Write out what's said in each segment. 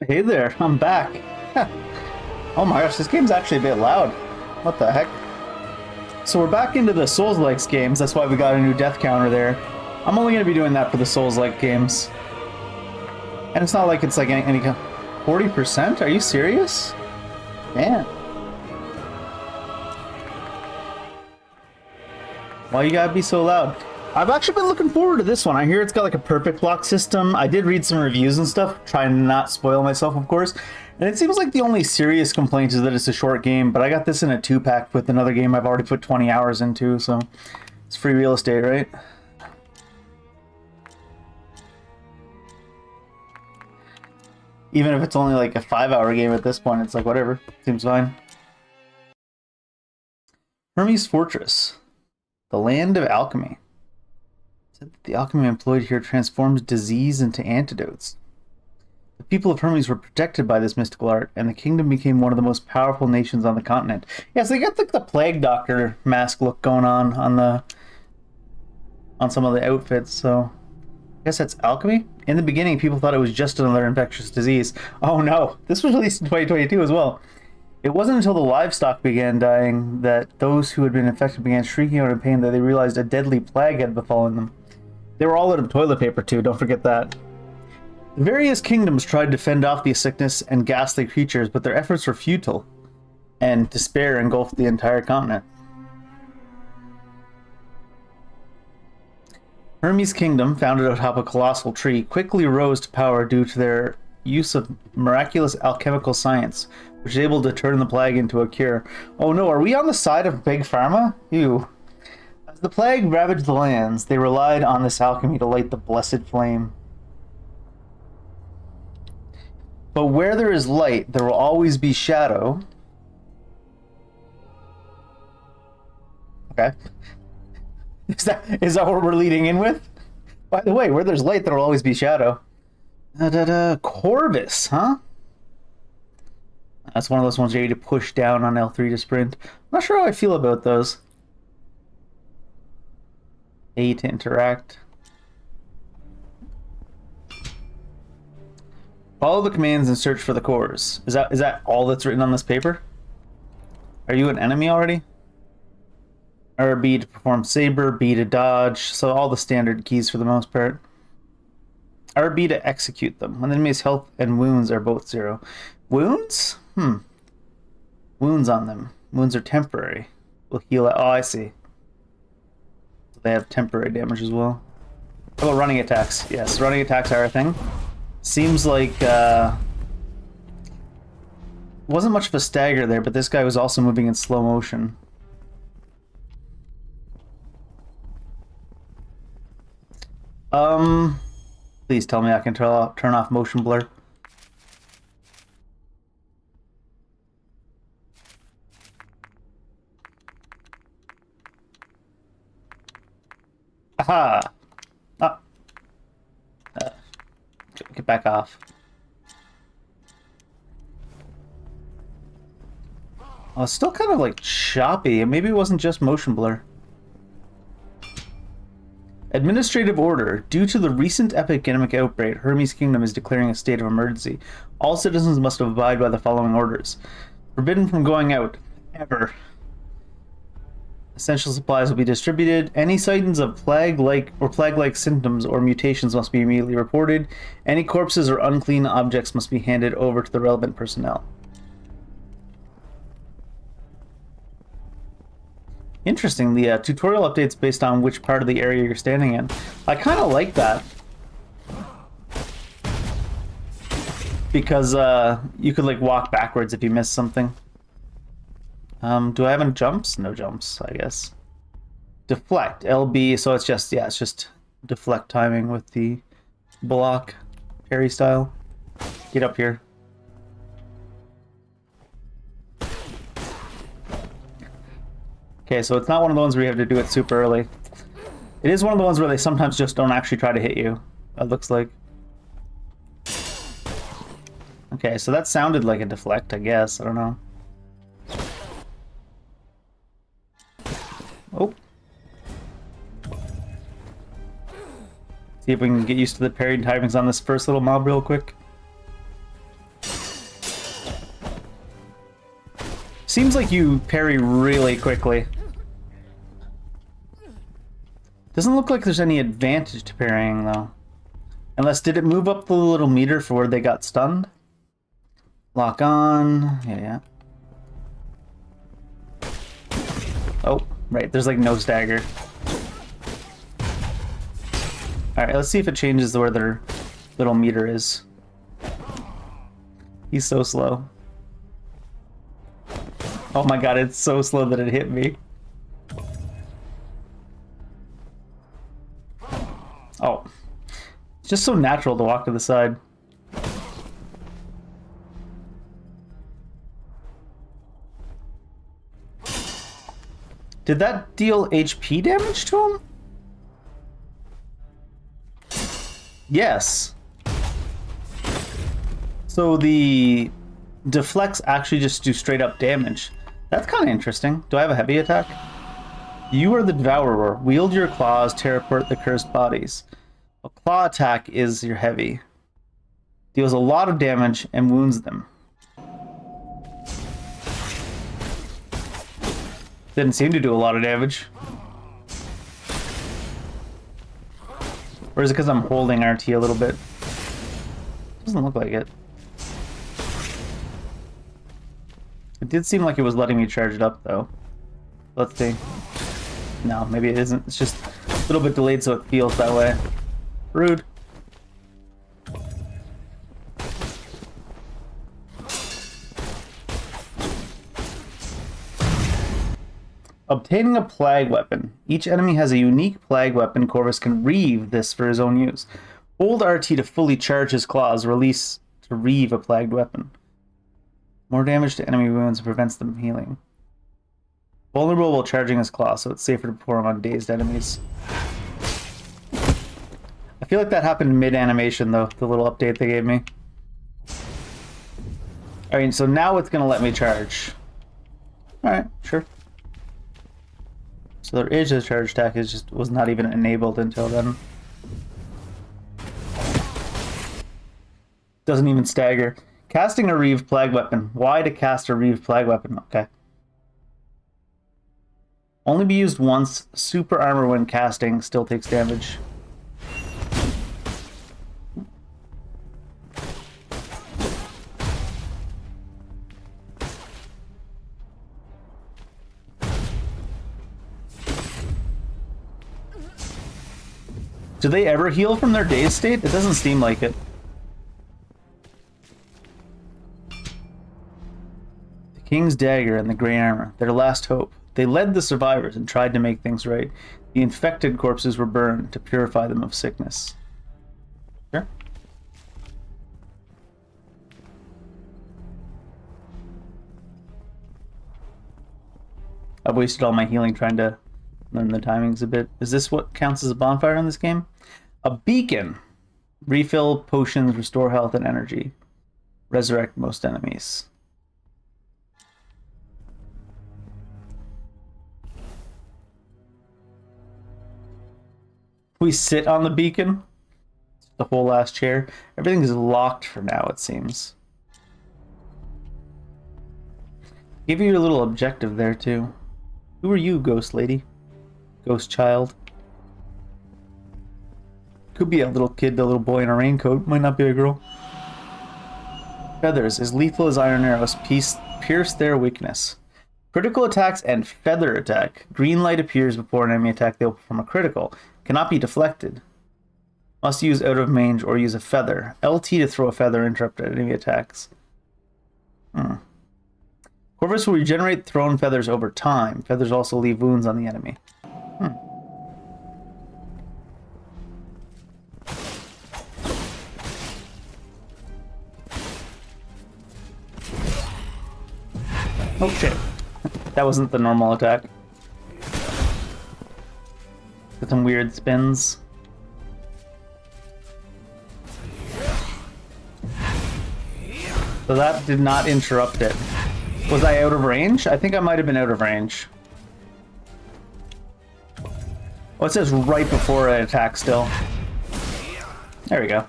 Hey there, I'm back. Oh my gosh, this game's actually a bit loud. What the heck? So we're back into the Souls-like games. That's why we got a new death counter there. I'm only going to be doing that for the Souls-like games. And it's not like it's like any 40%? Are you serious? Man. Why you gotta be so loud? I've actually been looking forward to this one. I hear it's got like a perfect block system. I did read some reviews and stuff, trying to not spoil myself, of course. And it seems like the only serious complaint is that it's a short game, but I got this in a 2-pack with another game I've already put 20 hours into, so it's free real estate, right? Even if it's only like a 5-hour game at this point, it's like whatever. Seems fine. Hermes Fortress. The land of alchemy. The alchemy employed here transforms disease into antidotes. The people of Hermes were protected by this mystical art, and the kingdom became one of the most powerful nations on the continent. Yeah, so they got like the plague doctor mask look going on some of the outfits, so I guess that's alchemy? In the beginning, people thought it was just another infectious disease. Oh no, this was released in 2022 as well. It wasn't until the livestock began dying that those who had been infected began shrieking out in pain that they realized a deadly plague had befallen them. They were all out of toilet paper too, don't forget that. The various kingdoms tried to fend off the sickness and ghastly creatures, but their efforts were futile, and despair engulfed the entire continent. Hermes' kingdom, founded atop a colossal tree, quickly rose to power due to their use of miraculous alchemical science, which is able to turn the plague into a cure. Oh no, are we on the side of Big Pharma? Ew. As the plague ravaged the lands, they relied on this alchemy to light the blessed flame. But where there is light, there will always be shadow. Okay. Is that what we're leading in with? By the way, where there's light, there will always be shadow. Corvus, huh? That's one of those ones you need to push down on L3 to sprint. I'm not sure how I feel about those. A to interact. Follow the commands and search for the cores. Is that all that's written on this paper? Are you an enemy already? RB to perform saber, B to dodge, so all the standard keys for the most part. RB to execute them. When the enemy's health and wounds are both 0. Wounds? Wounds on them. Wounds are temporary. Will heal it. Oh, I see. So they have temporary damage as well. How about running attacks? Yes, running attacks are a thing. Seems like wasn't much of a stagger there, but this guy was also moving in slow motion. Please tell me I can turn off motion blur. Aha! Oh. Get back off. Oh, it's still kind of like choppy. Maybe it wasn't just motion blur. Administrative order. Due to the recent epidemic outbreak, Hermes' kingdom is declaring a state of emergency. All citizens must abide by the following orders. Forbidden from going out. Ever. Essential supplies will be distributed. Any sightings of plague-like symptoms or mutations must be immediately reported. Any corpses or unclean objects must be handed over to the relevant personnel. Interesting, the tutorial updates based on which part of the area you're standing in. I kind of like that. Because you could like walk backwards if you missed something. Do I have any jumps? No jumps, I guess. Deflect, LB, so it's just deflect timing with the block, parry style. Get up here. Okay, so it's not one of the ones where you have to do it super early. It is one of the ones where they sometimes just don't actually try to hit you, it looks like. Okay, so that sounded like a deflect, I guess. I don't know. Oh. See if we can get used to the parry timings on this first little mob real quick. Seems like you parry really quickly. Doesn't look like there's any advantage to parrying, though. Unless, did it move up the little meter for where they got stunned? Lock on. Yeah. Oh, right. There's like no stagger. Alright, let's see if it changes where their little meter is. He's so slow. Oh my god, it's so slow that it hit me. Oh. It's just so natural to walk to the side. Did that deal HP damage to him? Yes. So the deflects actually just do straight up damage. That's kind of interesting. Do I have a heavy attack? You are the Devourer. Wield your claws, tear apart the cursed bodies. A claw attack is your heavy. Deals a lot of damage and wounds them. Didn't seem to do a lot of damage. Or is it because I'm holding RT a little bit? Doesn't look like it. It did seem like it was letting me charge it up, though. Let's see. No, maybe it isn't. It's just a little bit delayed, so it feels that way. Rude. Obtaining a plague weapon. Each enemy has a unique plague weapon. Corvus can reeve this for his own use. Hold RT to fully charge his claws. Release to reeve a plagued weapon. More damage to enemy wounds prevents them from healing. Vulnerable while charging his claw, so it's safer to perform on dazed enemies. I feel like that happened mid-animation, though, the little update they gave me. Alright, so now it's going to let me charge. Alright, sure. So there is a charge attack, it just was not even enabled until then. Doesn't even stagger. Casting a Reeve Plague Weapon. Why to cast a Reeve Plague Weapon? Okay. Only be used once. Super armor when casting. Still takes damage. Do they ever heal from their dazed state? It doesn't seem like it. The King's Dagger and the Grey Armor. Their last hope. They led the survivors and tried to make things right. The infected corpses were burned to purify them of sickness. Sure. I've wasted all my healing trying to learn the timings a bit. Is this what counts as a bonfire in this game? A beacon. Refill potions, restore health and energy. Resurrect most enemies. We sit on the beacon. The whole last chair. Everything is locked for now, it seems. Give you your little objective there, too. Who are you, ghost lady? Ghost child. Could be a little kid, a little boy in a raincoat. Might not be a girl. Feathers. As lethal as iron arrows. Pierce their weakness. Critical attacks and feather attack. Green light appears before an enemy attack. They will perform a critical. Cannot be deflected. Must use out of range or use a feather. LT to throw a feather, interrupt enemy attacks. Corvus will regenerate thrown feathers over time. Feathers also leave wounds on the enemy. Oh shit. That wasn't the normal attack. With some weird spins. So that did not interrupt it. Was I out of range? I think I might have been out of range. Oh, it says right before an attack still. There we go.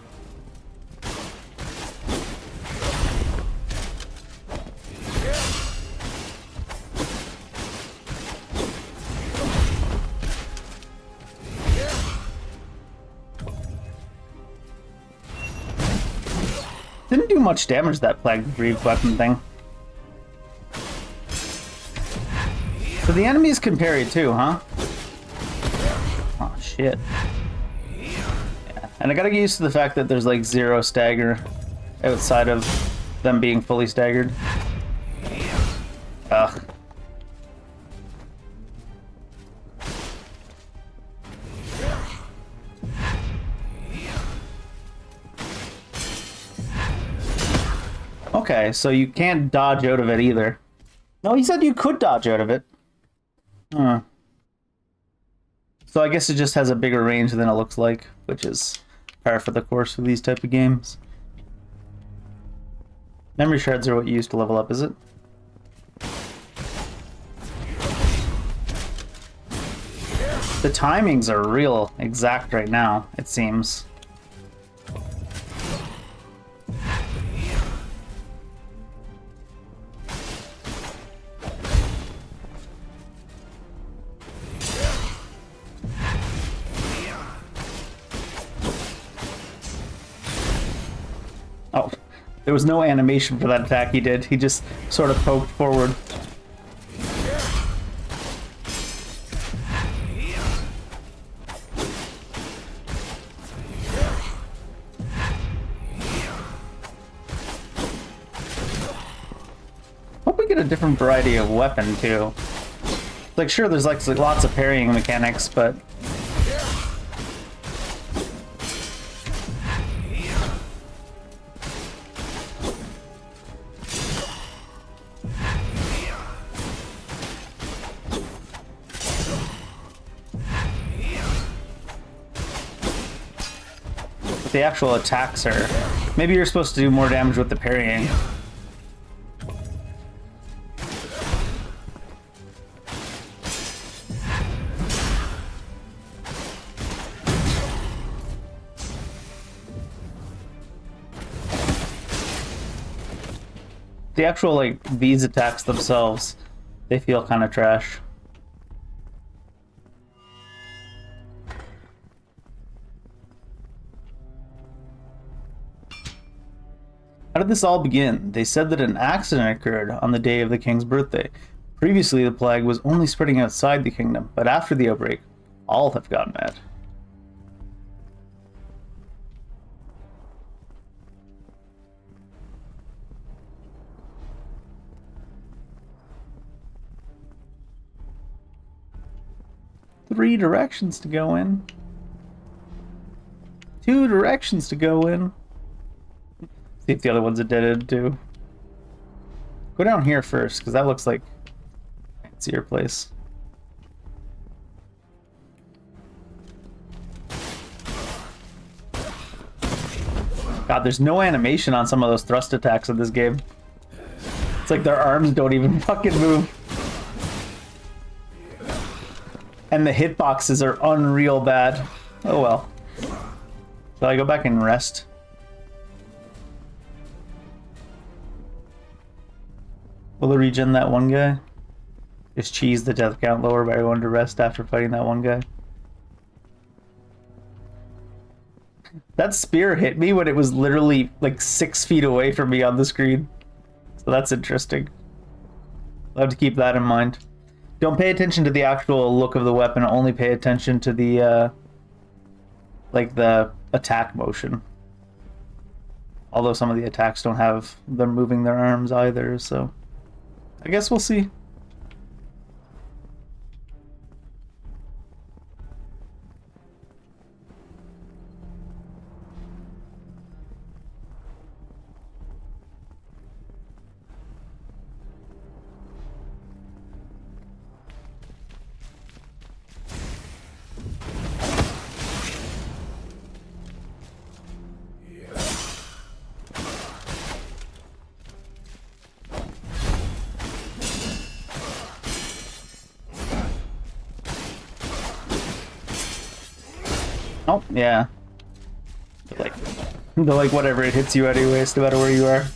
do much damage, that Plague Breed weapon thing. So the enemies can parry too, huh? Oh, shit. Yeah. And I gotta get used to the fact that there's like 0 stagger outside of them being fully staggered. Ugh. Okay, so you can't dodge out of it either. No, he said you could dodge out of it. Huh. So I guess it just has a bigger range than it looks like, which is par for the course for these type of games. Memory shards are what you use to level up, is it? The timings are real exact right now, it seems. Oh, there was no animation for that attack he did. He just sort of poked forward. Hope we get a different variety of weapon too. Like, sure, there's like lots of parrying mechanics, but the actual attacks are... Maybe you're supposed to do more damage with the parrying. The actual, like, these attacks themselves, they feel kind of trash. How did this all begin? They said that an accident occurred on the day of the king's birthday. Previously, the plague was only spreading outside the kingdom, but after the outbreak, all have gone mad. Three directions to go in. 2 directions to go in. See if the other one's a dead end too. Go down here first, because that looks like a fancier place. God, there's no animation on some of those thrust attacks in this game. It's like their arms don't even fucking move. And the hitboxes are unreal bad. Oh well. Shall I go back and rest? Will it regen that one guy? Just cheese the death count lower by going to rest after fighting that one guy. That spear hit me when it was literally like 6 feet away from me on the screen. So that's interesting. I'll have to keep that in mind. Don't pay attention to the actual look of the weapon, only pay attention to the, like the attack motion. Although some of the attacks don't have them moving their arms either, so I guess we'll see. Oh, yeah. They're like whatever, it hits you anyways, no matter where you are.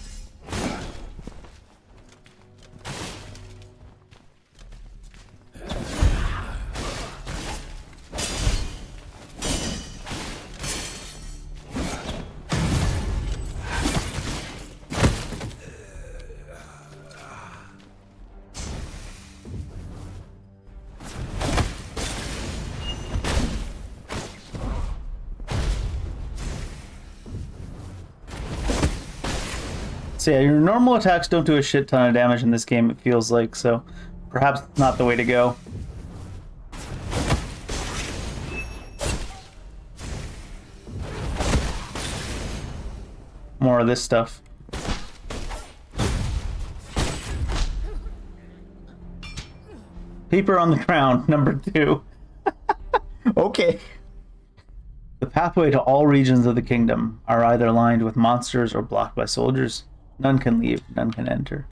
So yeah, your normal attacks don't do a shit ton of damage in this game, it feels like, so perhaps not the way to go. More of this stuff. Paper on the ground, number 2. Okay. The pathway to all regions of the kingdom are either lined with monsters or blocked by soldiers. None can leave, none can enter.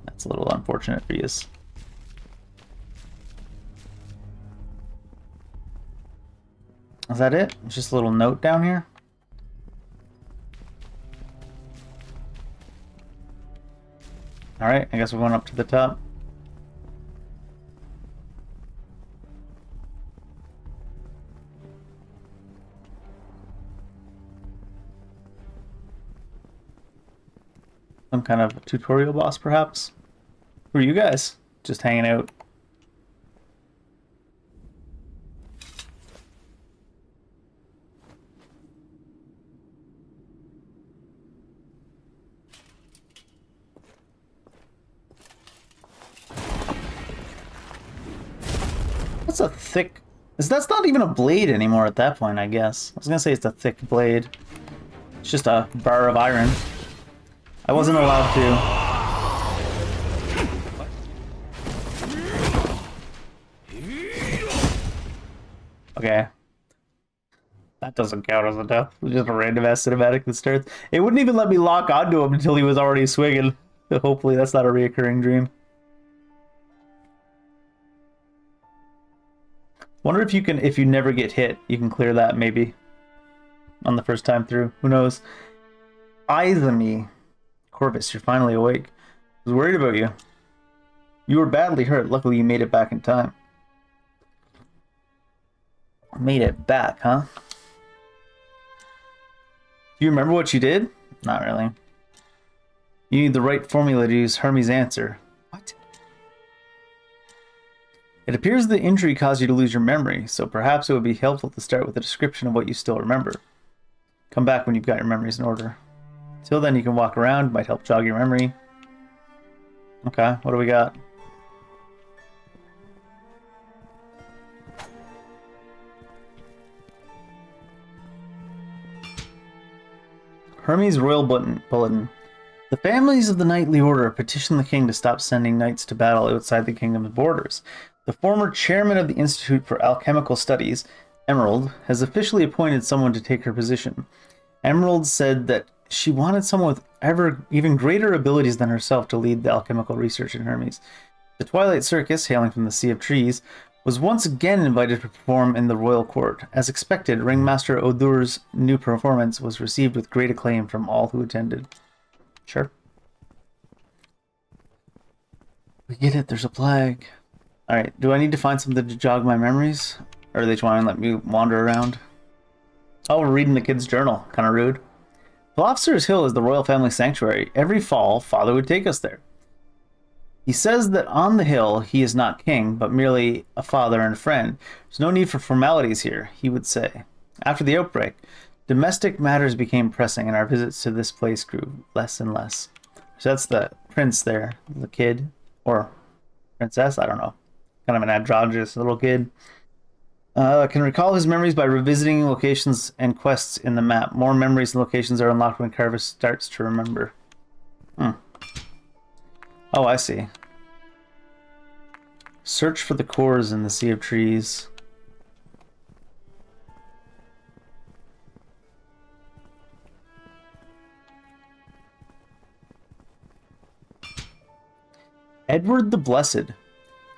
That's a little unfortunate for you. Is that it? Just a little note down here? Alright, I guess we're going up to the top. Some kind of tutorial boss, perhaps? Who are you guys? Just hanging out. That's a thick... That's not even a blade anymore at that point, I guess. I was gonna say it's a thick blade. It's just a bar of iron. I wasn't allowed to. Okay. That doesn't count as a death. It's just a random ass cinematic that starts. It wouldn't even let me lock onto him until he was already swinging. So hopefully that's not a reoccurring dream. Wonder if you can, if you never get hit, you can clear that maybe on the first time through. Who knows? Thymesia. Corvus, you're finally awake. I was worried about you. You were badly hurt. Luckily, you made it back in time. Made it back, huh? Do you remember what you did? Not really. You need the right formula to use Hermes' answer. What? It appears the injury caused you to lose your memory, so perhaps it would be helpful to start with a description of what you still remember. Come back when you've got your memories in order. Till then, you can walk around, might help jog your memory. Okay, what do we got? Hermes' Royal Bulletin. The families of the Knightly Order petition the king to stop sending knights to battle outside the kingdom's borders. The former chairman of the Institute for Alchemical Studies, Emerald, has officially appointed someone to take her position. Emerald said that she wanted someone with even greater abilities than herself to lead the alchemical research in Hermes. The Twilight Circus, hailing from the Sea of Trees, was once again invited to perform in the royal court. As expected, Ringmaster Odur's new performance was received with great acclaim from all who attended. Sure. We get it, there's a plague. Alright, do I need to find something to jog my memories? Or are they trying to let me wander around? Oh, we're reading the kid's journal. Kind of rude. Philosopher's Hill is the royal family sanctuary. Every fall, father would take us there. He says that on the hill, he is not king, but merely a father and a friend. There's no need for formalities here, he would say. After the outbreak, domestic matters became pressing, and our visits to this place grew less and less. So that's the prince there, the kid, or princess, I don't know. Kind of an androgynous little kid. Can recall his memories by revisiting locations and quests in the map. More memories and locations are unlocked when Carvis starts to remember. Oh, I see. Search for the cores in the Sea of Trees. Edward the Blessed.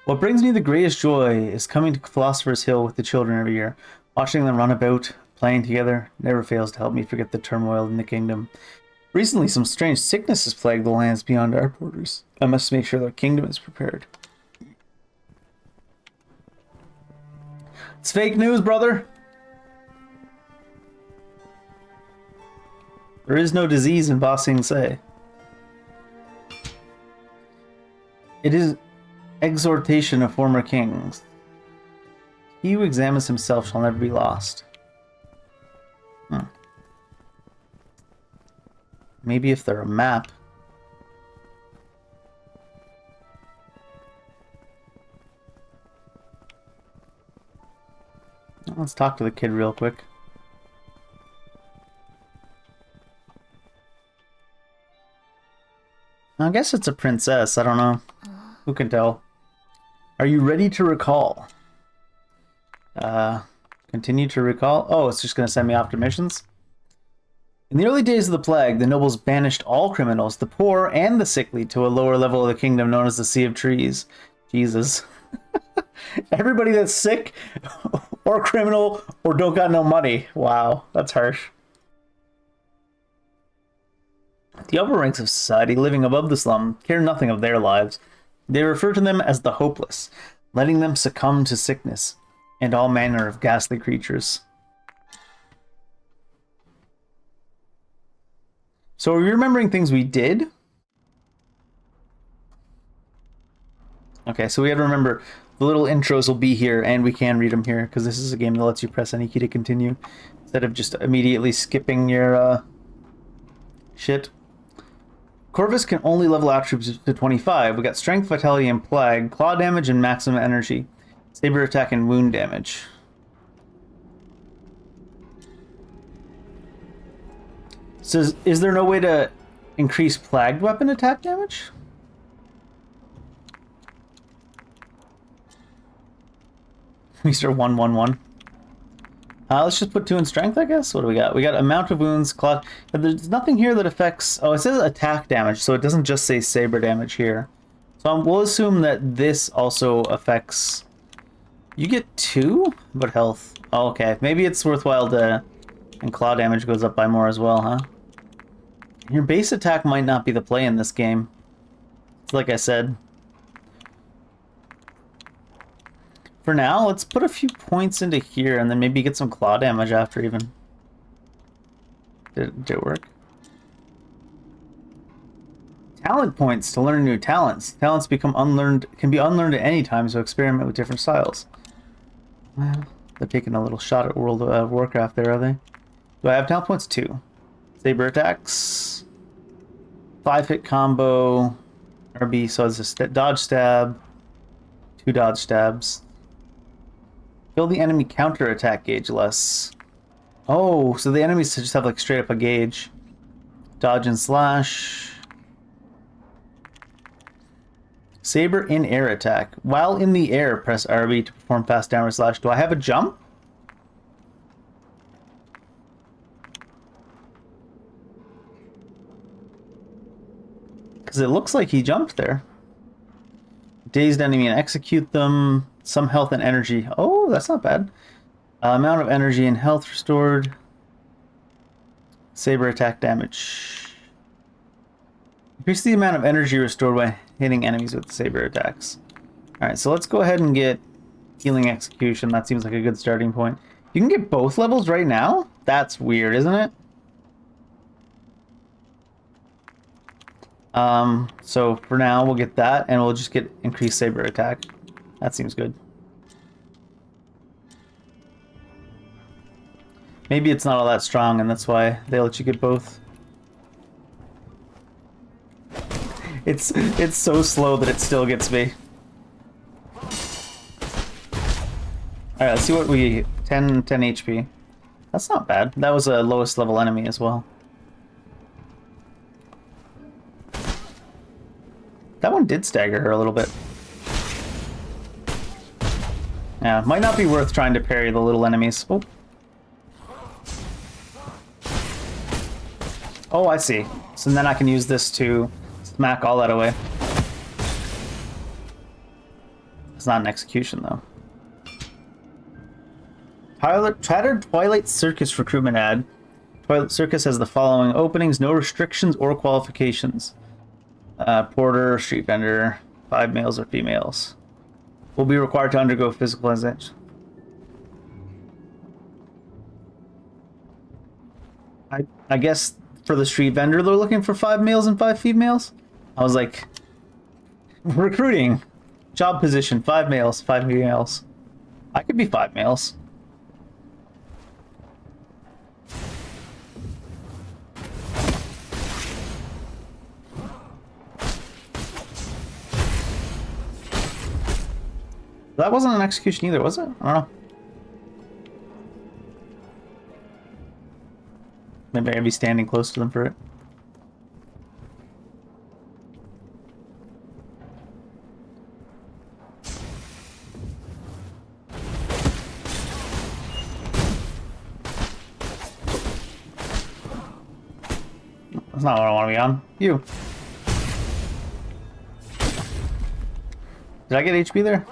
What brings me the greatest joy is coming to Philosopher's Hill with the children every year. Watching them run about, playing together, never fails to help me forget the turmoil in the kingdom. Recently, some strange sickness has plagued the lands beyond our borders. I must make sure the kingdom is prepared. It's fake news, brother! There is no disease in Ba Sing Se. It is exhortation of former kings. He who examines himself shall never be lost. Maybe if they're a map. Let's talk to the kid real quick. I guess it's a princess. I don't know. Who can tell? Are you ready to recall? Continue to recall. Oh, it's just going to send me off to missions? In the early days of the plague, the nobles banished all criminals, the poor and the sickly, to a lower level of the kingdom known as the Sea of Trees. Jesus. Everybody that's sick or criminal or don't got no money. Wow, that's harsh. The upper ranks of society living above the slum care nothing of their lives. They refer to them as the hopeless, letting them succumb to sickness and all manner of ghastly creatures. So are we remembering things we did? Okay, so we have to remember the little intros will be here and we can read them here because this is a game that lets you press any key to continue instead of just immediately skipping your shit. Corvus can only level out troops to 25. We got strength, vitality, and plague, claw damage, and maximum energy, saber attack, and wound damage. So is there no way to increase plagued weapon attack damage? Mr. 111. Let's just put 2 in strength, I guess. What do we got? We got amount of wounds, claw. But there's nothing here that affects... Oh, it says attack damage, so it doesn't just say saber damage here. So we'll assume that this also affects... You get 2? But health. Oh, okay. Maybe it's worthwhile to... And claw damage goes up by more as well, huh? Your base attack might not be the play in this game. Like I said. For now, let's put a few points into here and then maybe get some claw damage after even. Did it work? Talent points to learn new talents. Talents become unlearned, can be unlearned at any time, so experiment with different styles. Well, they're taking a little shot at World of Warcraft there, are they? Do I have talent points? 2. Saber attacks. 5-hit combo. RB, so it's a dodge stab. 2 dodge stabs. Kill the enemy counter attack gauge less. Oh, so the enemies just have like straight up a gauge. Dodge and slash. Saber in air attack. While in the air, press RB to perform fast downward slash. Do I have a jump? Because it looks like he jumped there. Dazed enemy and execute them. Some health and energy. Oh, that's not bad. Amount of energy and health restored. Saber attack damage. Increase the amount of energy restored by hitting enemies with saber attacks. Alright, so let's go ahead and get healing execution. That seems like a good starting point. You can get both levels right now? That's weird, isn't it? So for now, we'll get that, and we'll just get increased saber attack. That seems good. Maybe it's not all that strong, and that's why they let you get both. It's so slow that it still gets me. Alright, let's see what we... 10 HP. That's not bad. That was a lowest level enemy as well. That one did stagger her a little bit. Yeah, might not be worth trying to parry the little enemies. Oh. Oh, I see. So then I can use this to smack all that away. It's not an execution, though. Tattered Twilight Circus recruitment ad. Twilight Circus has the following openings, no restrictions or qualifications. Porter, street vendor, 5 males or females. Will be required to undergo physical exams. I guess for the street vendor they're looking for 5 males and 5 females? I was like, recruiting, job position, 5 males, 5 females. I could be 5 males. That wasn't an execution either, was it? I don't know. Maybe I'd be standing close to them for it. That's not what I want to be on. You. Did I get HP there?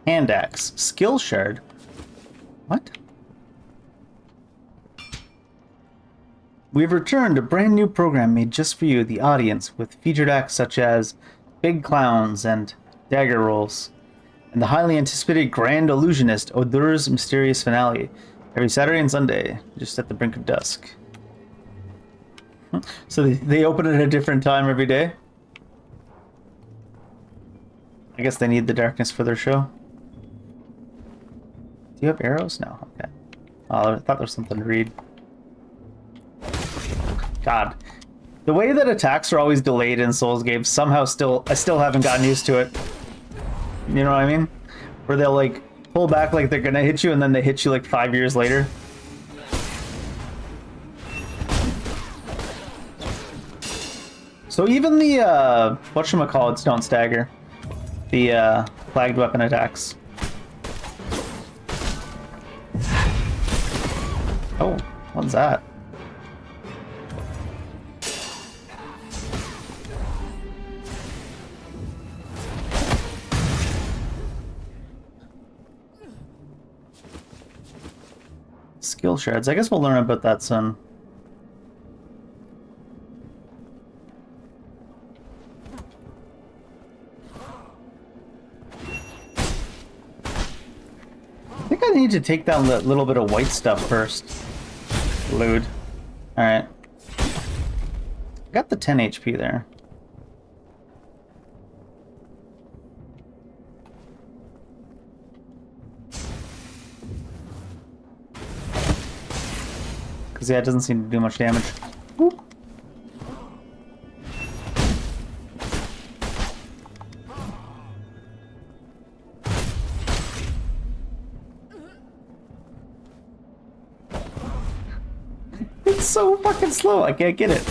Hand axe. Skill shard. What? We've returned a brand new program made just for you, the audience, with featured acts such as Big Clowns and Dagger Rolls, and the highly anticipated Grand Illusionist, Odur's mysterious finale, every Saturday and Sunday, just at the brink of dusk. So they open it at a different time every day? I guess they need the darkness for their show. Do you have arrows? No. Okay. Oh, I thought there was something to read. God. The way that attacks are always delayed in Souls games, somehow I still haven't gotten used to it. You know what I mean? Where they'll like pull back like they're gonna hit you and then they hit you like 5 years later. So even the whatchamacallits don't stagger. The flagged weapon attacks. Oh, what's that? Skill shards. I guess we'll learn about that soon. I think I need to take down that little bit of white stuff first. Lewd. Alright. Got the 10 HP there. Because yeah, it doesn't seem to do much damage. Whoop. It's so fucking slow, I can't get it.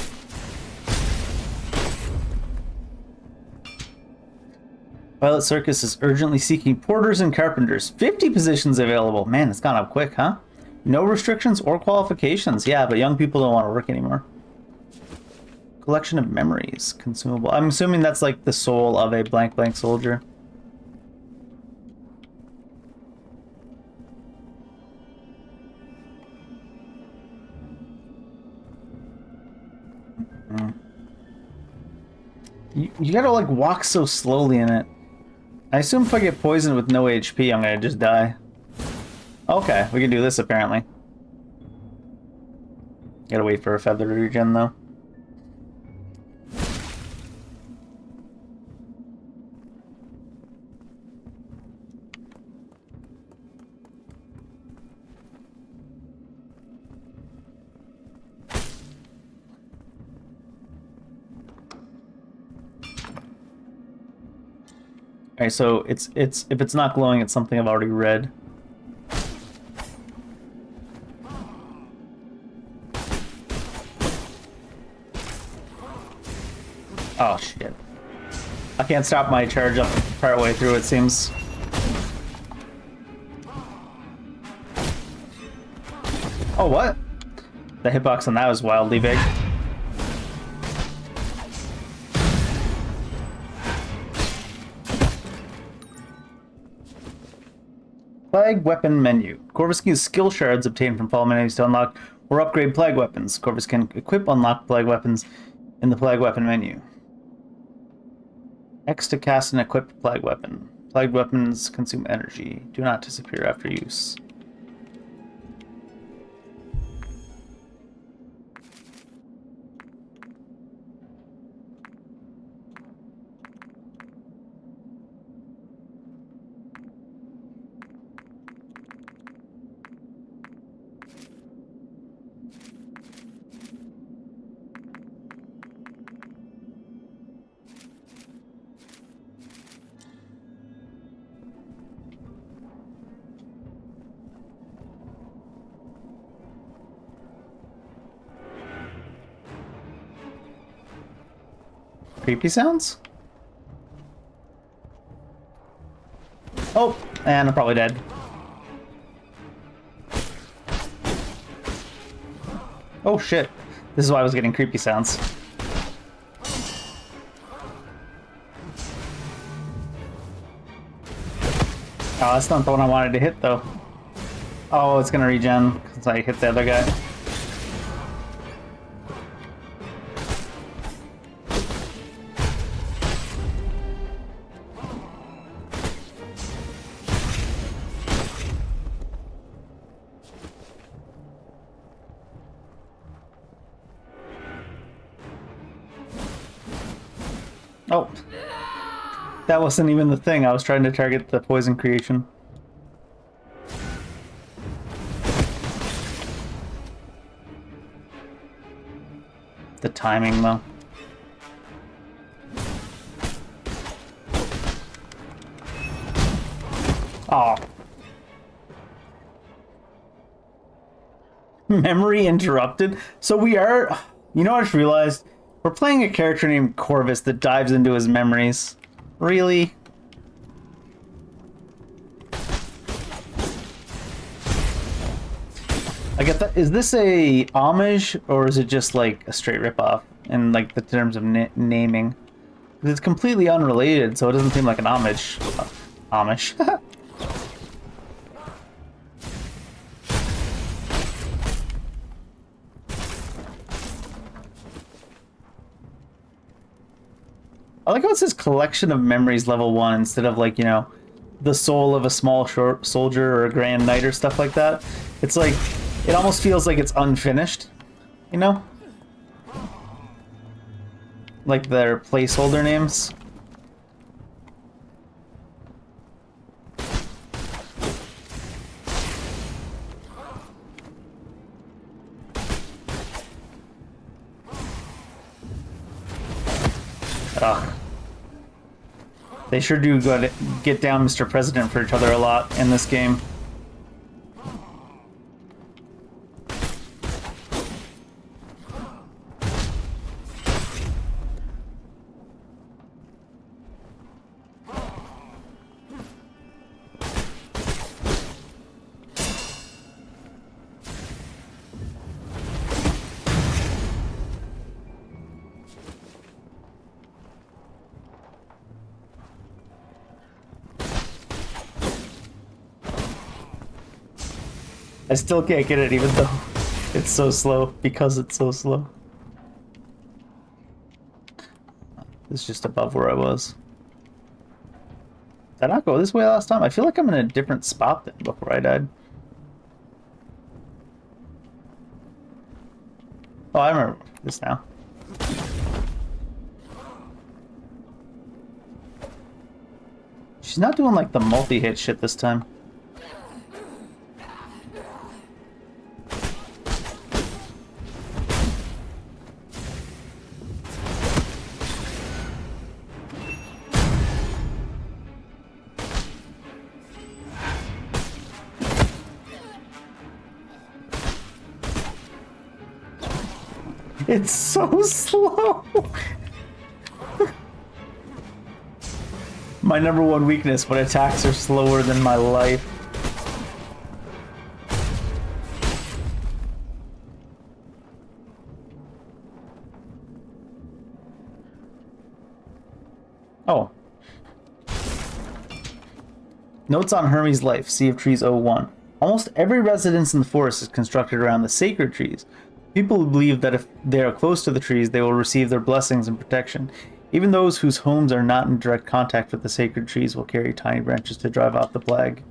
Violet Circus is urgently seeking porters and carpenters. 50 positions available. Man, it's gone up quick, huh? No restrictions or qualifications. Yeah, but young people don't want to work anymore. Collection of memories. Consumable. I'm assuming that's like the soul of a blank blank soldier. You gotta like walk so slowly in it. I assume if I get poisoned with no HP, I'm gonna just die. Okay, we can do this apparently. Gotta wait for a feather to regen though. Alright, so it's if it's not glowing, it's something I've already read. Oh shit. I can't stop my charge up partway through, it seems. Oh, what? The hitbox on that was wildly big. Plague weapon menu. Corvus can use skill shards obtained from fallen enemies to unlock or upgrade plague weapons. Corvus can equip unlock plague weapons in the plague weapon menu. X to cast and equip plague weapon. Plague weapons consume energy. Do not disappear after use. Creepy sounds? Oh, and I'm probably dead. Oh shit. This is why I was getting creepy sounds. Oh, that's not the one I wanted to hit, though. Oh, it's gonna regen because I hit the other guy. Oh. That wasn't even the thing. I was trying to target the poison creation. The timing, though. Oh. Memory interrupted. So we are... You know what I just realized? We're playing a character named Corvus that dives into his memories. Really? I get that. Is this a homage or is it just like a straight ripoff in like the terms of naming? It's completely unrelated, so it doesn't seem like an homage. Homage. I like how it says collection of memories level 1 instead of like, you know, the soul of a small short soldier or a grand knight or stuff like that. It's like, it almost feels like it's unfinished, you know? Like their placeholder names. Ugh. They sure do get down Mr. President for each other a lot in this game. I still can't get it even though it's so slow, because it's so slow. It's just above where I was. Did I not go this way last time? I feel like I'm in a different spot than before I died. Oh, I remember this now. She's not doing like the multi-hit shit this time. It's so slow. My number one weakness when attacks are slower than my life. Oh. Notes on Hermes' life, Sea of Trees 01. Almost every residence in the forest is constructed around the sacred trees. People believe that if they are close to the trees, they will receive their blessings and protection. Even those whose homes are not in direct contact with the sacred trees will carry tiny branches to drive out the plague.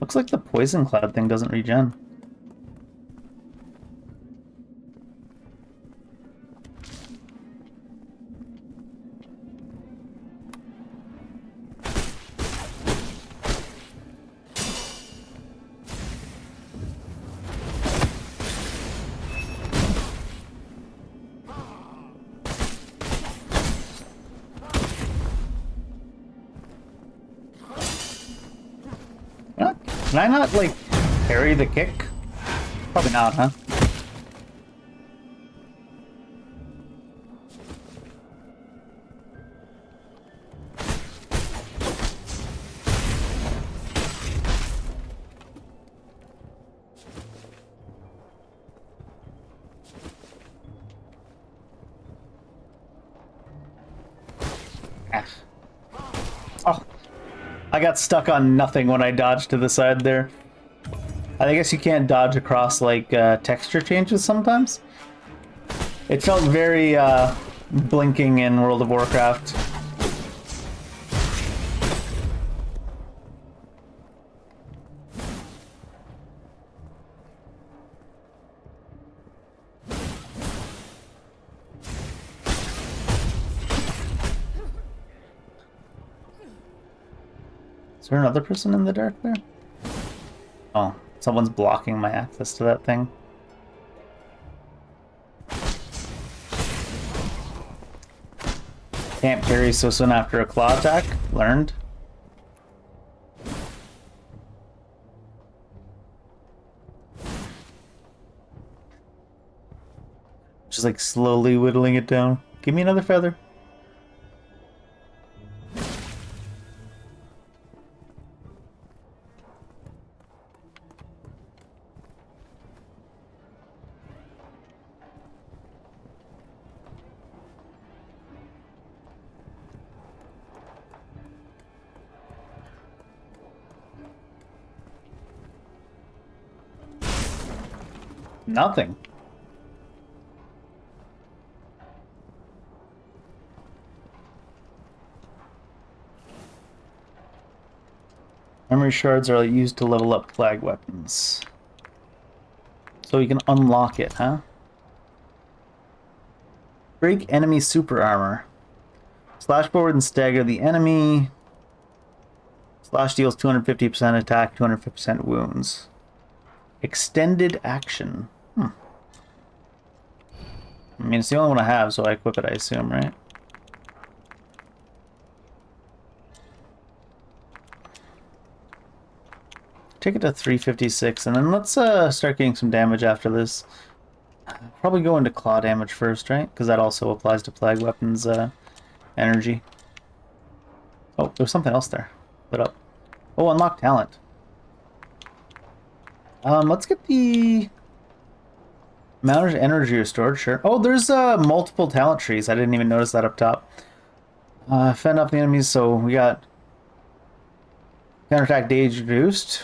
Looks like the poison cloud thing doesn't regen. Can I not, like, parry the kick? Probably not, huh? Oh, I got stuck on nothing when I dodged to the side there. I guess you can't dodge across, like, texture changes sometimes. It felt very, blinking in World of Warcraft. Is there another person in the dark there? Oh, someone's blocking my access to that thing. Can't parry so soon after a claw attack. Learned. Just like slowly whittling it down. Give me another feather. Nothing. Memory shards are used to level up flag weapons. So you can unlock it, huh? Break enemy super armor. Slash forward and stagger the enemy. Slash deals 250% attack, 250% wounds. Extended action. I mean, it's the only one I have, so I equip it, I assume, right? Take it to 356, and then let's start getting some damage after this. Probably go into claw damage first, right? Because that also applies to flag weapons energy. Oh, there's something else there. Lit up. Oh, unlock talent. Let's get the amount of energy restored, sure. Oh, there's multiple talent trees. I didn't even notice that up top. Fend off the enemies, so we got counterattack damage reduced.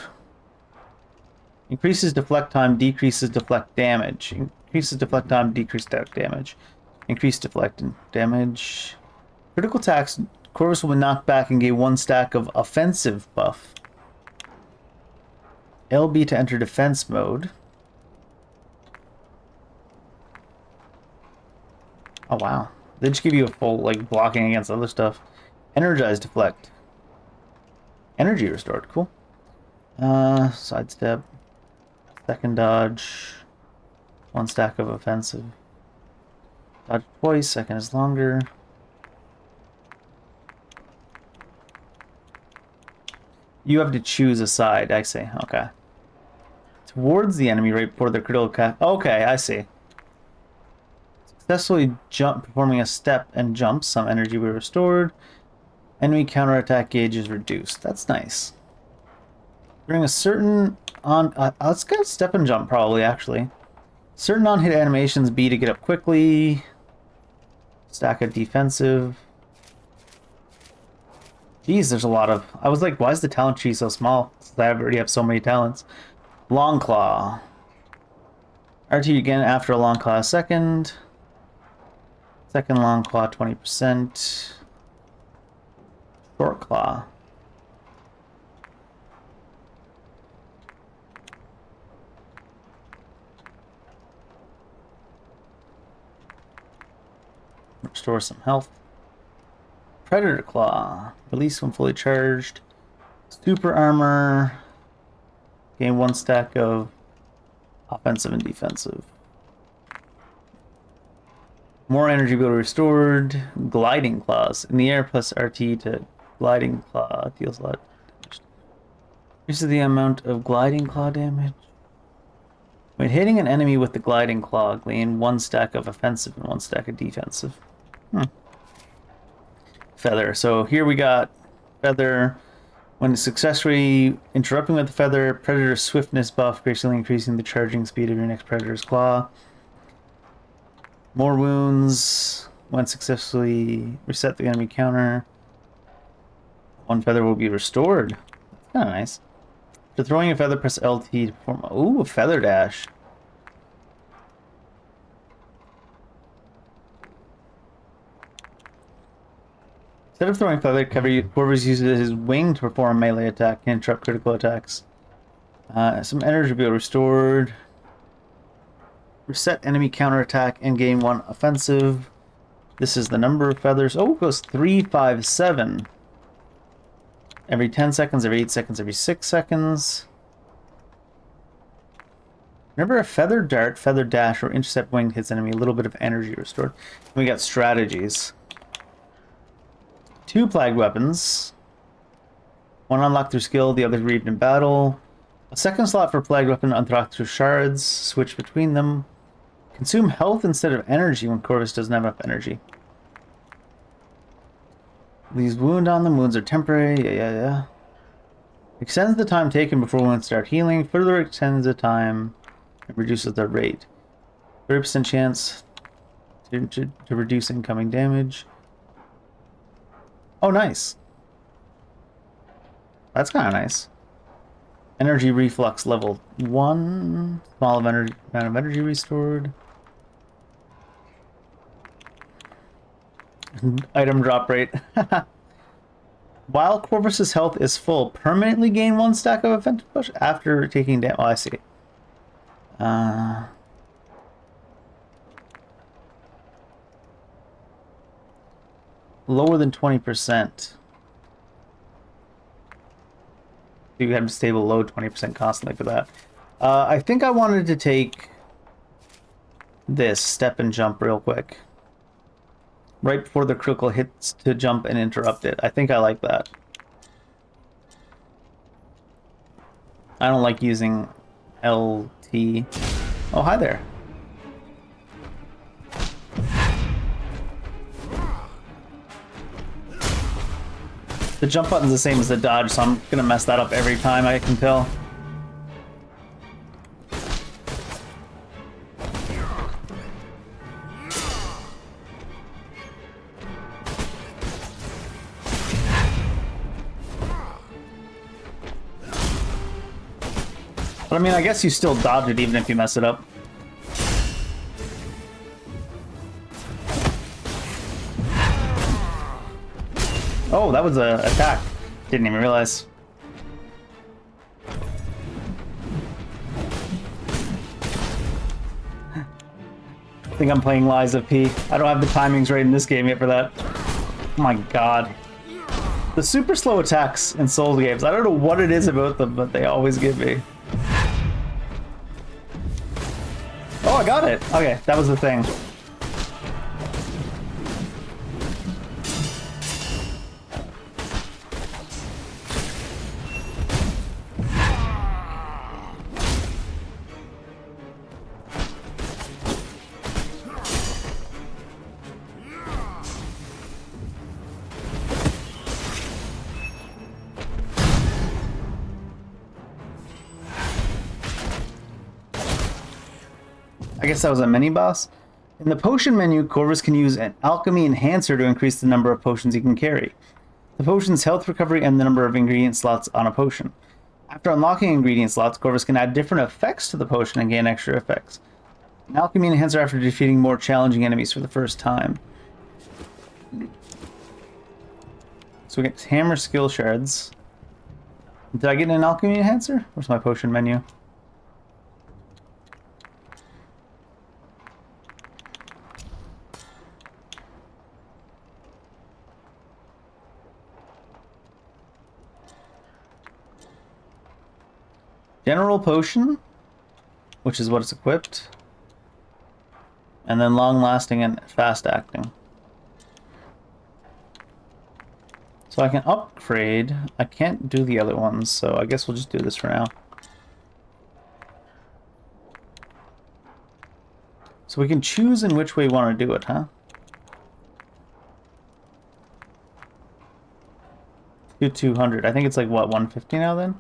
Increases deflect time, decreases deflect damage. Increases deflect time, decreased damage. Increased deflect damage. Critical attacks, Corvus will be knocked back and gain 1 stack of offensive buff. LB to enter defense mode. Oh wow. They just give you a full, like, blocking against other stuff. Energize deflect. Energy restored, cool. Sidestep. Second dodge. 1 stack of offensive. Dodge twice, second is longer. You have to choose a side, I see. Okay. Towards the enemy right before the critical attack. Okay, I see. Successfully performing a step and jump, some energy will be restored. Enemy counterattack gauge is reduced. That's nice. During a certain let's go step and jump probably, actually. Certain on-hit animations B to get up quickly. Stack of defensive. Jeez, there's a lot of... I was like, why is the talent tree so small? Since I already have so many talents. Long Claw. RT again after a Long Claw second. Second Long Claw 20%. Short Claw. Restore some health. Predator Claw. Release when fully charged. Super Armor. Gain 1 stack of offensive and defensive. More energy will be restored. Gliding Claws. In the air plus RT to Gliding Claw deals a lot. Increases the amount of gliding claw damage. When hitting an enemy with the gliding claw, gain 1 stack of offensive and 1 stack of defensive. Feather. So here we got feather. When successfully interrupting with the feather, predator swiftness buff, gracefully increasing the charging speed of your next predator's claw. More wounds. When successfully reset the enemy counter, 1 feather will be restored. That's kind of nice. For throwing a feather, press LT to perform. Ooh, a feather dash. Instead of throwing feather, whoever uses his wing to perform a melee attack can interrupt critical attacks. Some energy will be restored. Reset enemy counterattack and gain 1 offensive. This is the number of feathers. Oh, it goes 3, 5, 7. Every 10 seconds, every 8 seconds, every 6 seconds. Remember a feather dart, feather dash, or intercept wing hits enemy. A little bit of energy restored. We got strategies. 2 plague weapons. 1 unlocked through skill, the other read in battle. A second slot for plague weapon unlocked through shards. Switch between them. Consume health instead of energy when Corvus doesn't have enough energy. Leaves wound on them. Wounds are temporary. Yeah. Extends the time taken before wounds start healing. Further extends the time and reduces their rate. 30% chance to reduce incoming damage. Oh, nice. That's kind of nice. Energy reflux level 1. Small amount of energy restored. Item drop rate. While Corvus's health is full, permanently gain 1 stack of offensive push after taking damage. Oh, I see. Lower than 20%. You have to stay below 20% constantly for that. I think I wanted to take this step and jump real quick. Right before the critical hits to jump and interrupt it. I think I like that. I don't like using LT. Oh, hi there. The jump button's the same as the dodge, so I'm gonna mess that up every time, I can tell. But I mean, I guess you still dodge it even if you mess it up. Oh, that was an attack. Didn't even realize. I think I'm playing Lies of P. I don't have the timings right in this game yet for that. Oh my god. The super slow attacks in Souls games, I don't know what it is about them, but they always give me. Oh, I got it. Okay, that was the thing. I guess that was a mini boss. In the potion menu, Corvus can use an alchemy enhancer to increase the number of potions he can carry. The potion's health recovery and the number of ingredient slots on a potion. After unlocking ingredient slots, Corvus can add different effects to the potion and gain extra effects. An alchemy enhancer after defeating more challenging enemies for the first time. So we get hammer skill shards. Did I get an alchemy enhancer? Where's my potion menu? General potion, which is what it's equipped. And then long lasting and fast acting. So I can upgrade. I can't do the other ones, so I guess we'll just do this for now. So we can choose in which way we want to do it, huh? Do 200. I think it's like, what, 150 now then?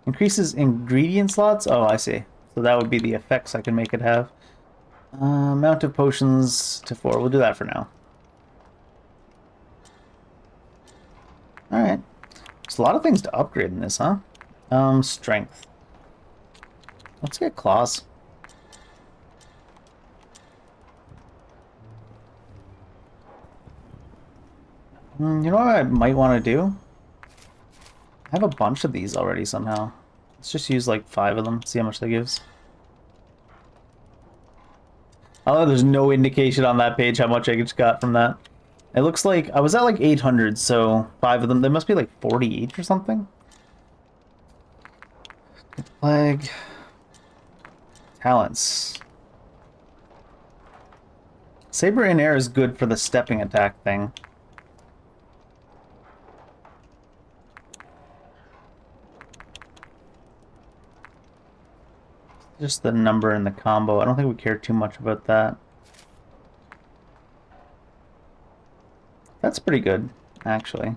Increases ingredient slots? Oh, I see. So that would be the effects I can make it have. Amount of potions to 4. We'll do that for now. Alright. There's a lot of things to upgrade in this, huh? Strength. Let's get claws. You know what I might want to do? I have a bunch of these already somehow. Let's just use like 5 of them, see how much that gives. Oh, there's no indication on that page how much I just got from that. It looks like I was at like 800, so 5 of them. There must be like 40 each or something. Flag. Talents. Saber in air is good for the stepping attack thing. Just the number in the combo. I don't think we care too much about that. That's pretty good, actually.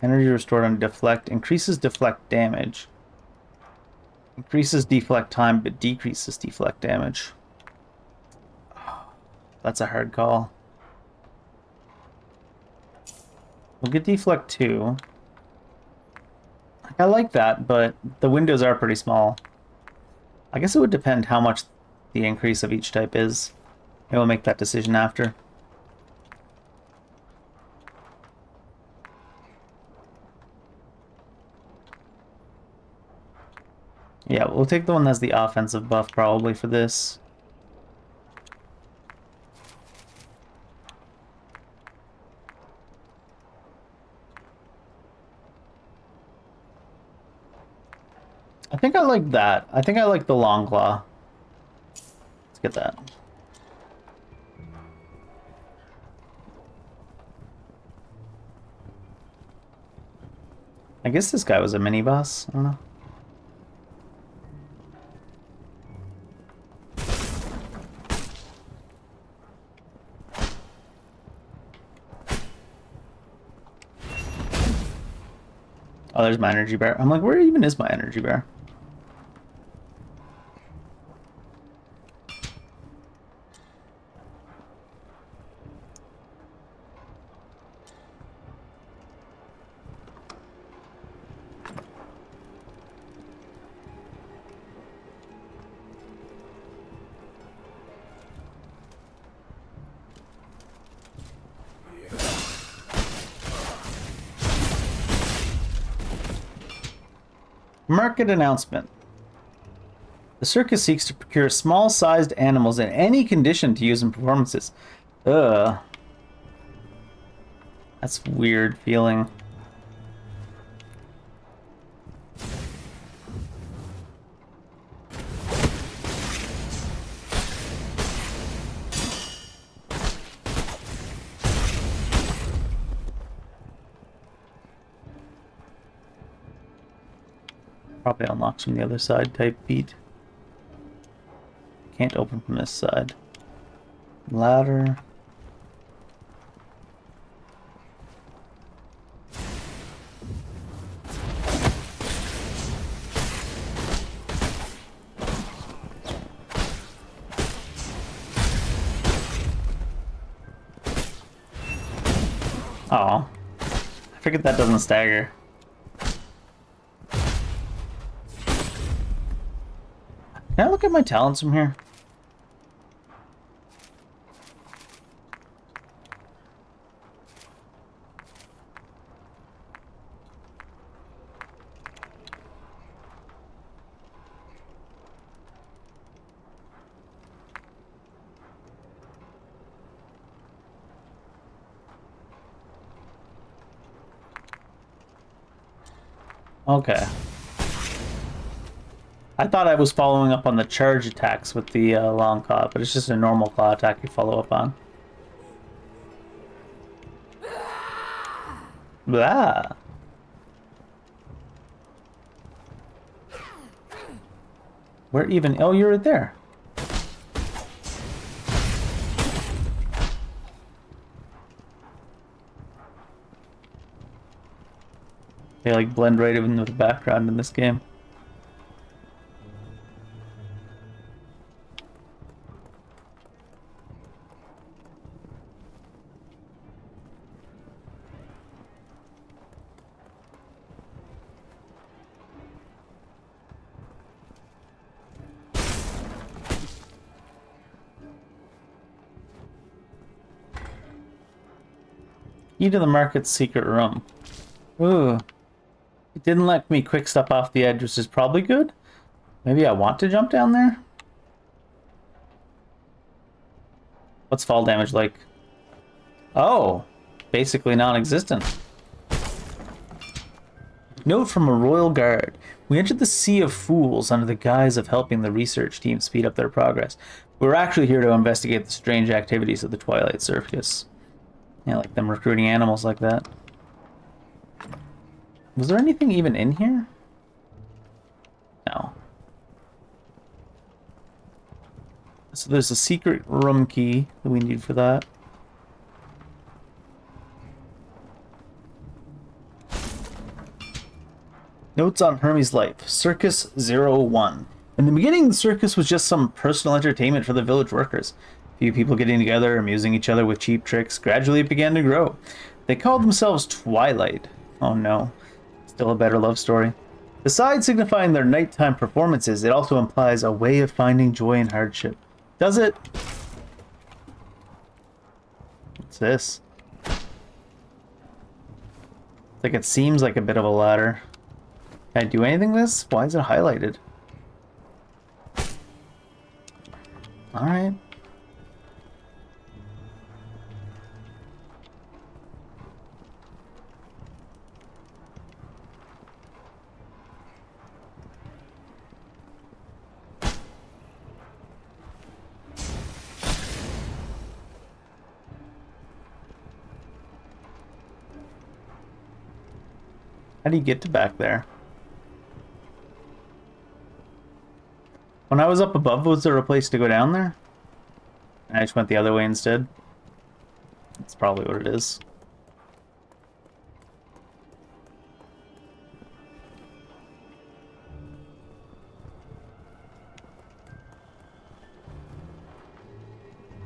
Energy restored on deflect. Increases deflect damage. Increases deflect time, but decreases deflect damage. That's a hard call. We'll get deflect 2. I like that, but the windows are pretty small. I guess it would depend how much the increase of each type is. Maybe we'll make that decision after. Yeah, we'll take the one that's the offensive buff probably for this. I think I like that. I think I like the long claw. Let's get that. I guess this guy was a mini boss. I don't know. Oh, there's my energy bar. I'm like, where even is my energy bar? Market announcement. The circus seeks to procure small-sized animals in any condition to use in performances. Ugh. That's weird feeling. Probably unlocks from the other side type beat. Can't open from this side. Ladder. Oh, I forget that doesn't stagger. Can I look at my talents from here? Okay. I thought I was following up on the charge attacks with the long claw, but it's just a normal claw attack you follow up on. Blah. Where even? Oh, you're right there. They like blend right into the background in this game. Key to the market's secret room. Ooh. It didn't let me quick step off the edge, which is probably good. Maybe I want to jump down there? What's fall damage like? Oh, basically non-existent. Note from a royal guard. We entered the Sea of Fools under the guise of helping the research team speed up their progress. We're actually here to investigate the strange activities of the Twilight Circus. Yeah, like them recruiting animals like that. Was there anything even in here? No. So there's a secret room key that we need for that. Notes on Hermes' life. Circus 01. In the beginning, the circus was just some personal entertainment for the village workers. A few people getting together, amusing each other with cheap tricks. Gradually, it began to grow. They called themselves Twilight. Oh no. Still a better love story. Besides signifying their nighttime performances, it also implies a way of finding joy in hardship. Does it? What's this? Like it seems like a bit of a ladder. Can I do anything with this? Why is it highlighted? Alright. How do you get to back there? When I was up above, was there a place to go down there? And I just went the other way instead? That's probably what it is.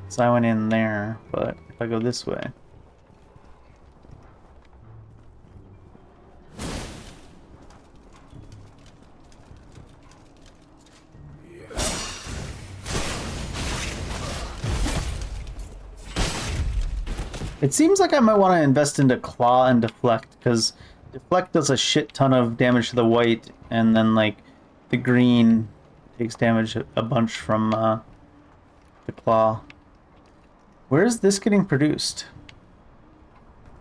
So I went in there, but if I go this way... It seems like I might want to invest into Claw and Deflect, because Deflect does a shit ton of damage to the white, and then, like, the green takes damage a bunch from the Claw. Where is this getting produced?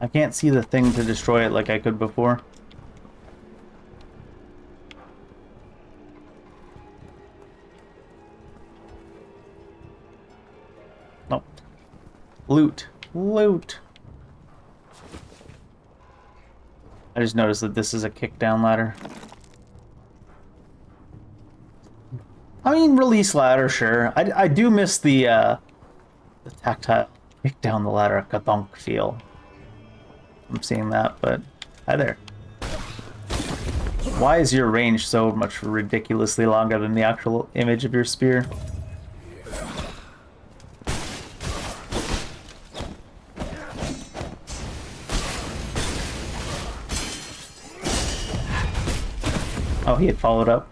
I can't see the thing to destroy it like I could before. Nope. Loot. Loot. I just noticed that this is a kick-down ladder. I mean, release ladder, sure. I do miss the tactile kick down the ladder, ka-thunk feel. I'm seeing that, but hi there. Why is your range so much ridiculously longer than the actual image of your spear? Oh, he had followed up.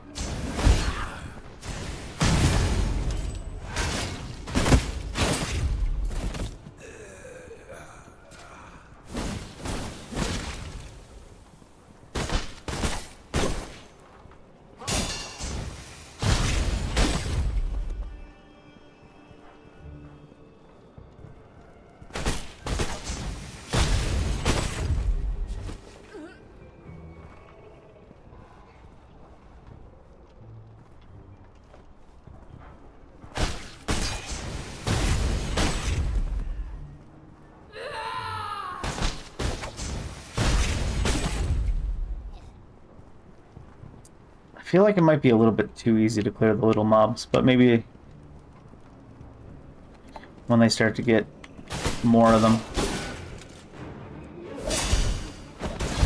feel like it might be a little bit too easy to clear the little mobs, but maybe when they start to get more of them.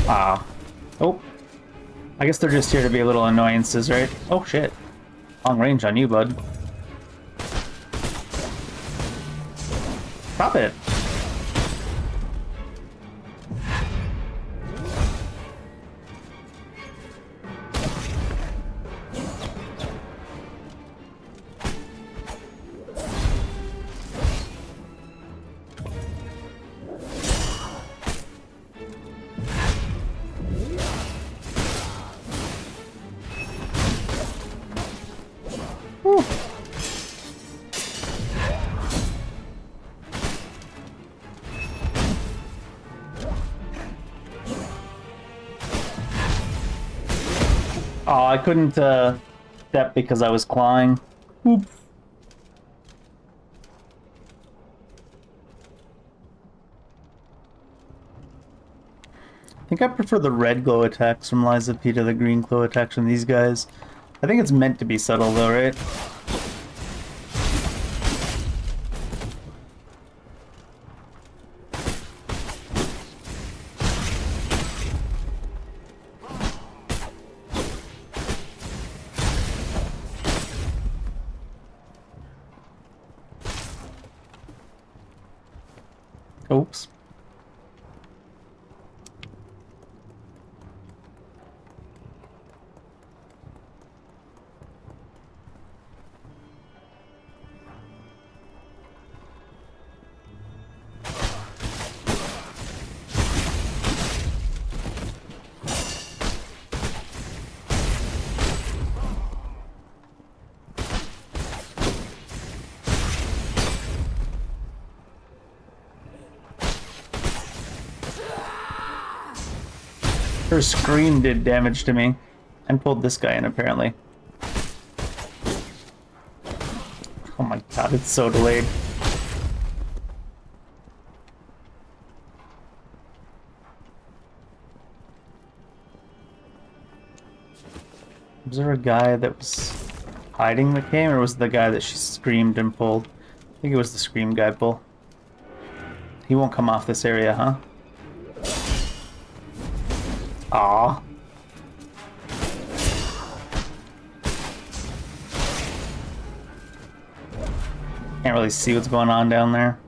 Ah. Oh. I guess they're just here to be little annoyances, right? Oh shit. Long range on you, bud. Stop it. Whew. Oh, I couldn't step because I was clawing. Oop. I think I prefer the red glow attacks from Lies of P to the green glow attacks from these guys. I think it's meant to be subtle though, right? Oops. Her scream did damage to me, and pulled this guy in apparently. Oh my god, it's so delayed. Was there a guy that was hiding that came, or was it the guy that she screamed and pulled? I think it was the scream guy pull. He won't come off this area, huh? Aww. Can't really see what's going on down there.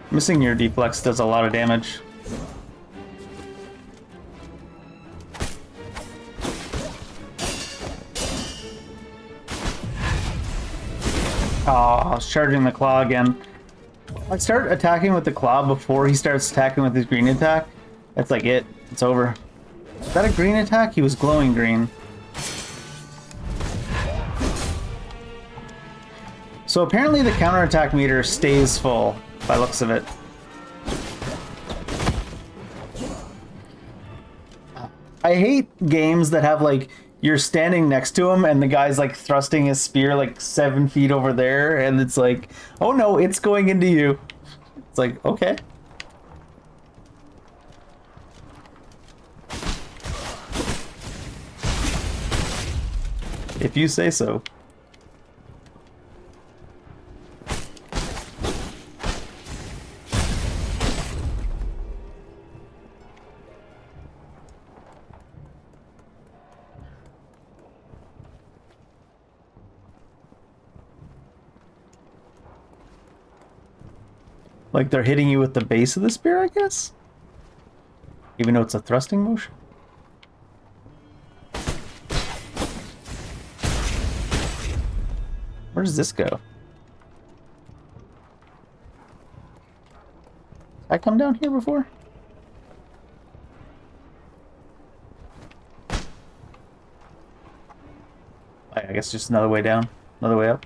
Missing your deflex does a lot of damage. Oh, I was charging the claw again. I start attacking with the claw before he starts attacking with his green attack. That's like it. It's over. Is that a green attack? He was glowing green. So apparently the counterattack meter stays full, by looks of it. I hate games that have like, you're standing next to him and the guy's like thrusting his spear like 7 feet over there and it's like, oh no, it's going into you. It's like, okay. If you say so. Like they're hitting you with the base of the spear, I guess? Even though it's a thrusting motion? Where does this go? Did I come down here before? I guess just another way down, another way up.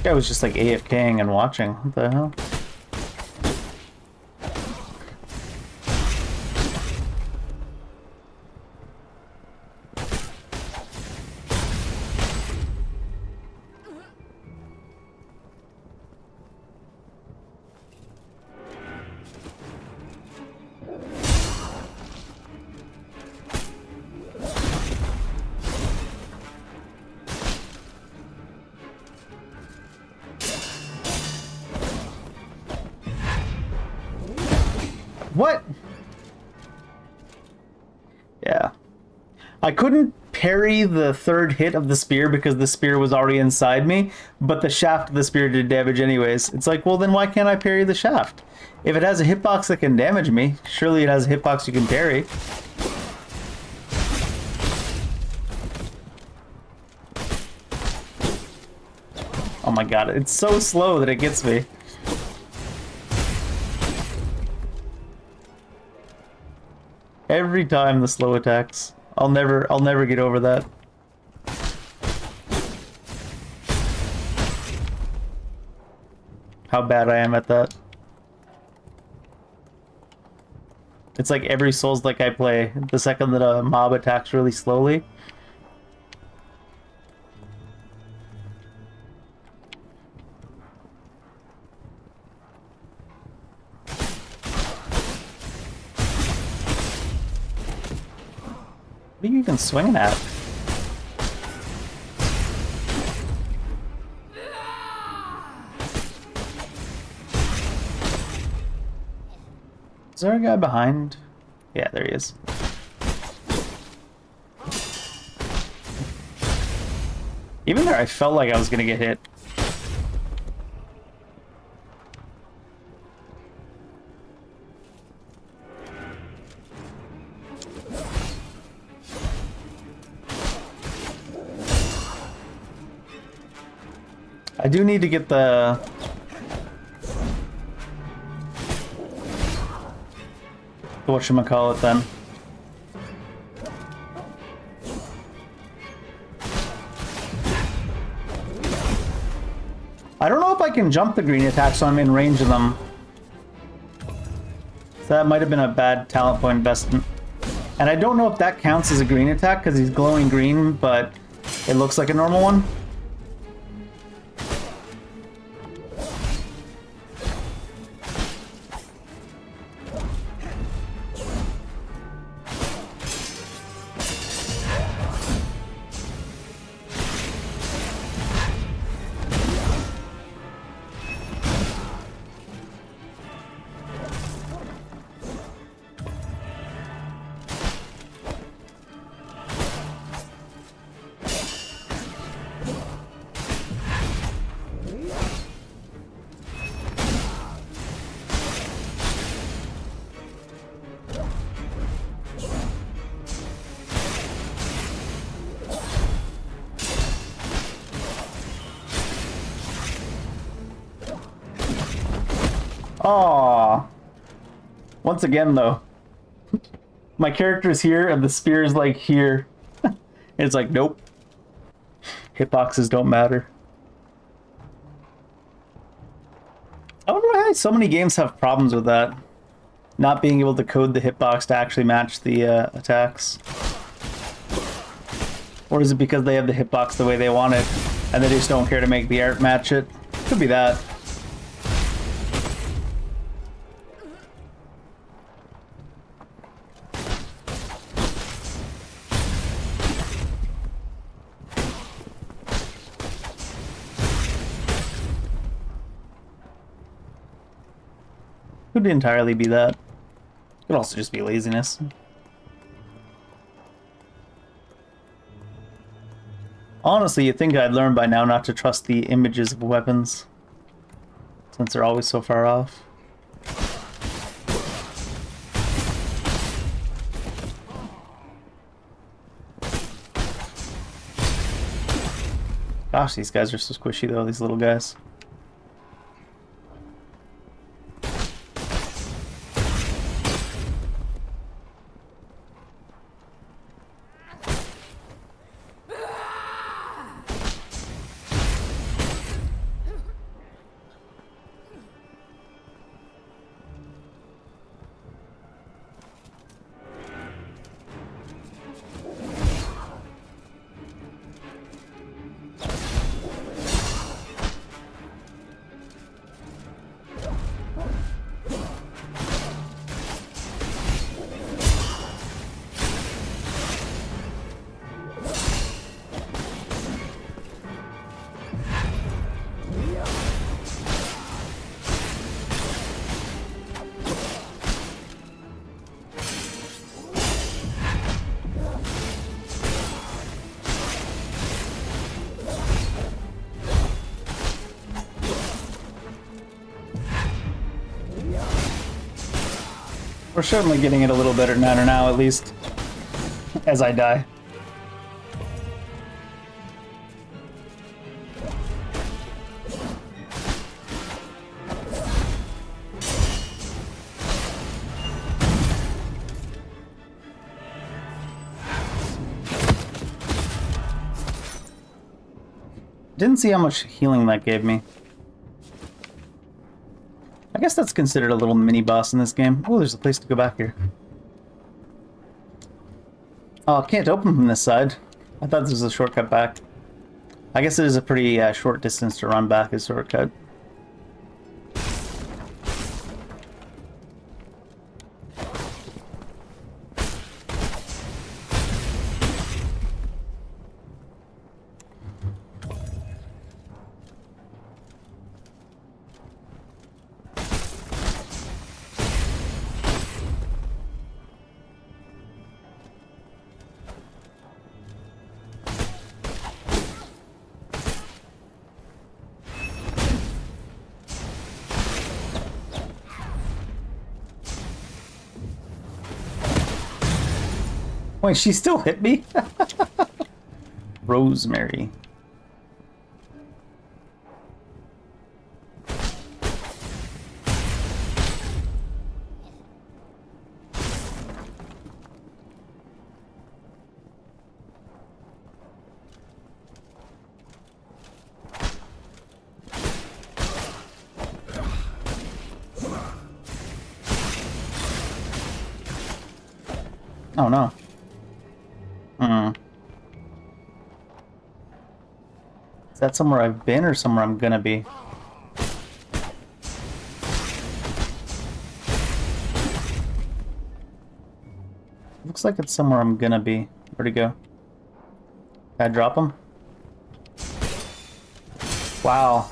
I was just like AFKing and watching. What the hell? What? Yeah. I couldn't parry the third hit of the spear because the spear was already inside me, but the shaft of the spear did damage anyways. It's like, well, then why can't I parry the shaft? If it has a hitbox that can damage me, surely it has a hitbox you can parry. Oh my god, it's so slow that it gets me. Every time the slow attacks. I'll never get over that. How bad I am at that. It's like every Souls-like I play, the second that a mob attacks really slowly. What are you even swinging at? Is there a guy behind? Yeah, there he is. Even there, I felt like I was gonna get hit. I do need to get the... whatchamacallit then. I don't know if I can jump the green attack so I'm in range of them. So that might have been a bad talent point investment. And I don't know if that counts as a green attack because he's glowing green, but it looks like a normal one. Aww. Once again, though, my character's here and the spear's like here. It's like, nope. Hitboxes don't matter. I wonder why so many games have problems with that. Not being able to code the hitbox to actually match the attacks. Or is it because they have the hitbox the way they want it and they just don't care to make the art match it? Could be that. Could entirely be that. Could also just be laziness. Honestly, you'd think I'd learn by now not to trust the images of weapons, since they're always so far off. Gosh, these guys are so squishy though, these little guys. We're certainly getting it a little better now, at least. As I die. Didn't see how much healing that gave me. I guess that's considered a little mini boss in this game. Oh, there's a place to go back here. Oh, can't open from this side. I thought this was a shortcut back. I guess it is a pretty short distance to run back as shortcut. Wait, she still hit me? Rosemary. Oh no. Is that somewhere I've been or somewhere I'm gonna be? Looks like it's somewhere I'm gonna be. Where'd he go? Can I drop him? Wow.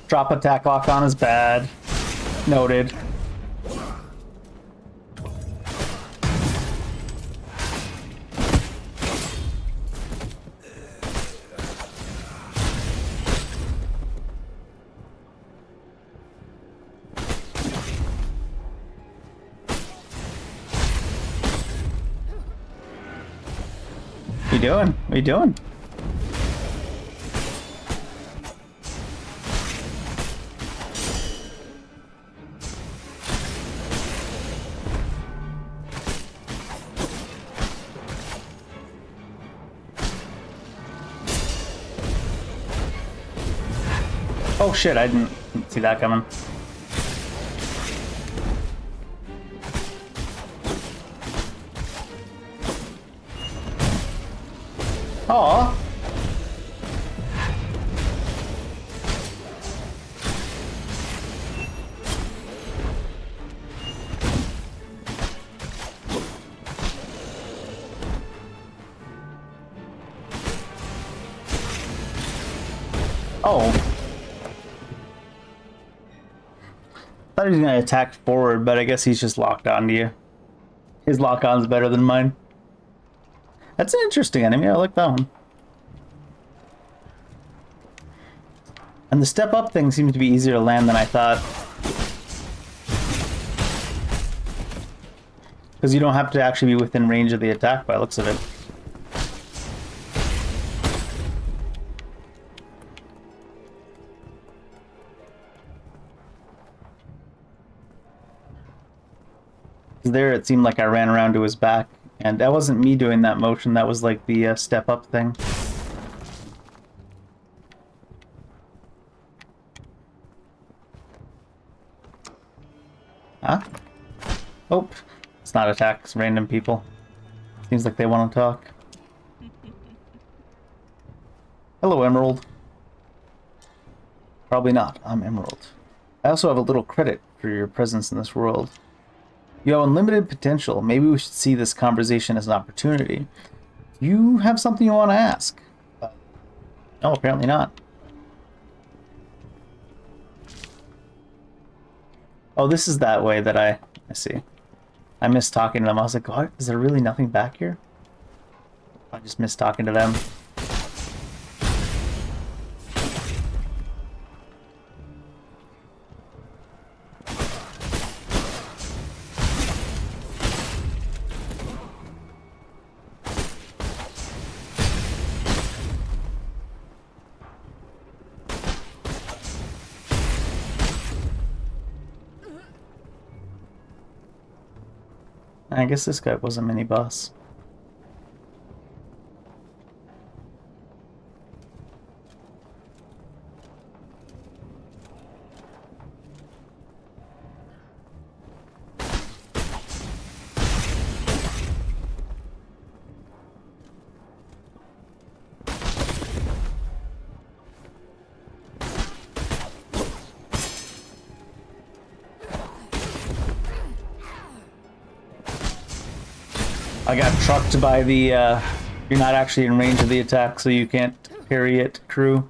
Drop attack lock on is bad. Noted. What you doing? What are you doing? Oh shit, I didn't see that coming. Aw. Oh. Thought he was gonna attack forward, but I guess he's just locked onto you. His lock-on's better than mine. That's an interesting enemy. I like that one. And the step up thing seems to be easier to land than I thought. Because you don't have to actually be within range of the attack by the looks of it. There it seemed like I ran around to his back. And that wasn't me doing that motion, that was like the step up thing. Huh? Oh, it's not attacks, random people. Seems like they want to talk. Hello, Emerald. Probably not, I'm Emerald. I also have a little credit for your presence in this world. You have unlimited potential. Maybe we should see this conversation as an opportunity. You have something you want to ask? No, apparently not. Oh, this is that way that I see. I missed talking to them. I was like, what? Is there really nothing back here? I just missed talking to them. I guess this guy was a mini boss. I got trucked by the, you're not actually in range of the attack, so you can't parry it, crew.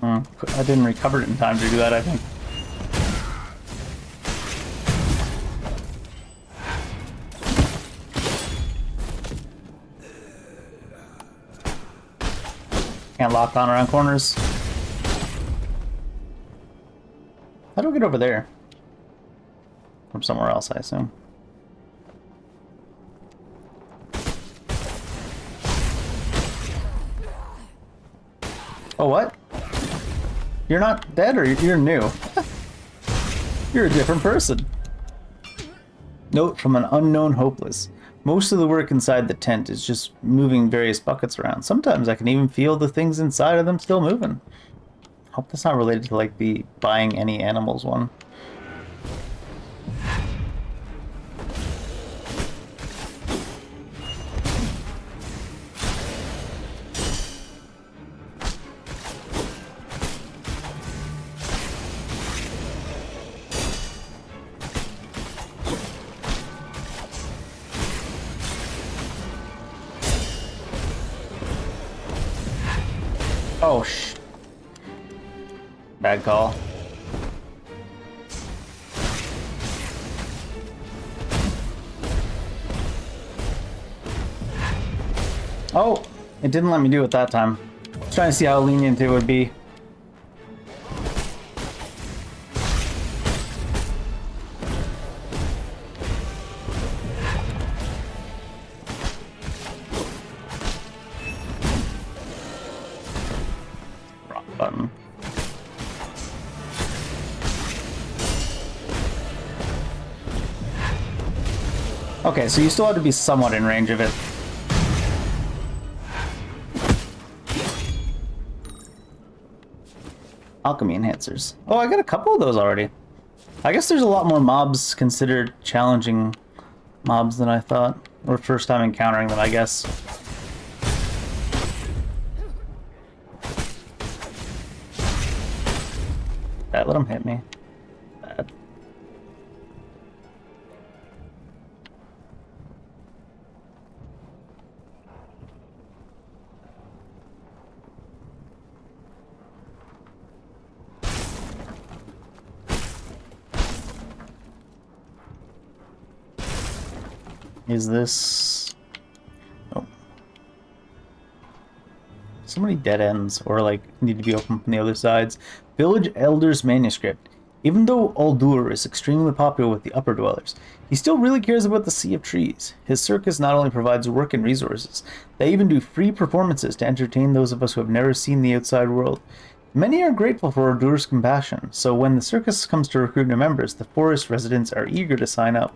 I didn't recover it in time to do that, I think. Can't lock on around corners. How do we get over there? From somewhere else, I assume. Oh, what? You're not dead, or you're new? You're a different person. Note from an unknown hopeless. Most of the work inside the tent is just moving various buckets around. Sometimes I can even feel the things inside of them still moving. Hope that's not related to like the buying any animals one. Oh, bad call. Oh, it didn't let me do it that time. I was trying to see how lenient it would be. Button. Okay, so you still have to be somewhat in range of it. Alchemy enhancers. Oh, I got a couple of those already. I guess there's a lot more mobs considered challenging mobs than I thought. Or first time encountering them, I guess. Let him hit me. Bad. Is this... Oh. So many dead ends, or like need to be opened from the other sides. Village Elder's Manuscript. Even though Uldur is extremely popular with the upper dwellers, he still really cares about the Sea of Trees. His circus not only provides work and resources, they even do free performances to entertain those of us who have never seen the outside world. Many are grateful for Uldur's compassion, so when the circus comes to recruit new members, the forest residents are eager to sign up.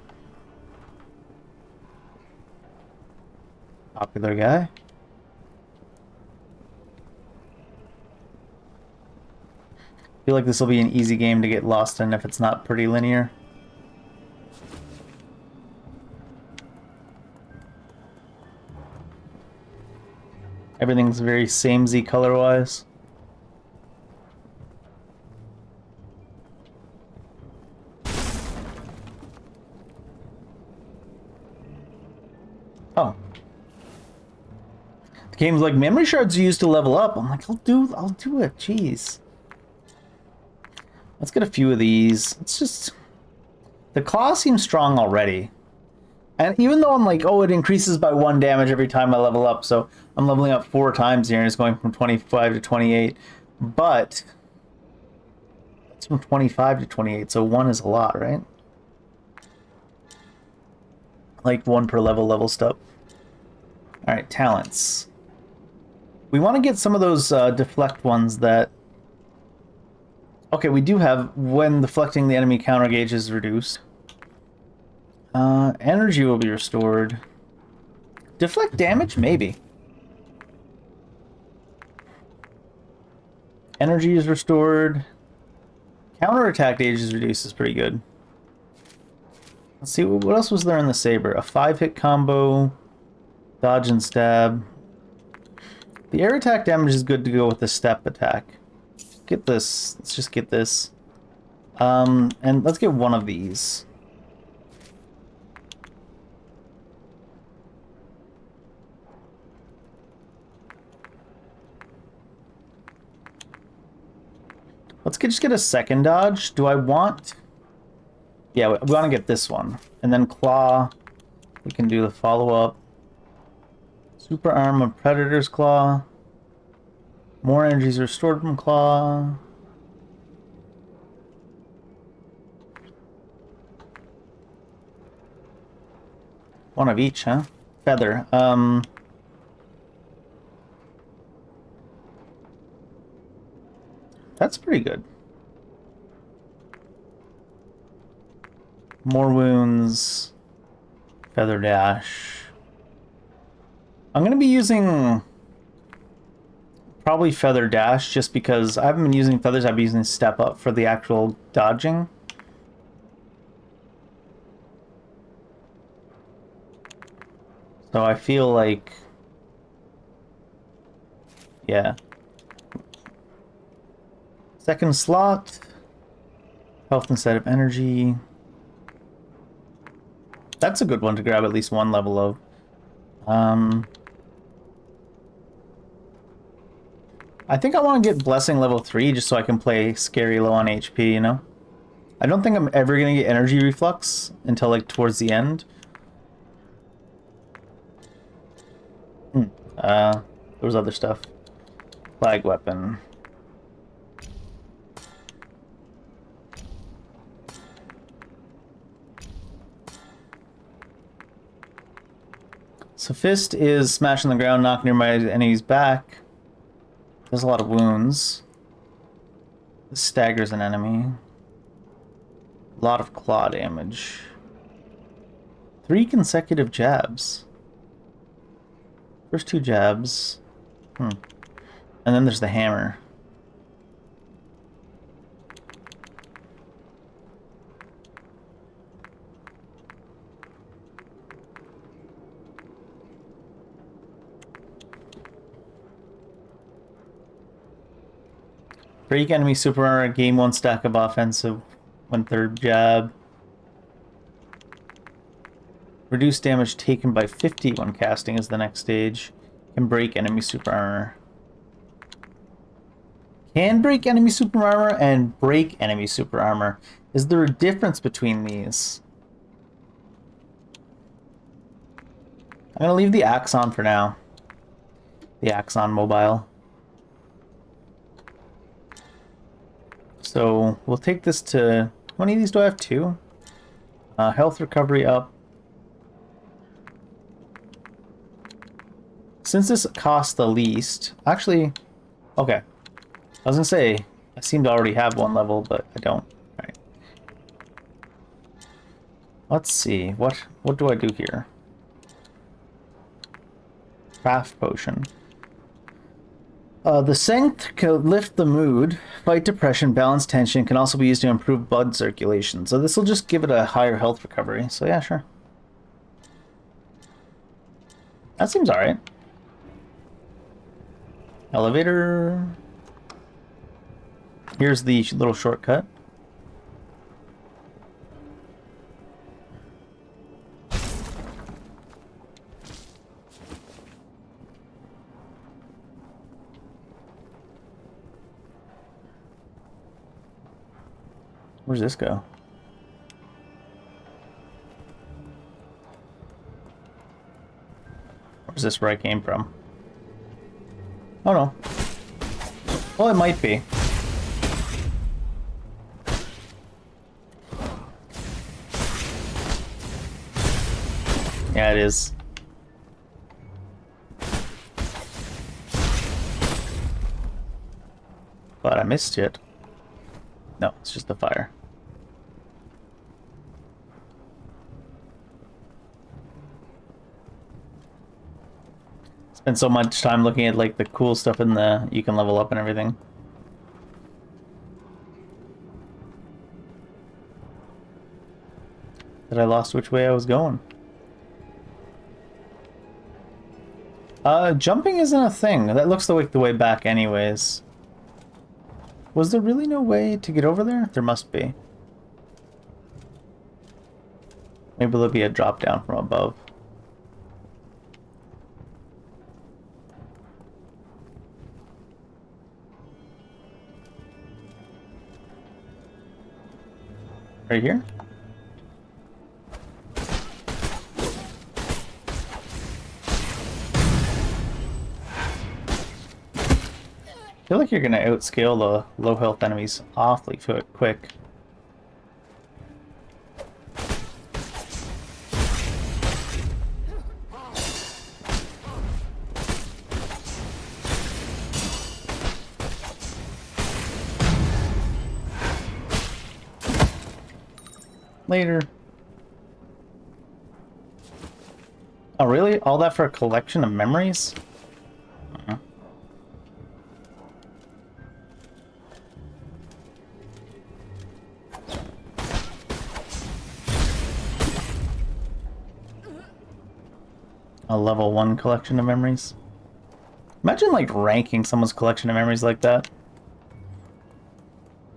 Popular guy. I feel like this will be an easy game to get lost in if it's not pretty linear. Everything's very samey color-wise. Oh. The game's like, memory shards are used to level up. I'm like, I'll do it, jeez. Let's get a few of these. It's just... The claw seems strong already. And even though I'm like, oh, it increases by 1 damage every time I level up, so I'm leveling up 4 times here and it's going from 25 to 28. But It's from 25 to 28, so 1 is a lot, right? Like 1 per level step. Alright, talents. We want to get some of those deflect ones that... Okay, we do have when deflecting the enemy counter gauge is reduced. Energy will be restored. Deflect damage? Maybe. Energy is restored. Counterattack gauge is reduced is pretty good. Let's see, what else was there in the saber? A 5-hit combo. Dodge and stab. The air attack damage is good to go with the step attack. Get this. Let's just get this. And let's get one of these. Let's just get a second dodge. Do I want... Yeah, we want to get this one. And then claw. We can do the follow-up. Super arm of Predator's Claw. More energy is restored from Claw. One of each, huh? Feather. That's pretty good. More wounds. Feather dash. I'm going to be using probably Feather Dash just because I haven't been using feathers. I've been using Step Up for the actual dodging. So I feel like... Yeah. Second slot. Health instead of energy. That's a good one to grab at least one level of. I think I want to get Blessing level 3 just so I can play scary low on HP, you know? I don't think I'm ever going to get Energy Reflux until like towards the end. There was other stuff. Flag weapon. So Fist is smashing the ground, knocking nearby enemies back. Does a lot of wounds. This staggers an enemy. A lot of claw damage. 3 consecutive jabs. First 2 jabs. And then there's the hammer. Break enemy super armor, gain 1 stack of offensive, 1/3 jab. Reduce damage taken by 50 when casting is the next stage. Can break enemy super armor. Can break enemy super armor and break enemy super armor. Is there a difference between these? I'm gonna leave the axe on for now. The axe on mobile. So we'll take this to... How many of these do I have? 2? Health recovery up. Since this costs the least... Actually, okay. I was gonna say, I seem to already have 1 level, but I don't. Alright. Let's see. What do I do here? Craft potion. The Scent can lift the mood, fight depression, balance tension, can also be used to improve blood circulation. So this will just give it a higher health recovery. So yeah, sure. That seems alright. Elevator. Here's the little shortcut. Where's this go? Where's this where I came from? Oh no. Well, it might be. Yeah, it is. But I missed it. No, it's just the fire. Spent so much time looking at like the cool stuff in the you can level up and everything. That I lost which way I was going. Jumping isn't a thing. That looks like the way back anyways. Was there really no way to get over there? There must be. Maybe there'll be a drop down from above. Right here? I feel like you're gonna outscale the low health enemies awfully quick. Later. Oh really? All that for a collection of memories? A level 1 collection of memories. Imagine like ranking someone's collection of memories like that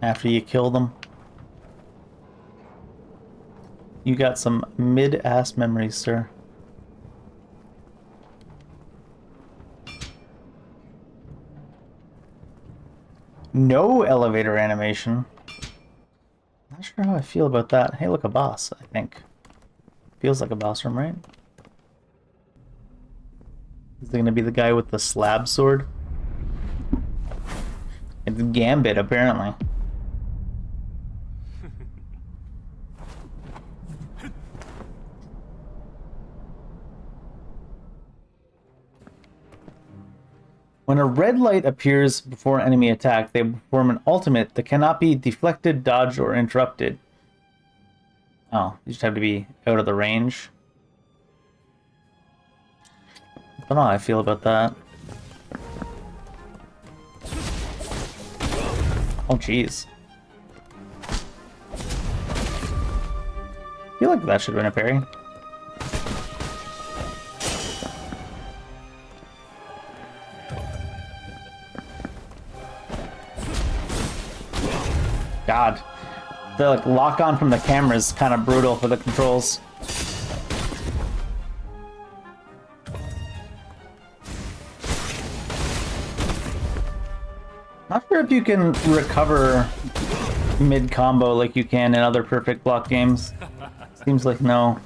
after you kill them. You got some mid-ass memories, sir. No elevator animation. Not sure how I feel about that. Hey, look, a boss, I think. Feels like a boss room, right? Is it going to be the guy with the slab sword? It's Gambit, apparently. When a red light appears before an enemy attack, they perform an ultimate that cannot be deflected, dodged, or interrupted. Oh, you just have to be out of the range. I don't know how I feel about that. Oh, jeez. I feel like that should have been a parry. God. The like, lock on from the camera is kind of brutal for the controls. Not sure if you can recover mid-combo like you can in other perfect block games. Seems like no.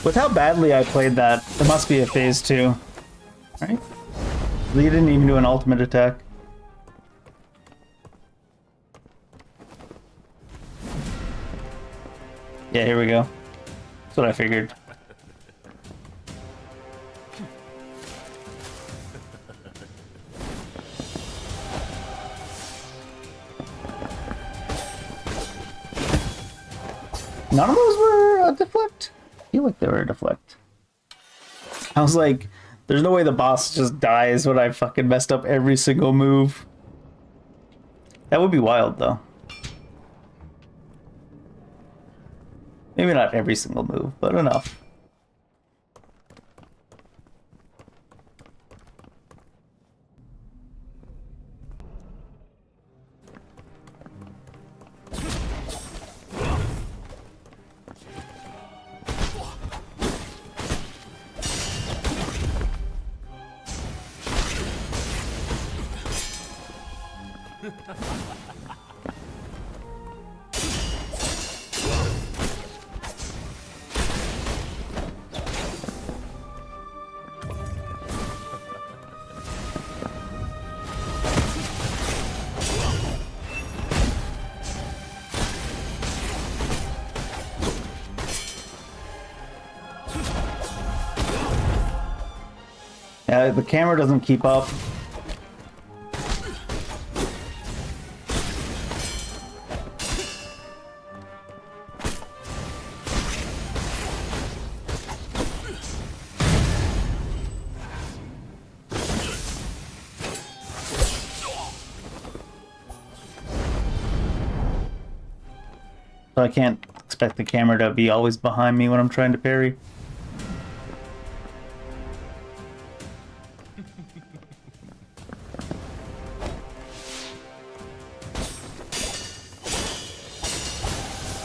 With how badly I played that, there must be a phase 2. Right? Lee didn't even do an ultimate attack. Yeah, here we go. That's what I figured. None of those were deflect? feel like they were a deflect. I was like, there's no way the boss just dies when I fucking messed up every single move. That would be wild, though. Maybe not every single move, but enough. Yeah, the camera doesn't keep up. So I can't expect the camera to be always behind me when I'm trying to parry.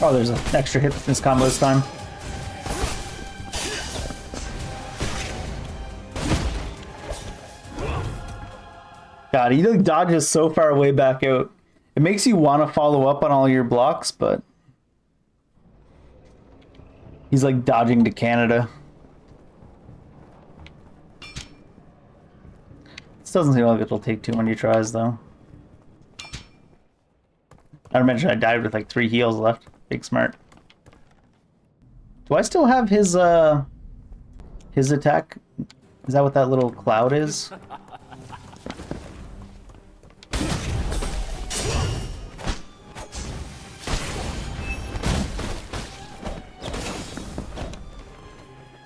Oh, there's an extra hit in this combo this time. God, he like dodges so far way back out. It makes you want to follow up on all your blocks, but he's like dodging to Canada. This doesn't seem like it'll take too many tries, though. Not to mention I died with like 3 heals left. Big smart. Do I still have his attack? Is that what that little cloud is?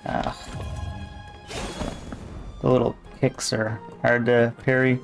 Ah. The little kicks are hard to parry.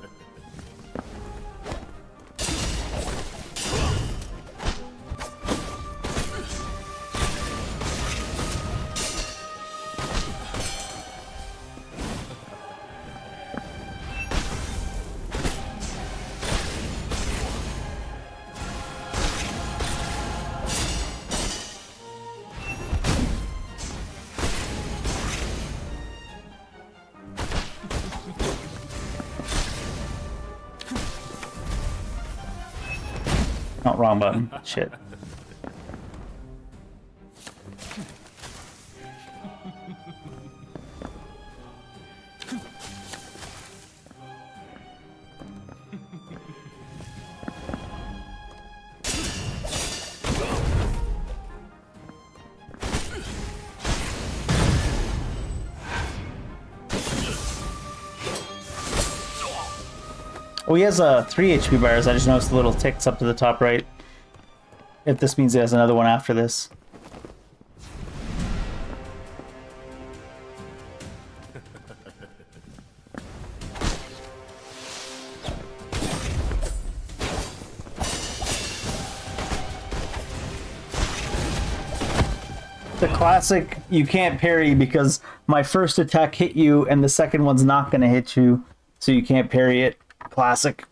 Not wrong button. Shit. Oh, he has 3 HP bars. I just noticed the little ticks up to the top right. If this means he has another one after this. The classic, you can't parry because my first attack hit you and the second one's not going to hit you, so you can't parry it. Classic.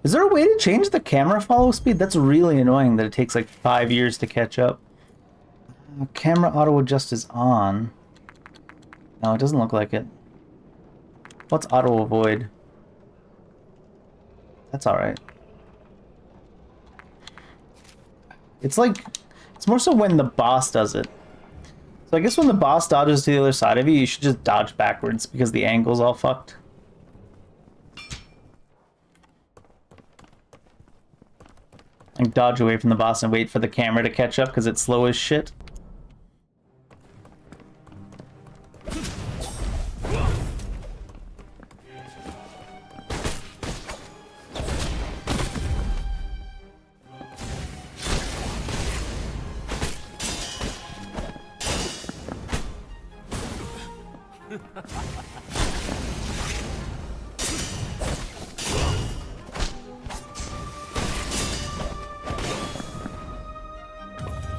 Is there a way to change the camera follow speed? That's really annoying that it takes like 5 years to catch up. Camera auto adjust is on. No, it doesn't look like it. What's auto avoid? That's alright. It's like, it's more so when the boss does it. So I guess when the boss dodges to the other side of you, you should just dodge backwards because the angle's all fucked. And dodge away from the boss and wait for the camera to catch up because it's slow as shit.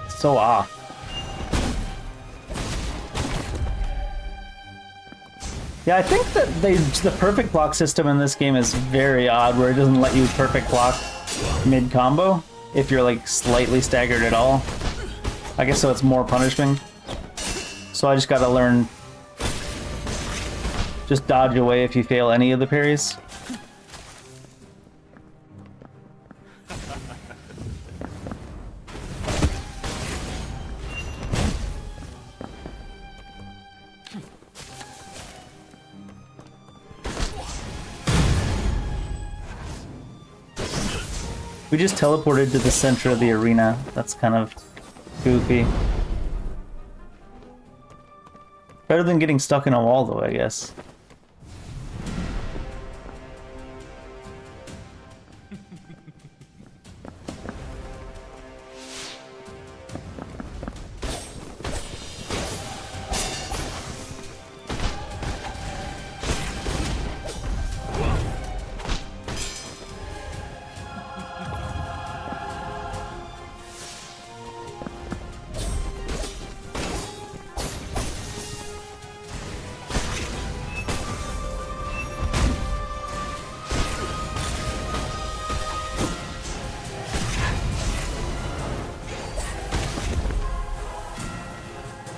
So off. Yeah, I think that the perfect block system in this game is very odd, where it doesn't let you perfect block mid-combo if you're like slightly staggered at all. I guess so it's more punishing. So I just gotta learn. Just dodge away if you fail any of the parries. We just teleported to the center of the arena. That's kind of goofy. Better than getting stuck in a wall, though, I guess.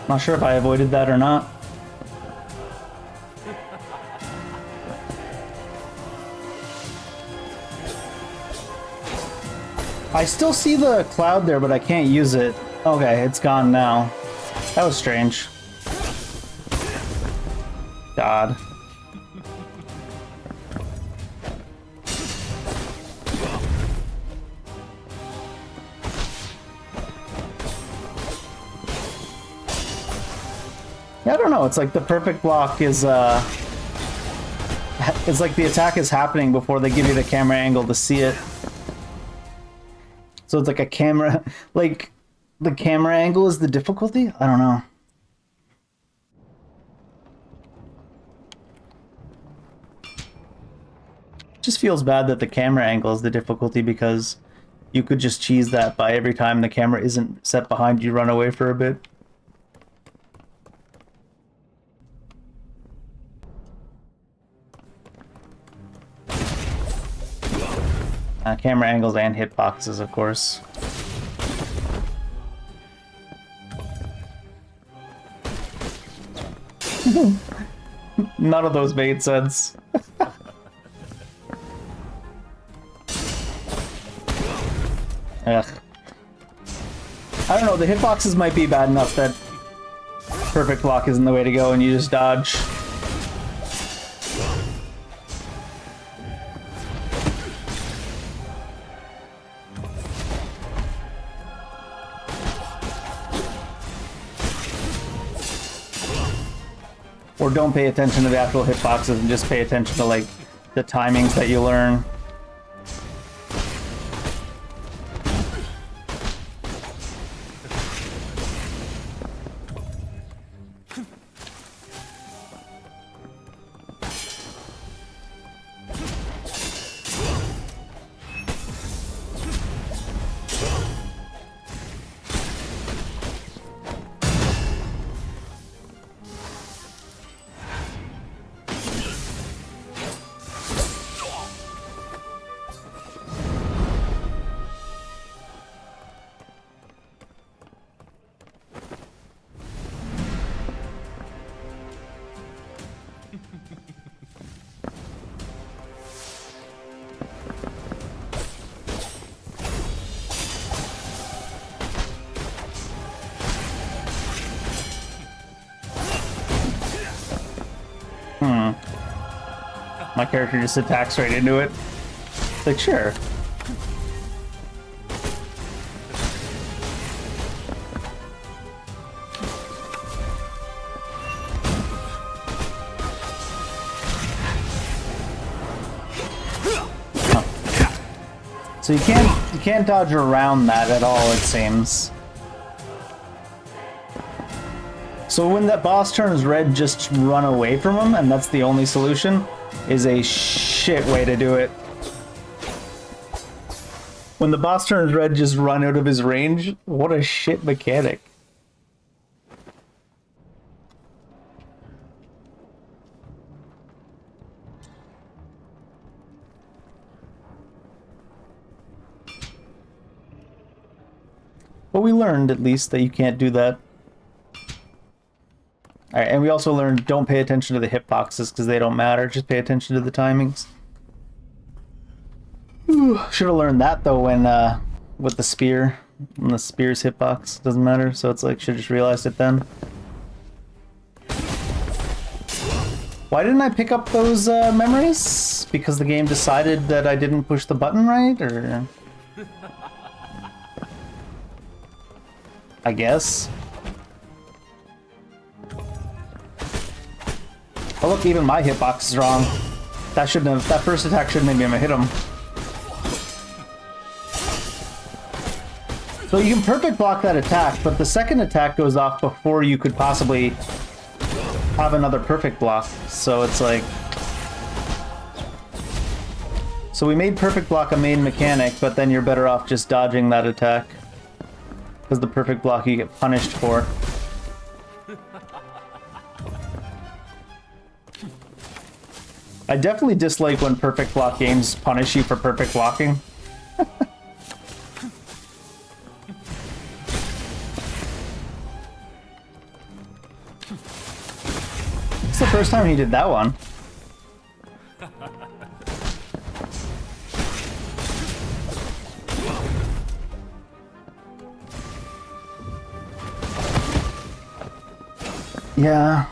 Not sure if I avoided that or not. I still see the cloud there, but I can't use it. Okay, it's gone now. That was strange. God. I don't know, it's like the perfect block is, it's like the attack is happening before they give you the camera angle to see it. So it's like a camera, like, the camera angle is the difficulty? I don't know. Just feels bad that the camera angle is the difficulty, because you could just cheese that by every time the camera isn't set behind you, run away for a bit. Camera angles and hitboxes, of course. None of those made sense. Ugh. I don't know, the hitboxes might be bad enough that perfect block isn't the way to go and you just dodge. Or don't pay attention to the actual hitboxes and just pay attention to, like, the timings that you learn. My character just attacks right into it. It's like, sure. Huh. So you can't dodge around that at all, it seems. So when that boss turns red, just run away from him, and that's the only solution, is a shit way to do it. When the boss turns red, just run out of his range. What a shit mechanic. But we learned, at least, that you can't do that. Alright, and we also learned don't pay attention to the hitboxes because they don't matter. Just pay attention to the timings. Should have learned that, though, when, with the spear. When the spear's hitbox doesn't matter, so it's like, should have just realized it then. Why didn't I pick up those, memories? Because the game decided that I didn't push the button right, or... I guess. Oh look, even my hitbox is wrong. That first attack shouldn't have been able to hit him. So you can perfect block that attack, but the second attack goes off before you could possibly have another perfect block. So it's like... So we made perfect block a main mechanic, but then you're better off just dodging that attack. Because the perfect block you get punished for. I definitely dislike when perfect block games punish you for perfect blocking. It's the first time he did that one. Yeah.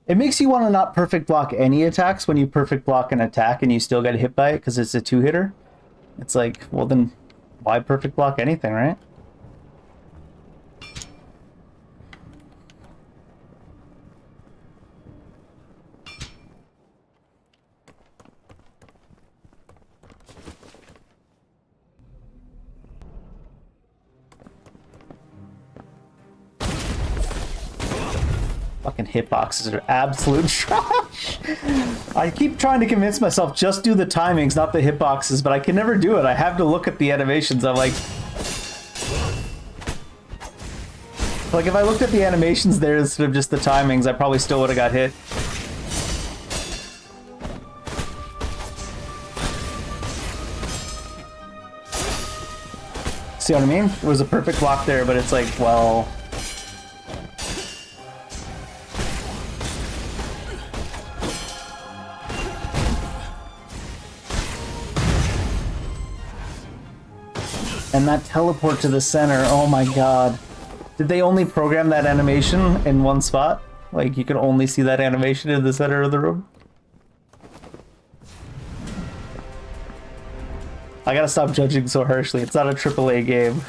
It makes you want to not perfect block any attacks when you perfect block an attack and you still get hit by it because it's a two-hitter. It's like, well then, why perfect block anything, right? Fucking hitboxes are absolute trash. I keep trying to convince myself just do the timings, not the hitboxes, but I can never do it. I have to look at the animations. I'm like if I looked at the animations there instead of just the timings, I probably still would have got hit. See what I mean? It was a perfect block there, but it's like, well... And that teleport to the center, oh my god. Did they only program that animation in one spot? Like, you could only see that animation in the center of the room? I gotta stop judging so harshly. It's not a AAA game.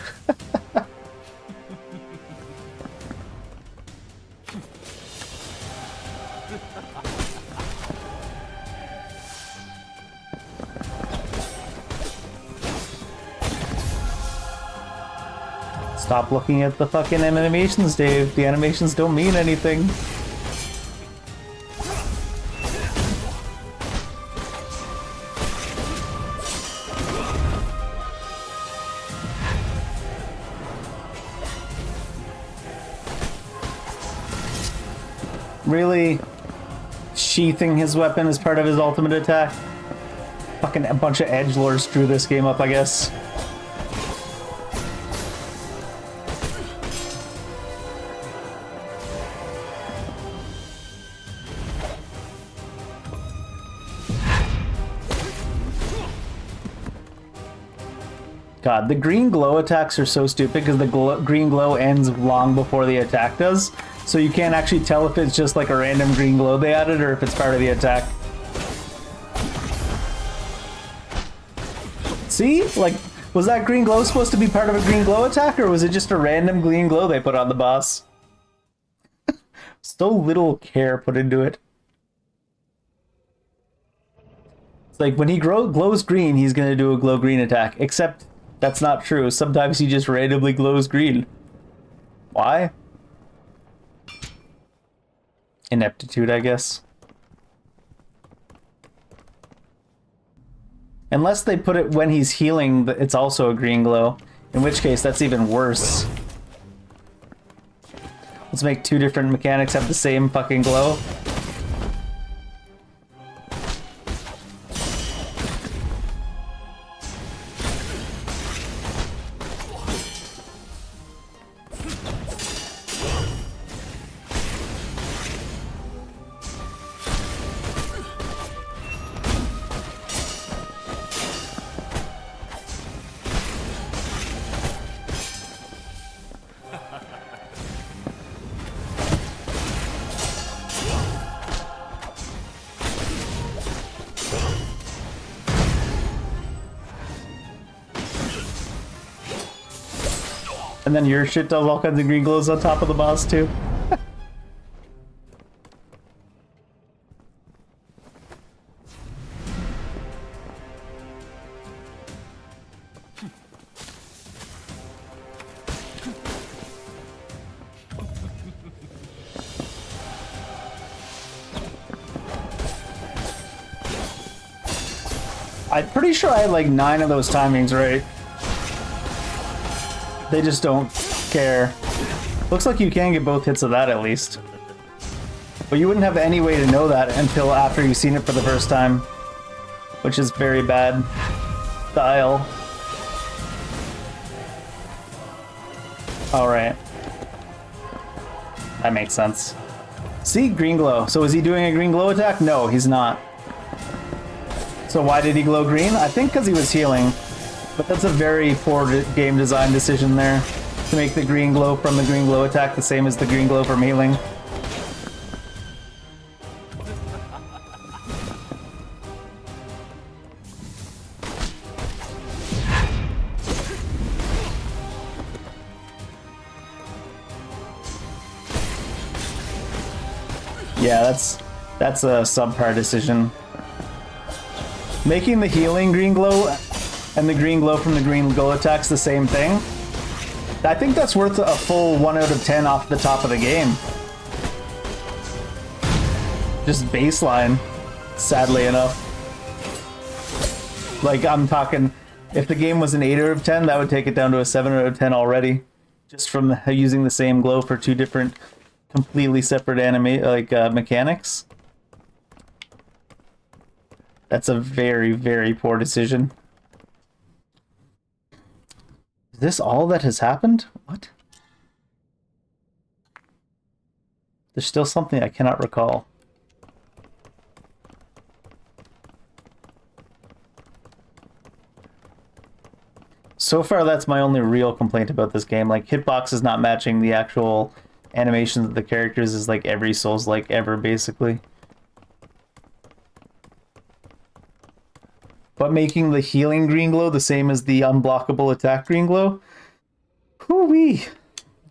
Stop looking at the fucking animations, Dave. The animations don't mean anything. Really? Sheathing his weapon as part of his ultimate attack? Fucking a bunch of edgelords drew this game up, I guess. God, the green glow attacks are so stupid because the green glow ends long before the attack does. So you can't actually tell if it's just like a random green glow they added or if it's part of the attack. See? Like, was that green glow supposed to be part of a green glow attack or was it just a random green glow they put on the boss? So little care put into it. It's like when he glows green, he's gonna do a glow green attack. Except that's not true. Sometimes he just randomly glows green. Why? ineptitude, I guess. Unless they put it when he's healing, it's also a green glow. In which case, that's even worse. Let's make two different mechanics have the same fucking glow. And then your shit does all kinds of green glows on top of the boss too. I'm pretty sure I had like 9 of those timings right. They just don't care. Looks like you can get both hits of that at least. But you wouldn't have any way to know that until after you've seen it for the first time. Which is very bad style. Alright. That makes sense. See? Green glow. So is he doing a green glow attack? No, he's not. So why did he glow green? I think because he was healing. But that's a very poor game design decision there. To make the green glow from the green glow attack the same as the green glow from healing. Yeah, that's a subpar decision. Making the healing green glow and the green glow from the green glow attack's the same thing. I think that's worth a full 1 out of 10 off the top of the game. Just baseline, sadly enough. Like, I'm talking, if the game was an 8 out of 10, that would take it down to a 7 out of 10 already. Just from using the same glow for 2 different, completely separate mechanics. That's a very, very poor decision. Is this all that has happened? What? There's still something I cannot recall. So far, that's my only real complaint about this game. Like, hitboxes not matching the actual animations of the characters is like every Souls-like ever, basically. But making the healing green glow the same as the unblockable attack green glow, whoo-wee,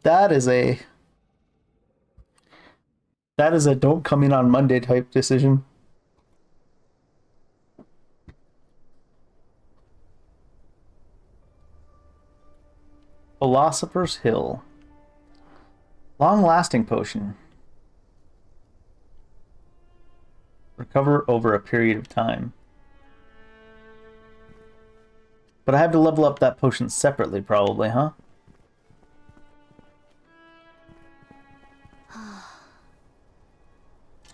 that is a don't come in on Monday type decision. Philosopher's Hill. Long-lasting potion. Recover over a period of time. But I have to level up that potion separately, probably, huh?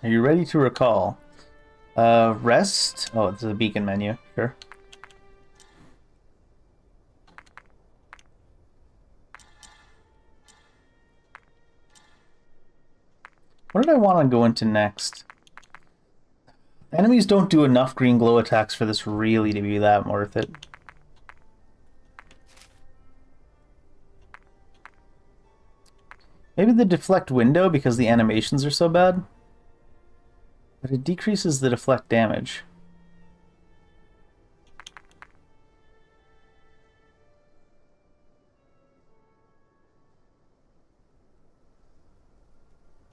Are you ready to recall? Rest? Oh, it's a beacon menu. Sure. What did I want to go into next? Enemies don't do enough green glow attacks for this really to be that worth it. Maybe the deflect window because the animations are so bad. But it decreases the deflect damage.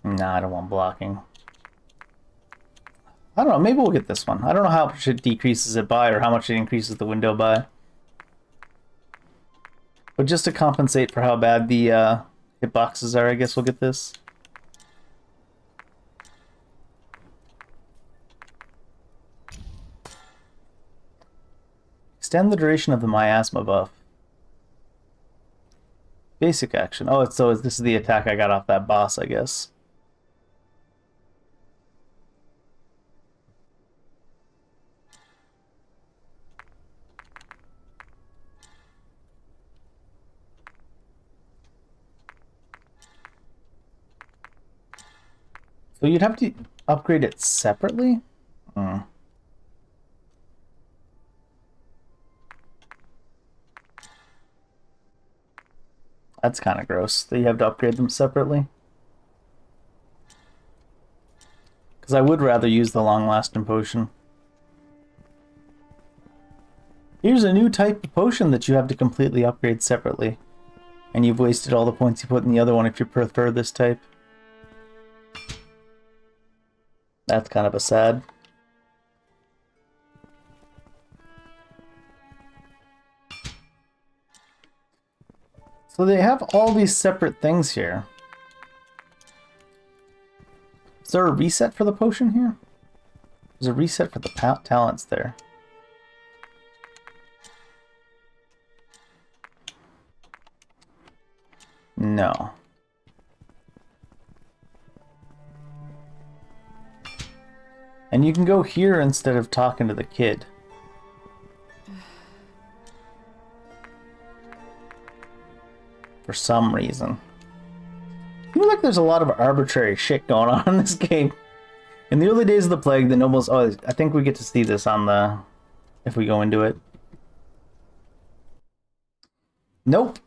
Nah, I don't want blocking. I don't know, maybe we'll get this one. I don't know how much it decreases it by or how much it increases the window by. But just to compensate for how bad the hitboxes are, I guess we'll get this. Extend the duration of the miasma buff. Basic action. Oh, so this is the attack I got off that boss, I guess. So you'd have to upgrade it separately? Hmm. That's kind of gross that you have to upgrade them separately. Because I would rather use the long-lasting potion. Here's a new type of potion that you have to completely upgrade separately. And you've wasted all the points you put in the other one if you prefer this type. That's kind of a sad. So they have all these separate things here. Is there a reset for the potion here? There's a reset for the talents there. No. And you can go here instead of talking to the kid. For some reason. I feel like there's a lot of arbitrary shit going on in this game. In the early days of the plague, the nobles... Oh, I think we get to see this on the... if we go into it. Nope.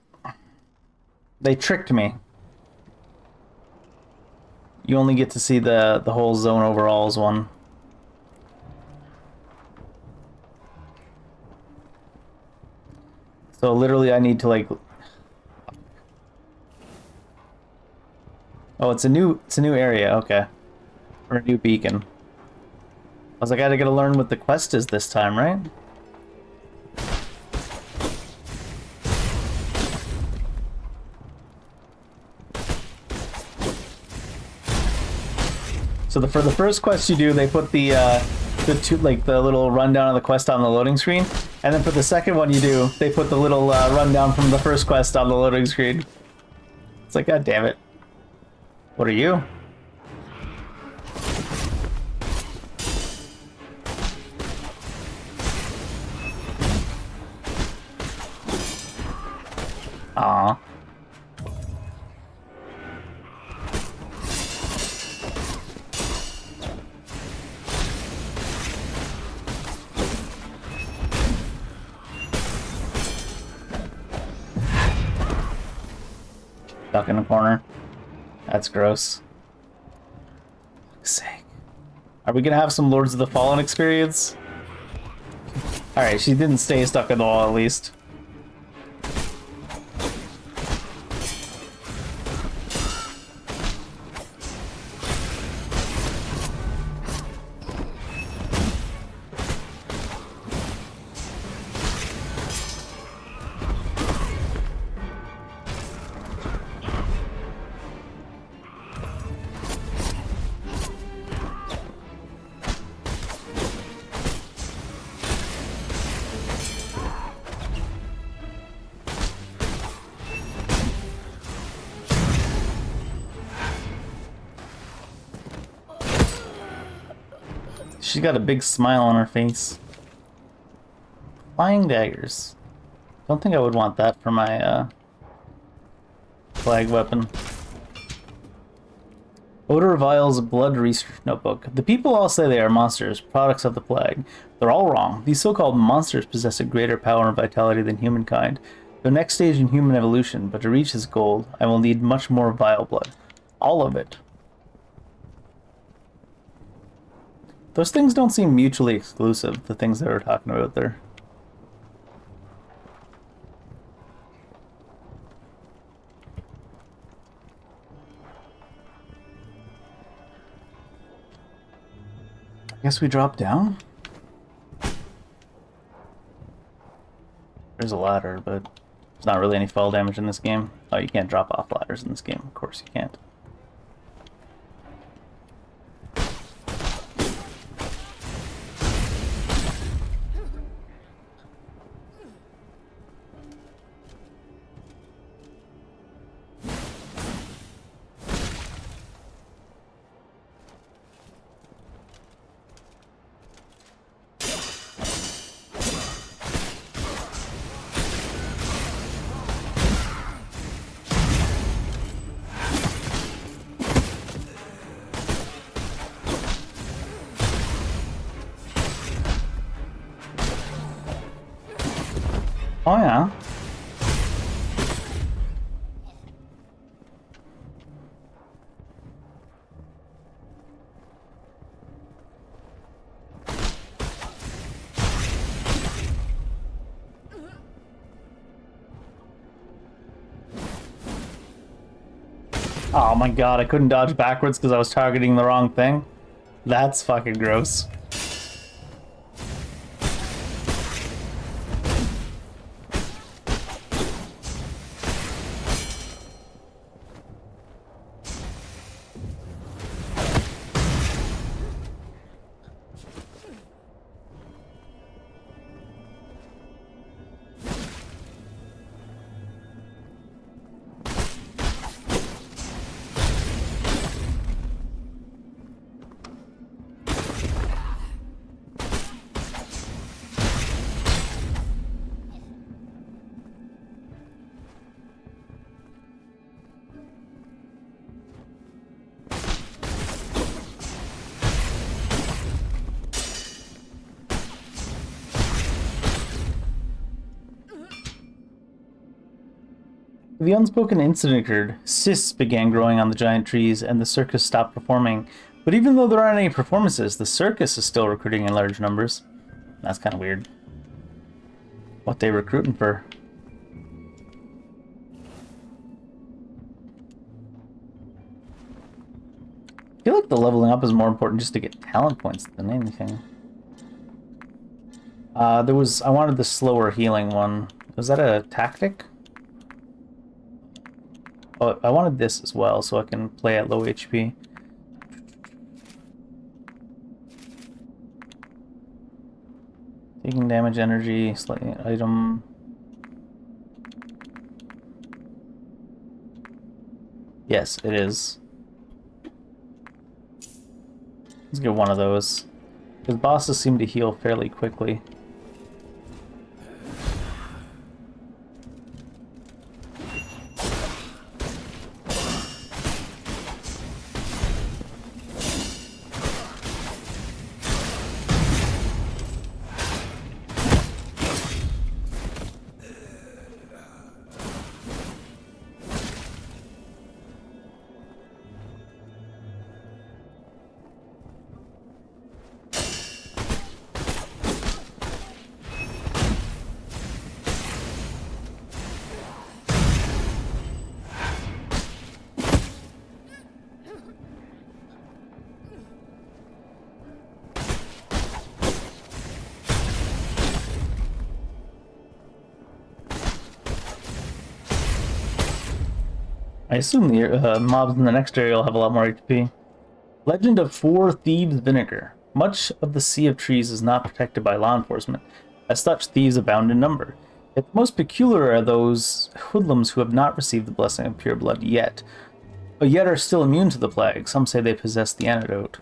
They tricked me. You only get to see the whole zone overalls one. So literally I need to like... Oh, it's a new area, okay. Or a new beacon. I was like, I gotta learn what the quest is this time, right? So for the first quest you do, they put the little rundown of the quest on the loading screen, and then for the second one you do, they put the little rundown from the first quest on the loading screen. It's like, god damn it. What are you? Aww. Stuck in the corner. That's gross. For fuck's sake. Are we gonna have some Lords of the Fallen experience? Alright, she didn't stay stuck in the wall at least. She's got a big smile on her face. Flying daggers. Don't think I would want that for my flag weapon. Odor Vial's Blood Research Notebook. The people all say they are monsters, products of the plague. They're all wrong. These so-called monsters possess a greater power and vitality than humankind. The next stage in human evolution, but to reach this goal, I will need much more vile blood. All of it. Those things don't seem mutually exclusive, the things that we're talking about there. I guess we drop down? There's a ladder, but there's not really any fall damage in this game. Oh, you can't drop off ladders in this game. Of course you can't. Oh yeah. Oh my god, I couldn't dodge backwards because I was targeting the wrong thing. That's fucking gross. The unspoken incident occurred. Cysts began growing on the giant trees, and the circus stopped performing. But even though there aren't any performances, the circus is still recruiting in large numbers. That's kind of weird. What they recruiting for? I feel like the leveling up is more important just to get talent points than anything. I wanted the slower healing one. Was that a tactic? Oh, I wanted this as well, so I can play at low HP. Taking damage, energy, slightly item. Yes, it is. Let's get one of those. Because bosses seem to heal fairly quickly. I assume the mobs in the next area will have a lot more HP. Legend of Four Thieves Vinegar. Much of the Sea of Trees is not protected by law enforcement. As such, thieves abound in number. Yet the most peculiar are those hoodlums who have not received the blessing of pure blood yet, but yet are still immune to the plague. Some say they possess the antidote.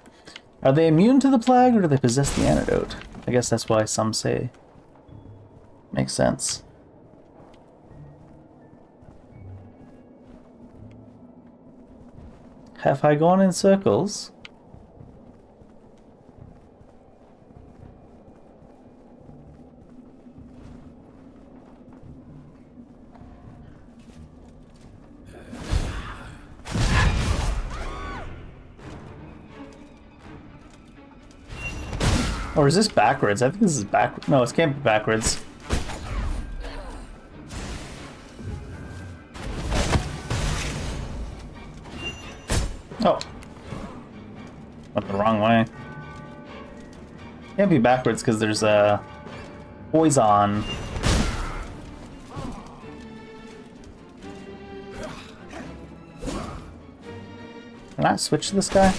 Are they immune to the plague, or do they possess the antidote? I guess that's why some say. Makes sense. Have I gone in circles? Or is this backwards? I think this is backwards. No, it can't be backwards. Oh. Went the wrong way. Can't be backwards because there's a poison. Can I switch this guy?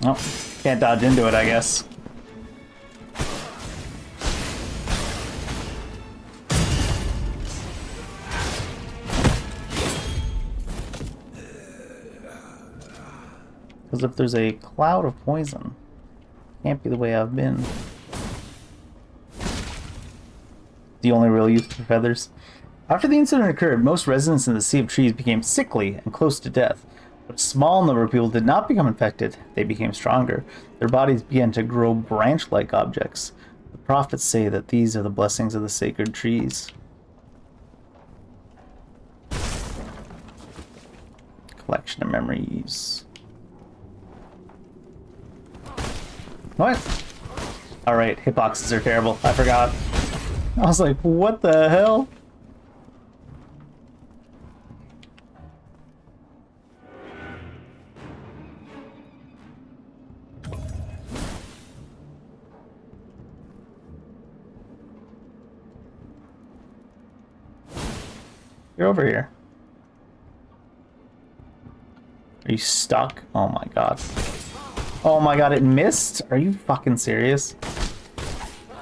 Oh, can't dodge into it, I guess. Because if there's a cloud of poison, can't be the way I've been. The only real use for feathers. After the incident occurred, most residents in the Sea of Trees became sickly and close to death. But a small number of people did not become infected. They became stronger. Their bodies began to grow branch-like objects. The prophets say that these are the blessings of the sacred trees. Collection of memories. What? Alright, hitboxes are terrible. I forgot. I was like, what the hell? You're over here. Are you stuck? Oh my god. Oh my god, it missed? Are you fucking serious?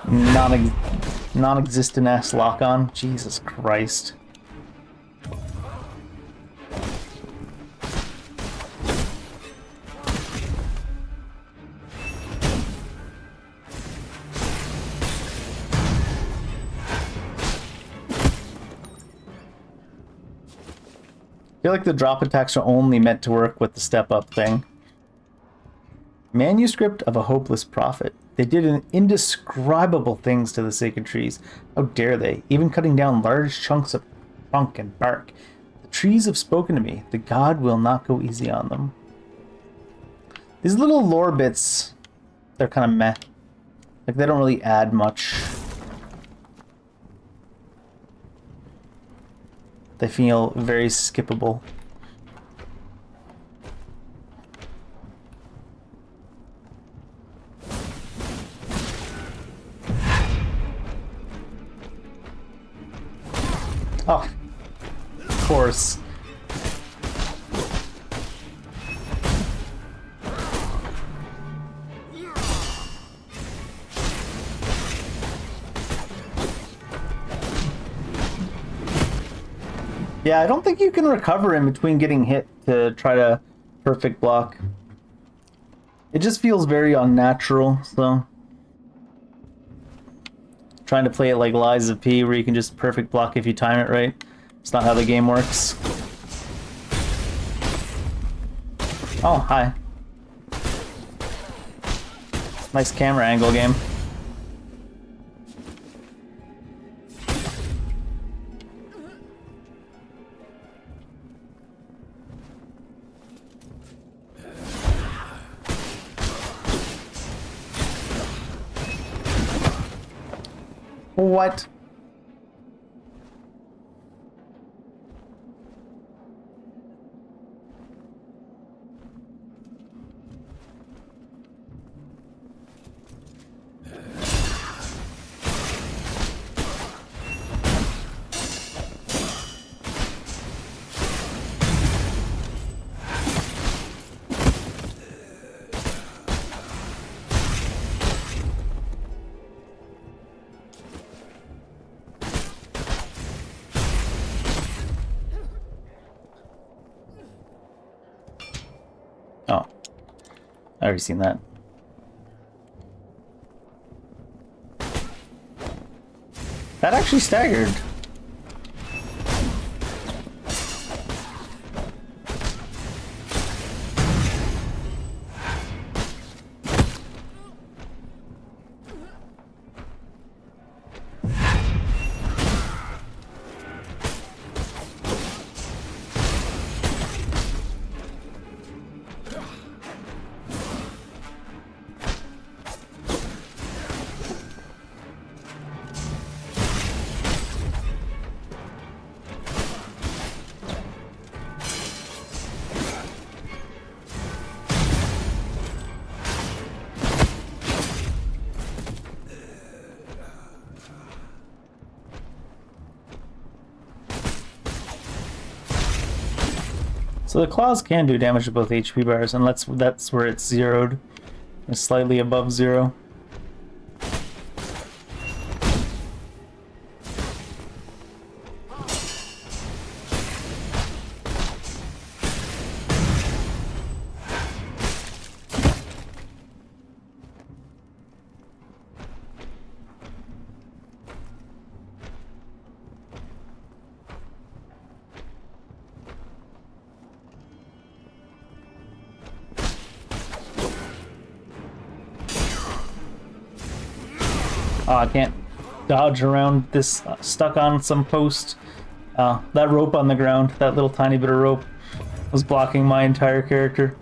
Non-existent ass lock-on? Jesus Christ. I feel like the drop attacks are only meant to work with the step-up thing. Manuscript of a hopeless prophet. They did indescribable things to the sacred trees. How dare they? Even cutting down large chunks of trunk and bark. The trees have spoken to me. The god will not go easy on them. These little lore bits, they're kind of meh. Like, they don't really add much. They feel very skippable. Oh, of course. Yeah, I don't think you can recover in between getting hit to try to perfect block. It just feels very unnatural, so... Trying to play it like Lies of P, where you can just perfect block if you time it right. It's not how the game works. Oh, hi. Nice camera angle game. What? Oh. I already seen that. That actually staggered. So the claws can do damage to both HP bars, and that's where it's zeroed. It's slightly above 0. Oh, I can't dodge around this stuck on some post. That rope on the ground, that little tiny bit of rope, was blocking my entire character.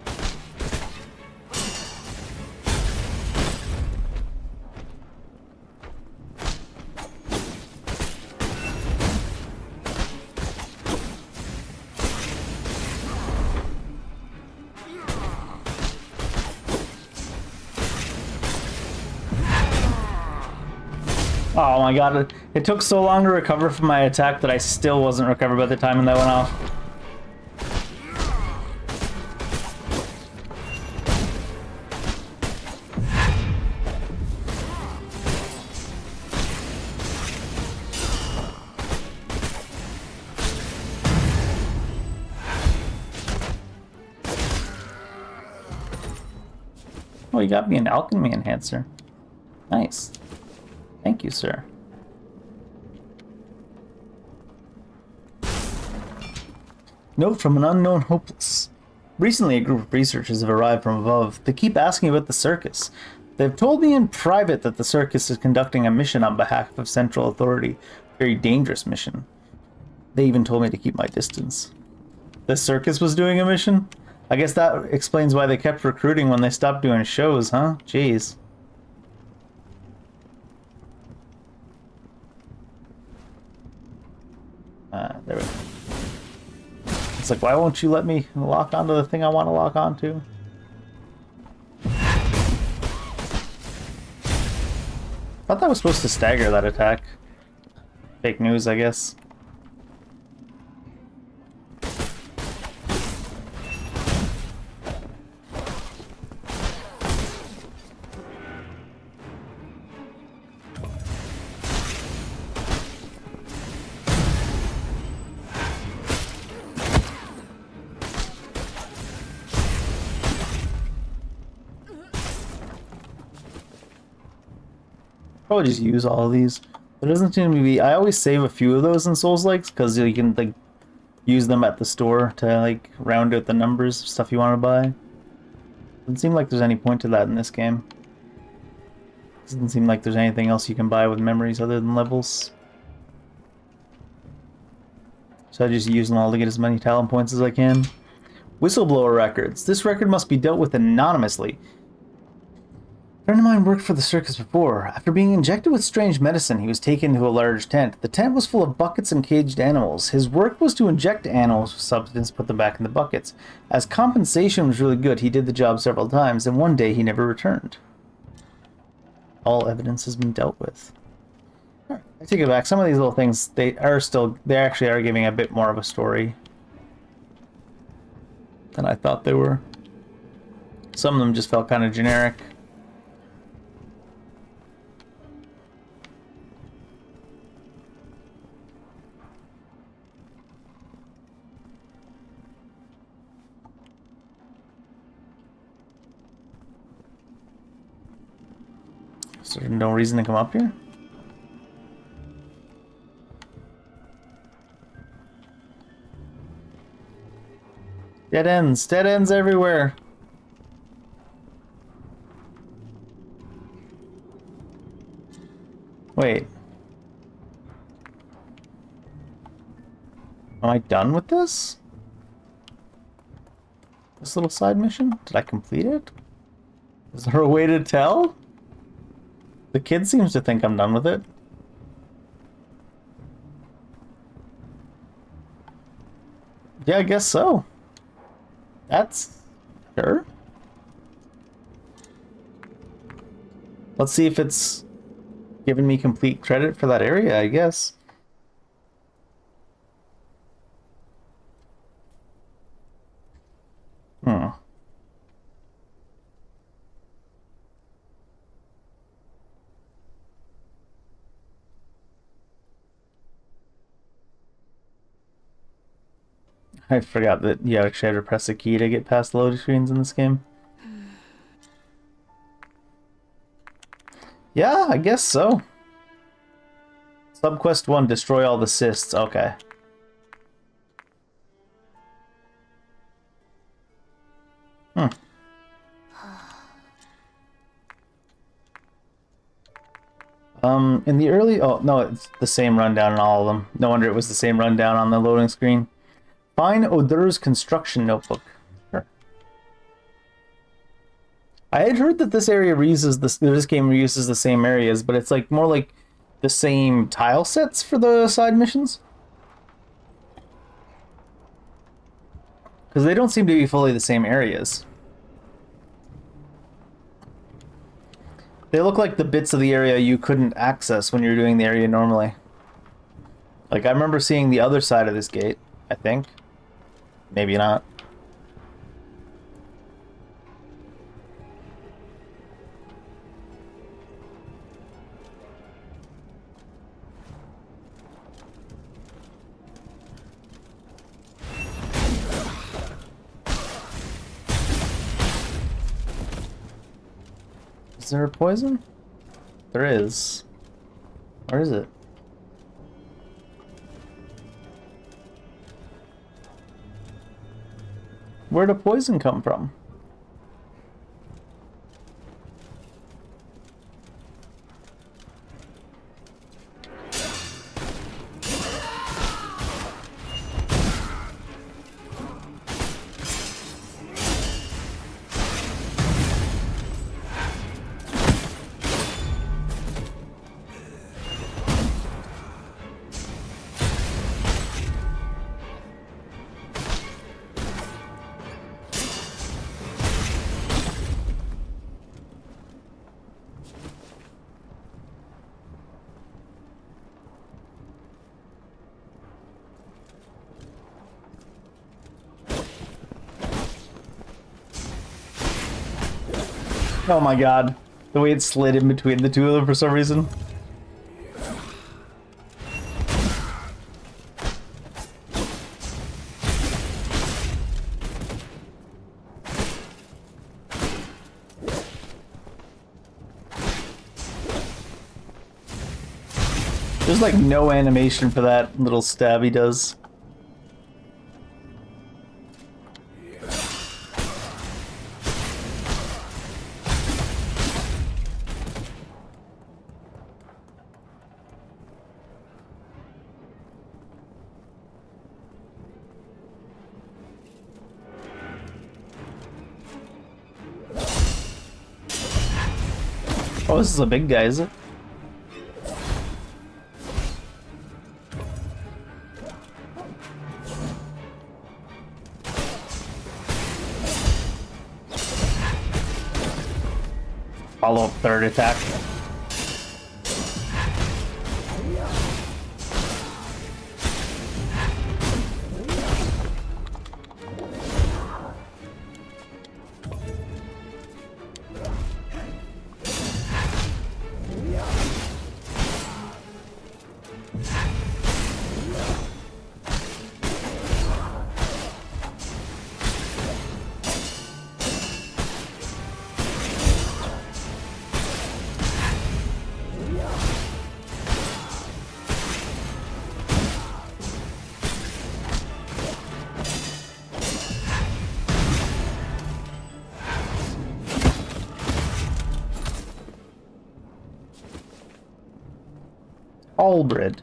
Oh my god, it took so long to recover from my attack that I still wasn't recovered by the time that went off. Oh, you got me an alchemy enhancer. Nice. Thank you, sir. Note from an unknown hopeless. Recently, a group of researchers have arrived from above. They keep asking about the circus. They've told me in private that the circus is conducting a mission on behalf of Central Authority. Very dangerous mission. They even told me to keep my distance. The circus was doing a mission? I guess that explains why they kept recruiting when they stopped doing shows, huh? Jeez. There we go. It's like, why won't you let me lock onto the thing I want to lock onto? Thought that was supposed to stagger that attack. Fake news, I guess. Probably just use all of these. There doesn't seem to be. I always save a few of those in Souls-likes because you can like use them at the store to like round out the numbers of stuff you want to buy. Doesn't seem like there's any point to that in this game. Doesn't seem like there's anything else you can buy with memories other than levels. So I just use them all to get as many talent points as I can. Whistleblower records. This record must be dealt with anonymously. A friend of mine worked for the circus before. After being injected with strange medicine, he was taken to a large tent. The tent was full of buckets and caged animals. His work was to inject animals with substance, put them back in the buckets. As compensation was really good, he did the job several times, and one day he never returned. All evidence has been dealt with. I take it back. Some of these little things, they actually are giving a bit more of a story than I thought they were. Some of them just felt kind of generic. So there's no reason to come up here? Dead ends everywhere. Wait. Am I done with this? This little side mission? Did I complete it? Is there a way to tell? The kid seems to think I'm done with it. Yeah, I guess so. That's... sure. Let's see if it's giving me complete credit for that area, I guess. I forgot that you actually had to press a key to get past the loading screens in this game. Yeah, I guess so. Subquest 1, destroy all the cysts. Okay. In the early... Oh, no, it's the same rundown in all of them. No wonder it was the same rundown on the loading screen. Find Odur's construction notebook. Sure. I had heard that this area reuses this game reuses the same areas, but it's like more like the same tile sets for the side missions. Because they don't seem to be fully the same areas. They look like the bits of the area you couldn't access when you were doing the area normally. Like, I remember seeing the other side of this gate, I think. Maybe not. Is there a poison? There is. Where is it? Where'd the poison come from? Oh my god. The way it slid in between the two of them for some reason. There's like no animation for that little stab he does. Oh, this is a big guy, is it? Follow up third attack. Albred.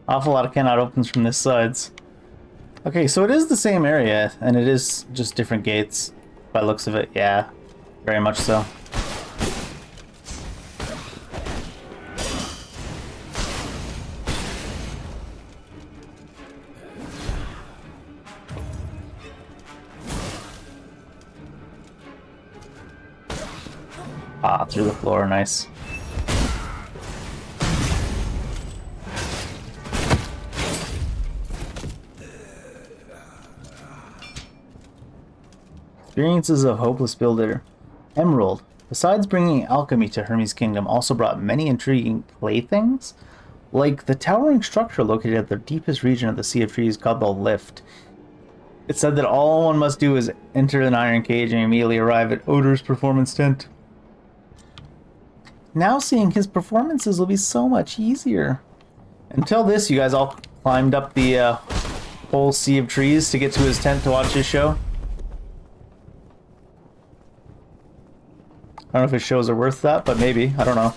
Awful lot of cannot opens from this sides. Okay, so it is the same area, and it is just different gates. By the looks of it, yeah. Very much so. Ah, through the floor, nice. Experiences of Hopeless Builder. Emerald. Besides bringing alchemy to Hermes' kingdom, also brought many intriguing playthings, like the towering structure located at the deepest region of the Sea of Trees called the Lift. It said that all one must do is enter an iron cage and immediately arrive at Odur's performance tent. Now seeing his performances will be so much easier. Until this, you guys all climbed up the whole Sea of Trees to get to his tent to watch his show. I don't know if his shows are worth that, but maybe. I don't know.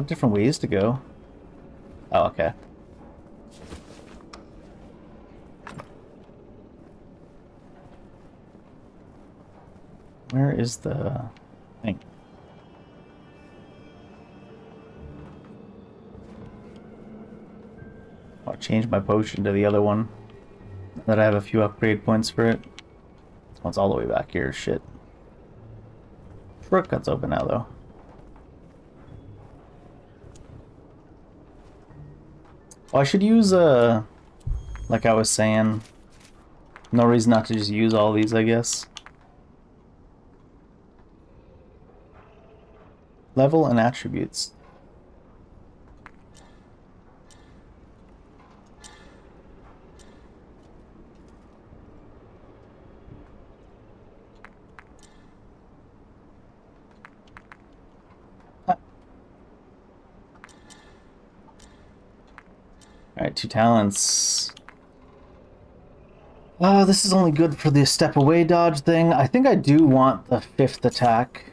Different ways to go. Oh, okay. Where is the thing? I'll change my potion to the other one. That I have a few upgrade points for it. Oh, it's all the way back here. Shit. Shortcut's open now, though. Oh, I should use, like I was saying, no reason not to just use all these, I guess. Level and attributes. Alright, 2 talents. Oh, this is only good for the step away dodge thing. I think I do want the 5th attack.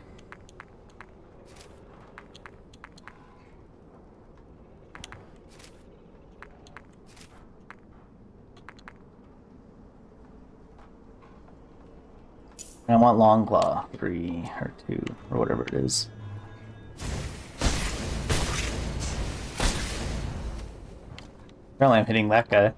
And I want long claw 3 or 2 or whatever it is. Apparently I'm hitting that guy.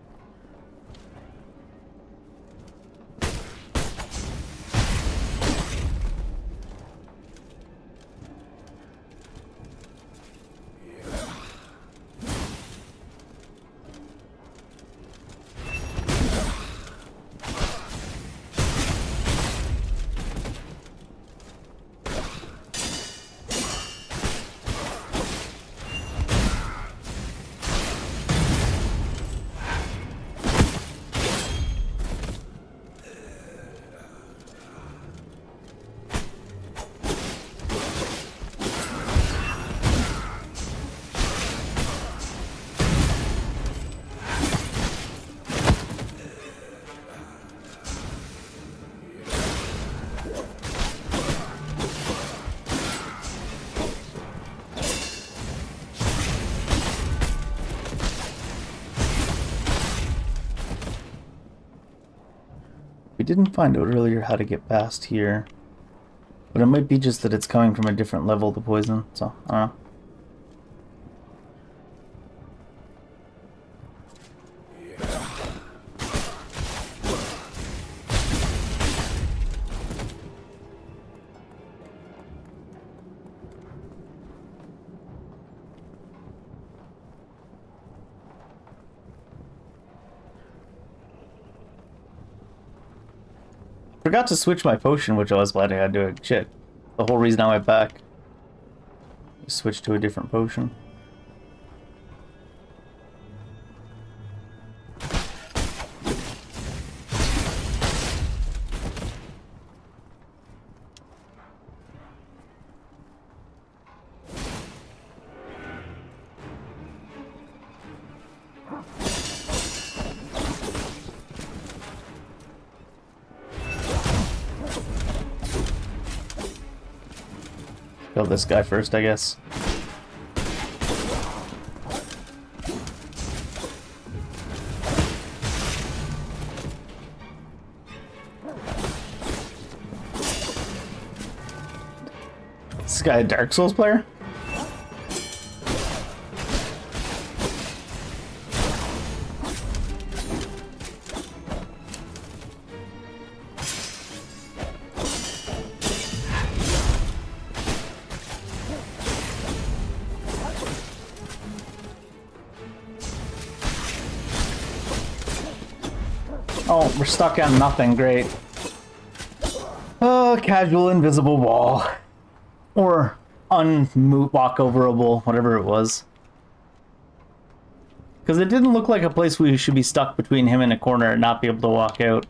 We didn't find out earlier how to get past here, but it might be just that it's coming from a different level, the poison, so I don't know. Forgot to switch my potion, which I was glad I had to do it. Shit. The whole reason I went back. Switch to a different potion. Kill this guy first, I guess. Is this guy a Dark Souls player? Oh, we're stuck on nothing. Great. Oh, casual invisible wall. Or unwalkoverable, whatever it was. Because it didn't look like a place we should be stuck between him and a corner and not be able to walk out.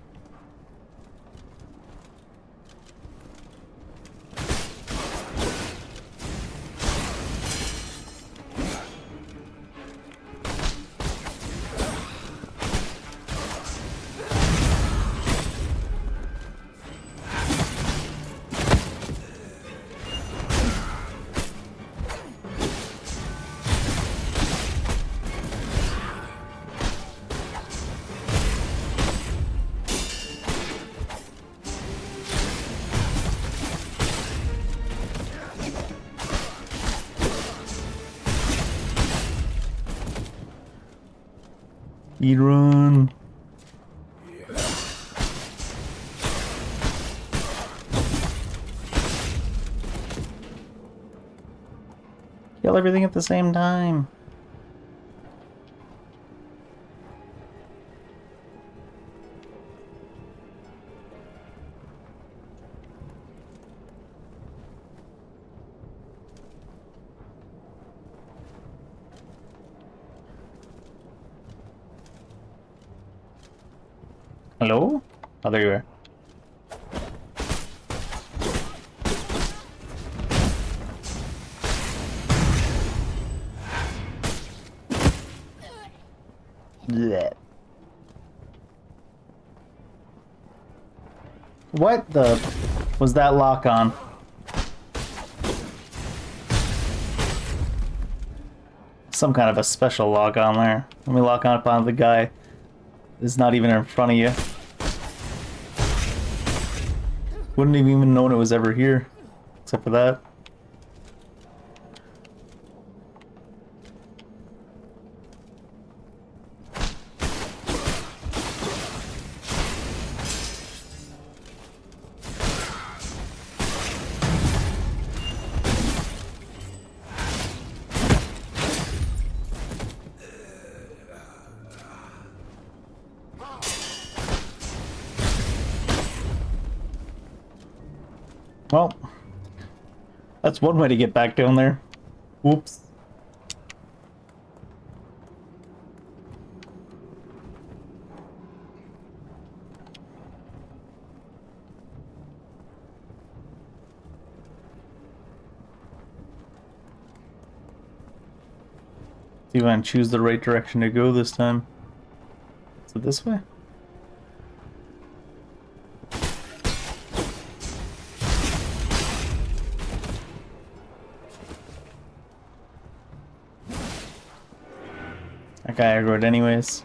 Run. Kill everything at the same time. Hello? Oh, there you are. Blech. What the was that lock on? Some kind of a special lock on there. Let me lock on upon the guy. It's not even in front of you. Wouldn't have even known it was ever here, except for that. Well, that's one way to get back down there. Whoops. See if I can choose the right direction to go this time. Is it this way? That guy aggroed anyways.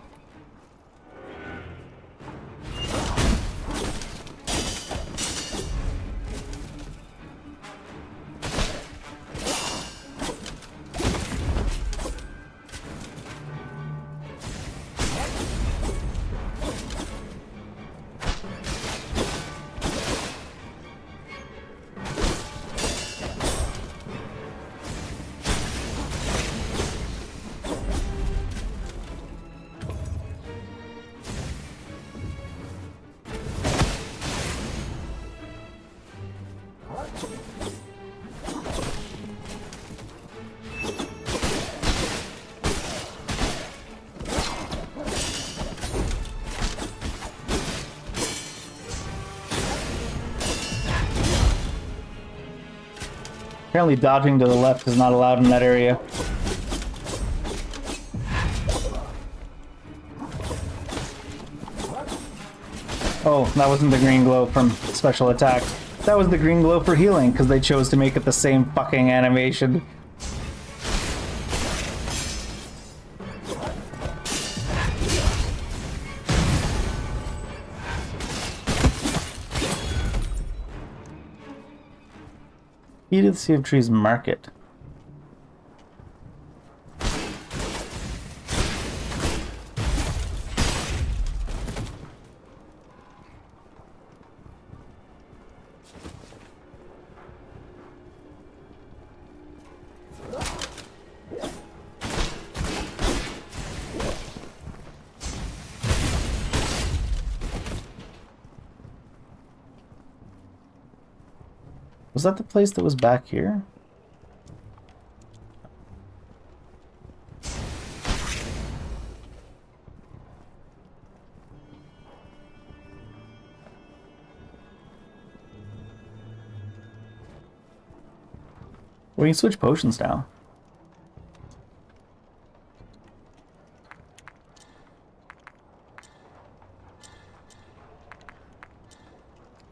Apparently dodging to the left is not allowed in that area. Oh, that wasn't the green glow from special attack. That was the green glow for healing, because they chose to make it the same fucking animation. Heated Sea of Trees Market. Was that the place that was back here? We can switch potions now.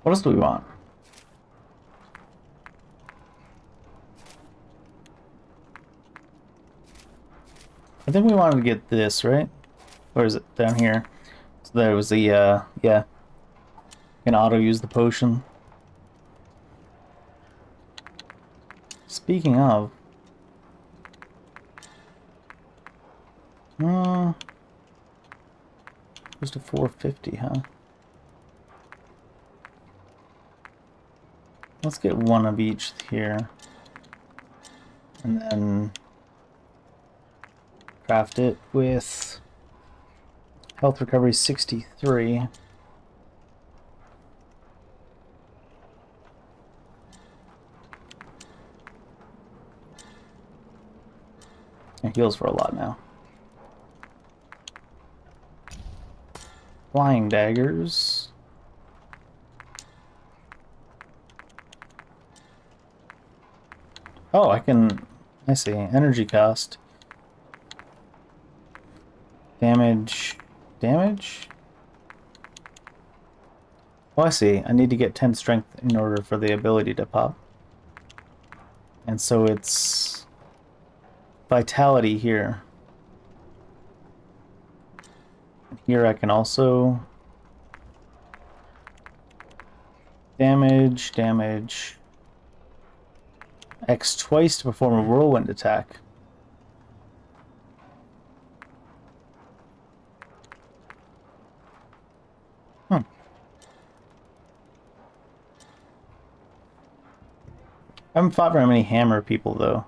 What else do we want? I think we wanted to get this, right? Or is it down here? So there was the, yeah. You can auto-use the potion. Speaking of... goes to 450, huh? Let's get one of each here. And then craft it with health recovery 63. It heals for a lot now. Flying daggers. Oh, I see. Energy cost. Damage. Oh, I see. I need to get 10 strength in order for the ability to pop. And so it's vitality here. And here I can also damage. X twice to perform a whirlwind attack. I haven't fought very many hammer people, though.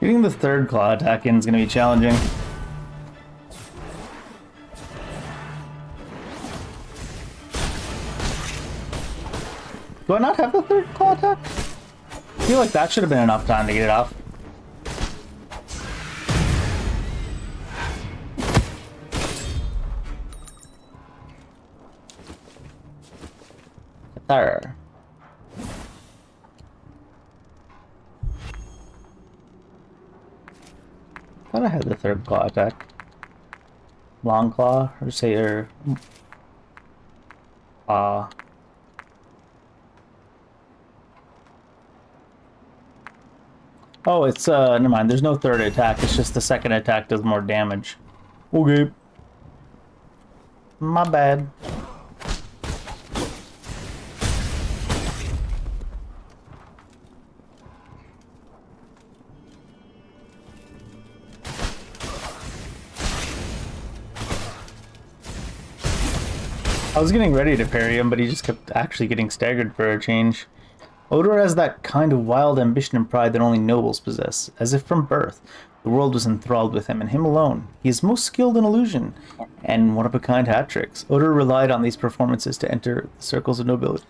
Getting the third claw attack in is going to be challenging. Do I not have the third claw attack? I feel like that should have been enough time to get it off. There. I thought I had the third claw attack. Long claw, or say, or oh, it's never mind. There's no third attack. It's just the second attack does more damage. Okay, my bad. I was getting ready to parry him, but he just kept actually getting staggered for a change. Odor has that kind of wild ambition and pride that only nobles possess, as if from birth. The world was enthralled with him, and him alone. He is most skilled in illusion, and one-of-a-kind hat tricks. Odor relied on these performances to enter the circles of nobility.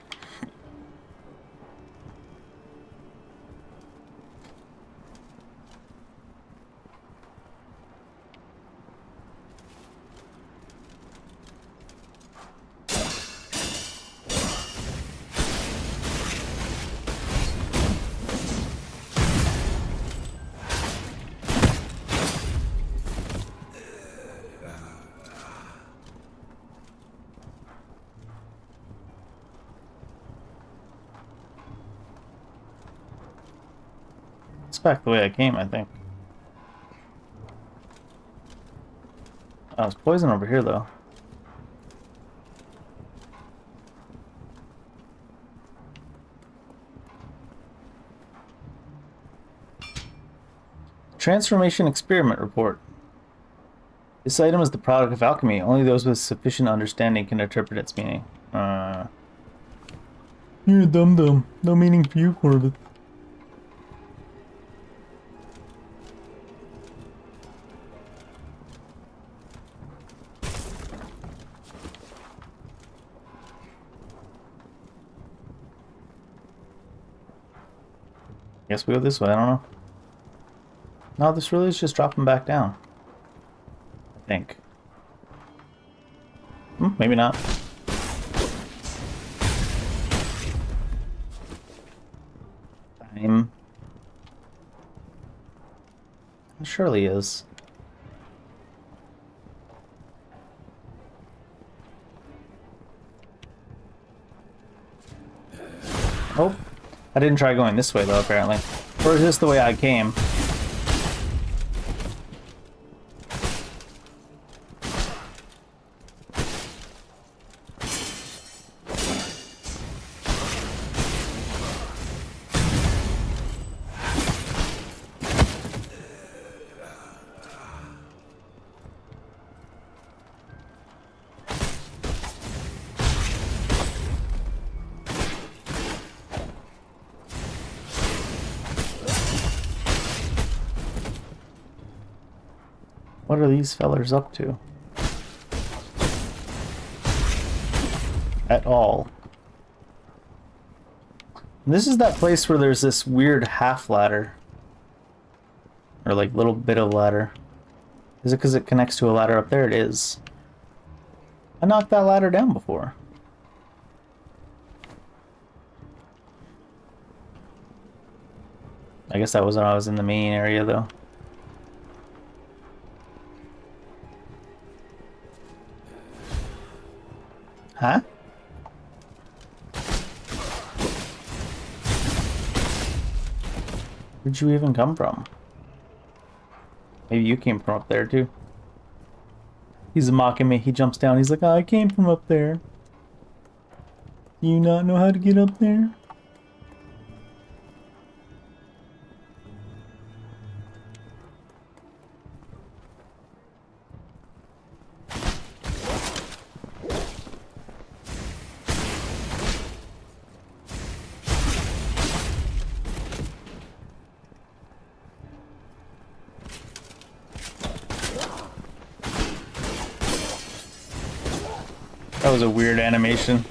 back the way I came, I think. Oh, there's poison over here, though. Transformation Experiment Report. This item is the product of alchemy. Only those with sufficient understanding can interpret its meaning. You're a dum-dum. No meaning for you, Corbett. Guess we go this way, I don't know. No, this really is just dropping back down. I think. Maybe not. Time. It surely is. Oh, I didn't try going this way though, apparently. Or is this the way I came? What are these fellers up to? At all. This is that place where there's this weird half ladder. Or like little bit of ladder. Is it because it connects to a ladder up there? It is. I knocked that ladder down before. I guess that was when I was in the main area though. Huh? Where'd you even come from? Maybe you came from up there too. He's mocking me. He jumps down. He's like, oh, I came from up there. Do you not know how to get up there? That was a weird animation.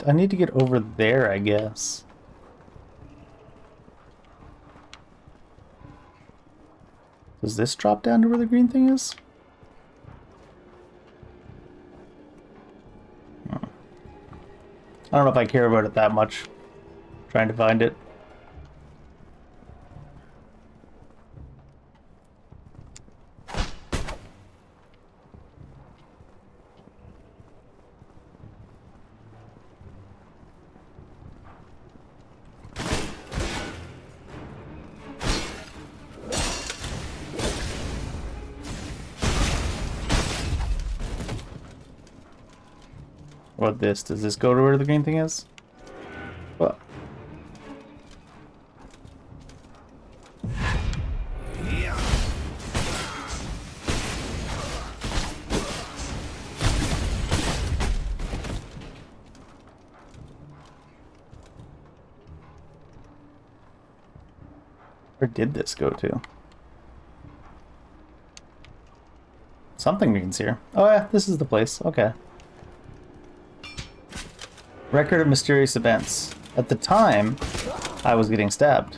I need to get over there, I guess. Does this drop down to where the green thing is? I don't know if I care about it that much. Trying to find it. What this? Does this go to where the green thing is? What? Where did this go to? Something means here. Oh yeah, this is the place. Okay. Record of mysterious events. At the time, I was getting stabbed.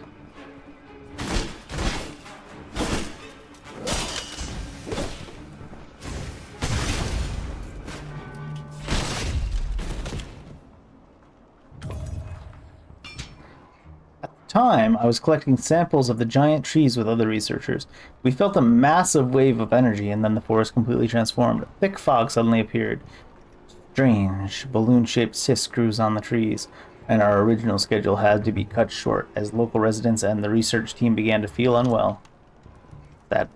At the time, I was collecting samples of the giant trees with other researchers. We felt a massive wave of energy, and then the forest completely transformed. A thick fog suddenly appeared. Strange. Balloon-shaped cyst screws on the trees, and our original schedule had to be cut short as local residents and the research team began to feel unwell. That.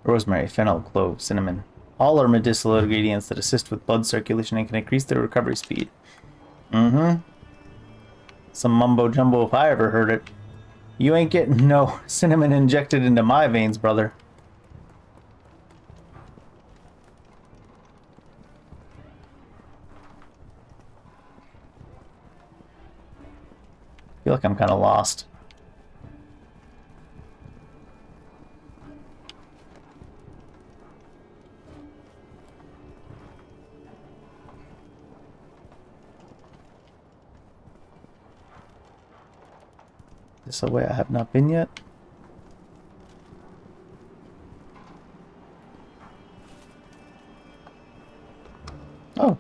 Rosemary, fennel, clove, cinnamon. All are medicinal ingredients that assist with blood circulation and can increase their recovery speed. Mm-hmm. Some mumbo jumbo if I ever heard it. You ain't getting no cinnamon injected into my veins, brother. I feel like I'm kind of lost. This a way I have not been yet? Oh.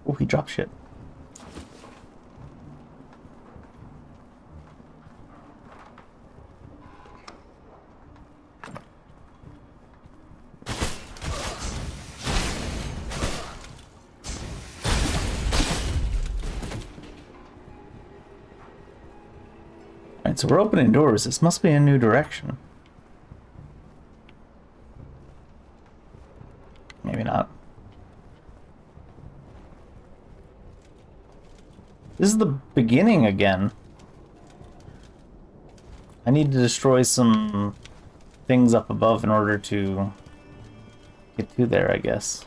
Oh, he dropped shit. Alright, so we're opening doors. This must be a new direction. Maybe not. This is the beginning again. I need to destroy some things up above in order to get to there, I guess.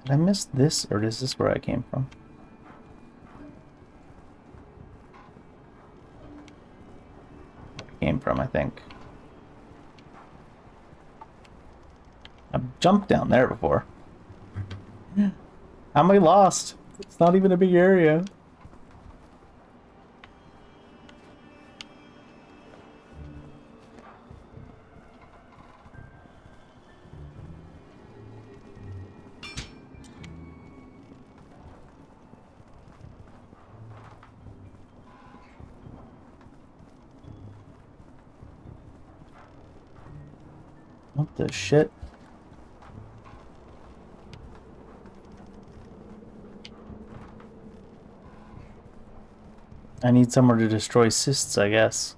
Did I miss this, or is this where I came from? Came from, I think. I've jumped down there before. How am I lost? It's not even a big area. What the shit? I need somewhere to destroy cysts, I guess.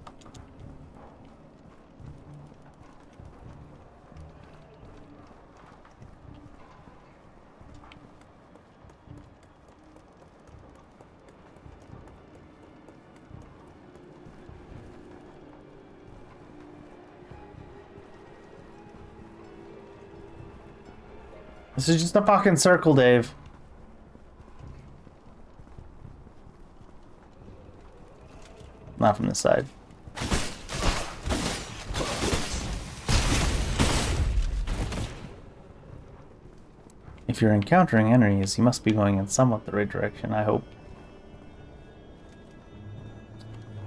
This is just a fucking circle, Dave. Not from this side. If you're encountering enemies, you must be going in somewhat the right direction, I hope.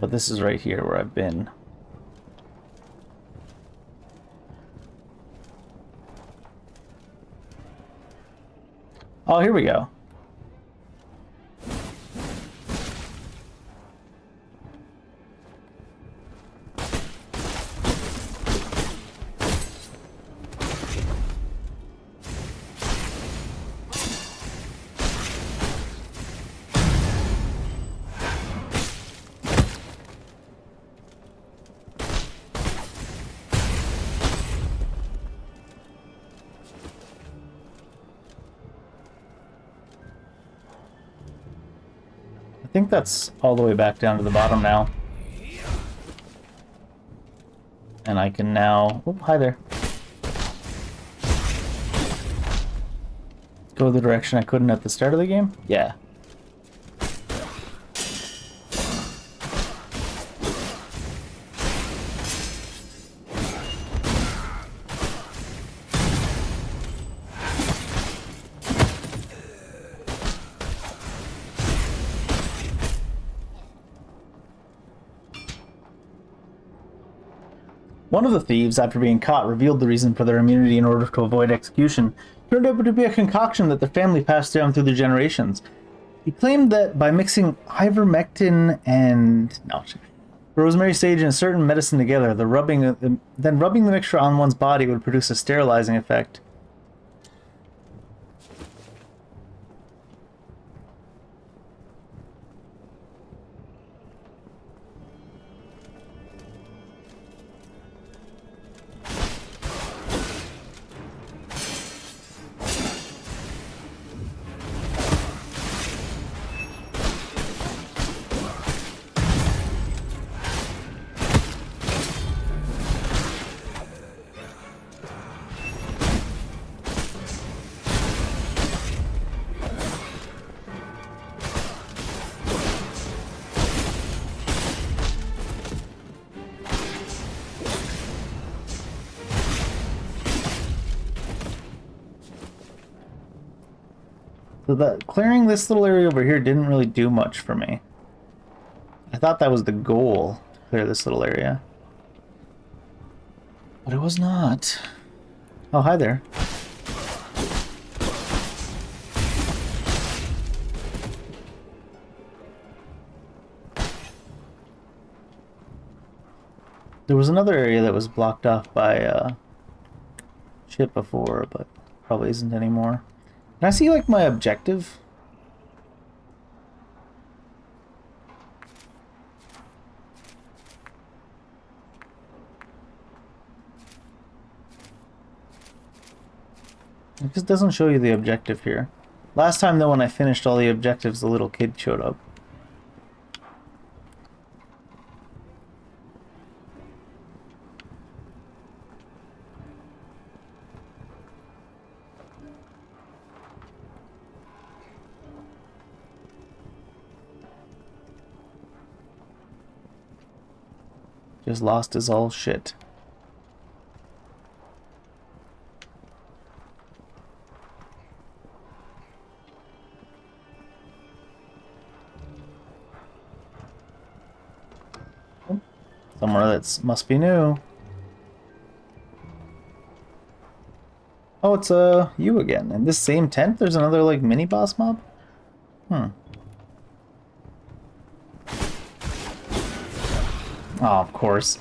But this is right here where I've been. Oh, here we go. I think that's all the way back down to the bottom now. And I can now... Oh, hi there. go the direction I couldn't at the start of the game? Yeah. One of the thieves, after being caught, revealed the reason for their immunity in order to avoid execution. It turned out to be a concoction that the family passed down through the generations. He claimed that by mixing ivermectin and rosemary sage and a certain medicine together, then rubbing the mixture on one's body would produce a sterilizing effect. So that clearing this little area over here didn't really do much for me. I thought that was the goal, to clear this little area. But it was not. Oh, hi there. There was another area that was blocked off by shit before, but probably isn't anymore. Can I see, like, my objective? It just doesn't show you the objective here. Last time, though, when I finished all the objectives, the little kid showed up. Just lost his all shit. Somewhere that's must be new. Oh, it's you again. In this same tent, there's another like mini boss mob? Oh, of course.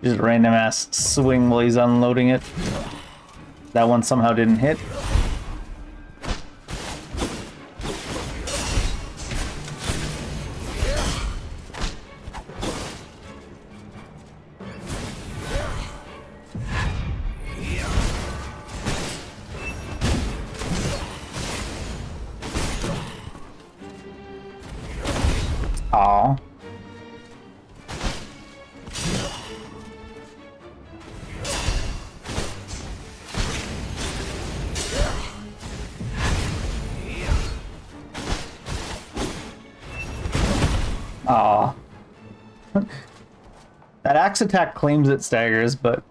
Just random ass swing while he's unloading it. That one somehow didn't hit. Aw. Aw. That axe attack claims it staggers, but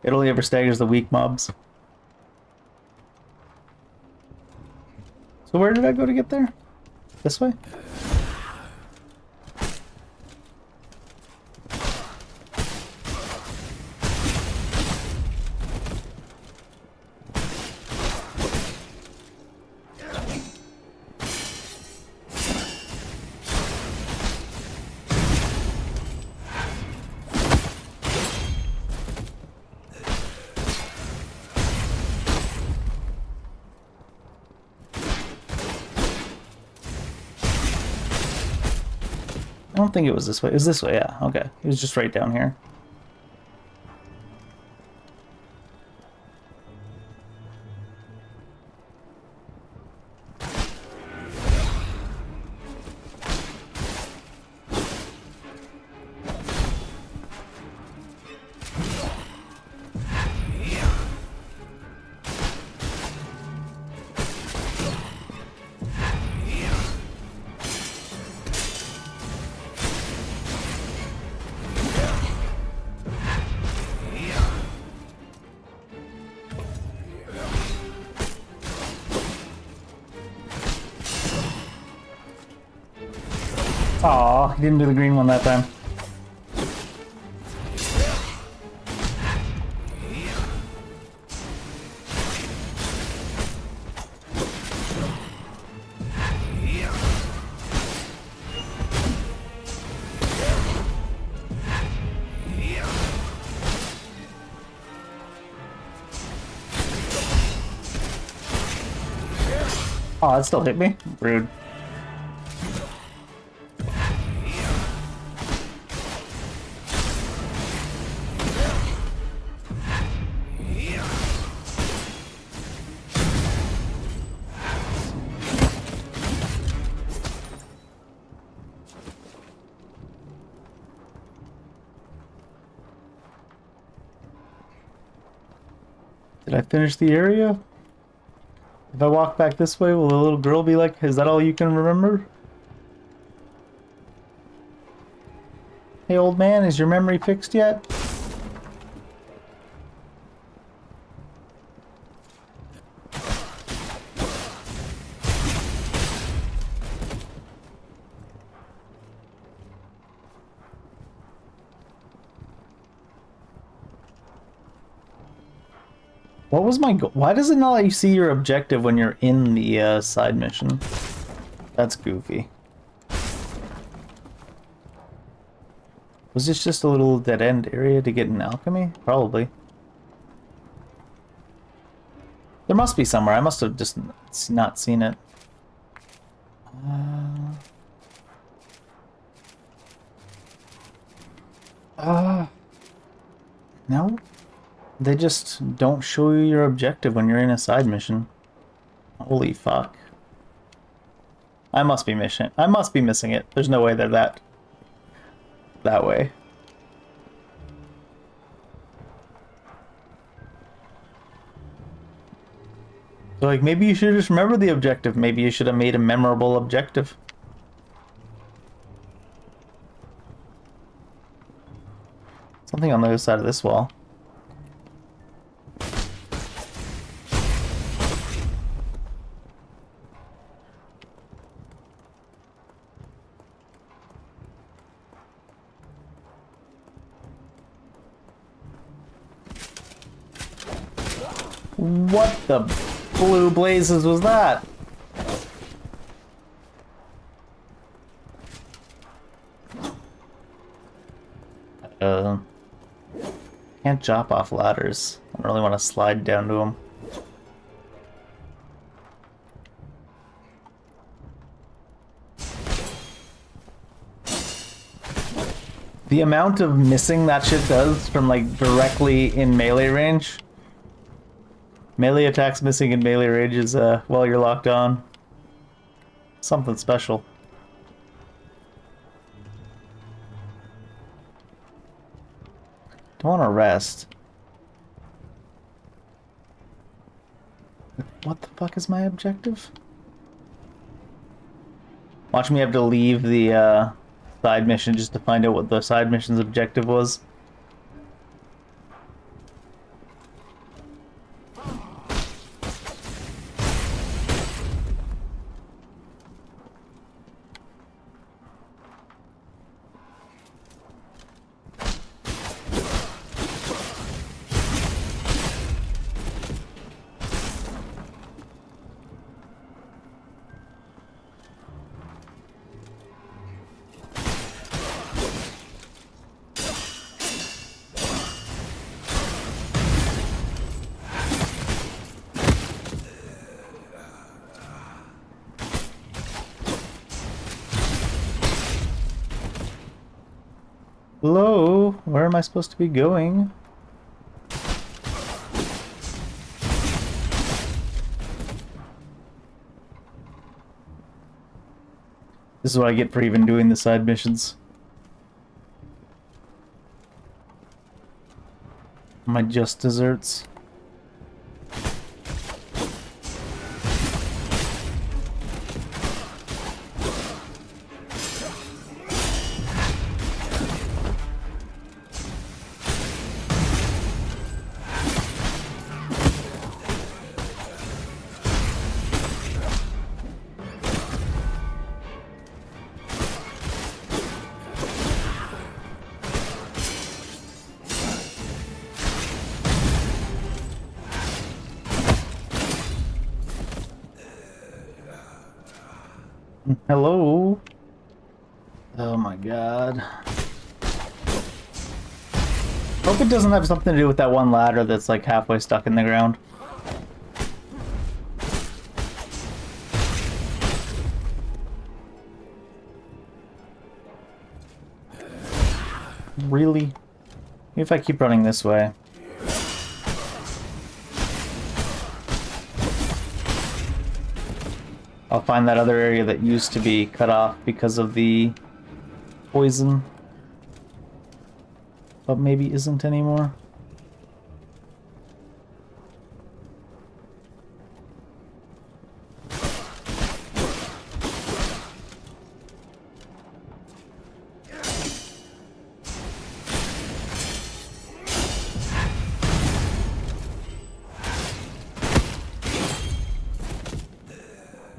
it only ever staggers the weak mobs. So where did I go to get there? This way? I don't think it was this way. It was this way, yeah. Okay. It was just right down here. Aw, he didn't do the green one that time. Oh, that still hit me? Rude. Did I finish the area? If I walk back this way, will the little girl be like, is that all you can remember? Hey old man, is your memory fixed yet? What was my goal? Why does it not let you see your objective when you're in the side mission? That's goofy. Was this just a little dead-end area to get an alchemy? Probably. There must be somewhere. I must have just not seen it. No? They just don't show you your objective when you're in a side mission. Holy fuck. I must be missing it. There's no way they're that way. So like maybe you should just remember the objective. Maybe you should have made a memorable objective. Something on the other side of this wall. What the blue blazes was that? Can't chop off ladders. I don't really want to slide down to them. The amount of missing that shit does from like directly in melee range. Melee attacks missing in melee range is while you're locked on. Something special. Don't want to rest. What the fuck is my objective? Watch me have to leave the side mission just to find out what the side mission's objective was. Hello? Where am I supposed to be going? This is what I get for even doing the side missions. My just desserts. Hello? Oh my god. Hope it doesn't have something to do with that one ladder that's like halfway stuck in the ground. Really? If I keep running this way. I'll find that other area that used to be cut off because of the poison. But maybe isn't anymore.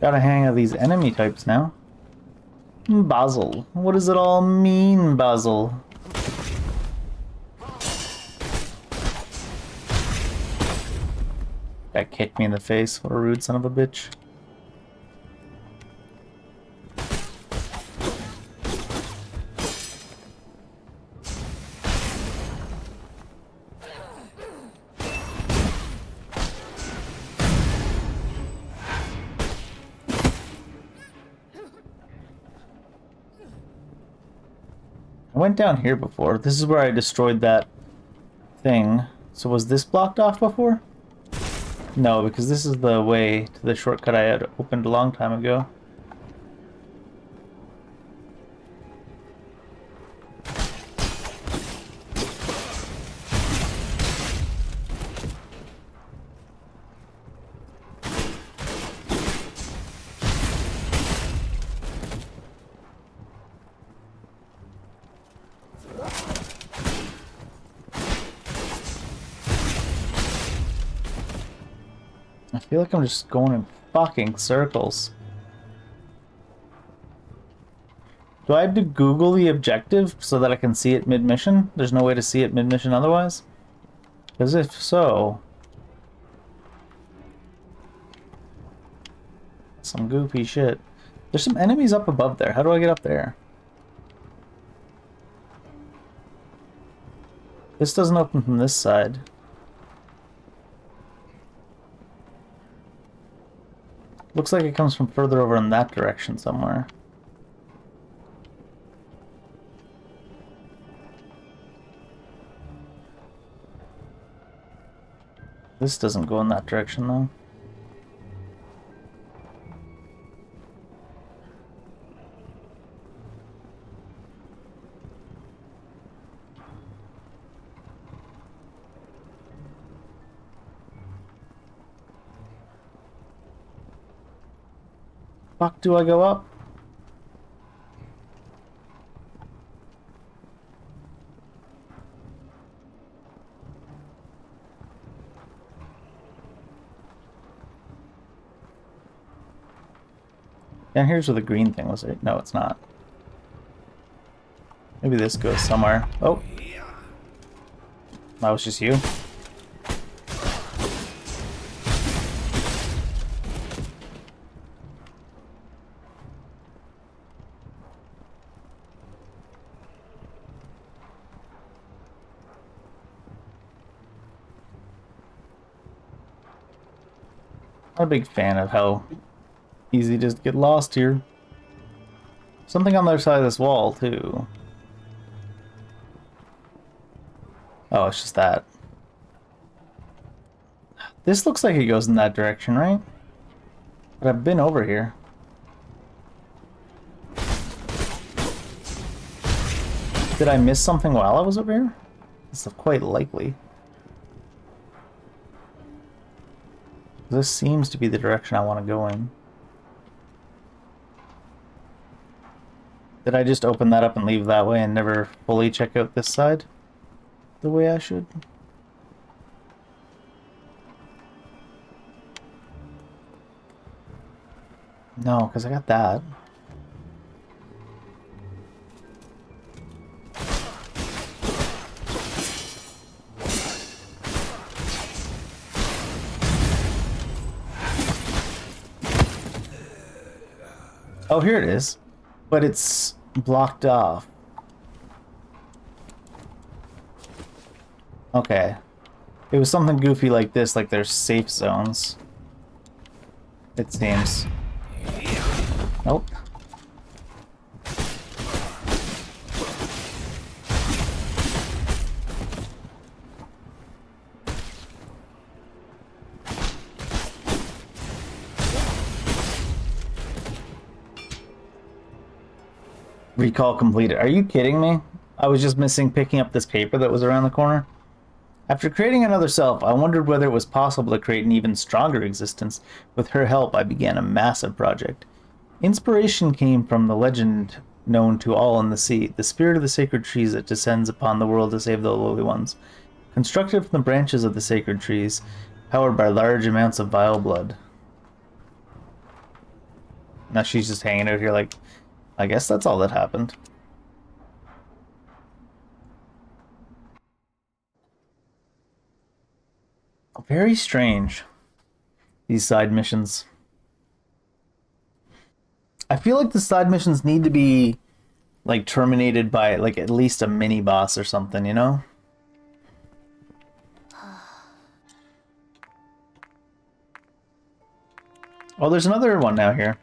Got a hang of these enemy types now. Basil. What does it all mean, Basil? That kicked me in the face. What a rude son of a bitch. I went down here before. This is where I destroyed that thing. So was this blocked off before? No, because this is the way to the shortcut I had opened a long time ago. I feel like I'm just going in fucking circles. Do I have to Google the objective so that I can see it mid-mission? There's no way to see it mid-mission otherwise? Because if so... some goofy shit. There's some enemies up above there. How do I get up there? This doesn't open from this side. Looks like it comes from further over in that direction somewhere. This doesn't go in that direction though. Fuck, do I go up? And here's where the green thing was. No, it's not. Maybe this goes somewhere. Oh. That was just you. I'm a big fan of how easy it is to get lost here. Something on the other side of this wall, too. Oh, it's just that. This looks like it goes in that direction, right? But I've been over here. Did I miss something while I was over here? This is quite likely. This seems to be the direction I want to go in. Did I just open that up and leave that way and never fully check out this side the way I should? No, because I got that. Oh, here it is. But it's blocked off. Okay. It was something goofy like this, like there's safe zones. It seems. Nope. Recall completed. Are you kidding me? I was just missing picking up this paper that was around the corner. After creating another self, I wondered whether it was possible to create an even stronger existence. With her help, I began a massive project. Inspiration came from the legend known to all in the sea, the spirit of the sacred trees that descends upon the world to save the lowly ones. Constructed from the branches of the sacred trees, powered by large amounts of vile blood. Now she's just hanging out here like, I guess that's all that happened. Very strange, these side missions. I feel like the side missions need to be like terminated by like at least a mini boss or something, you know? Oh, there's another one now here.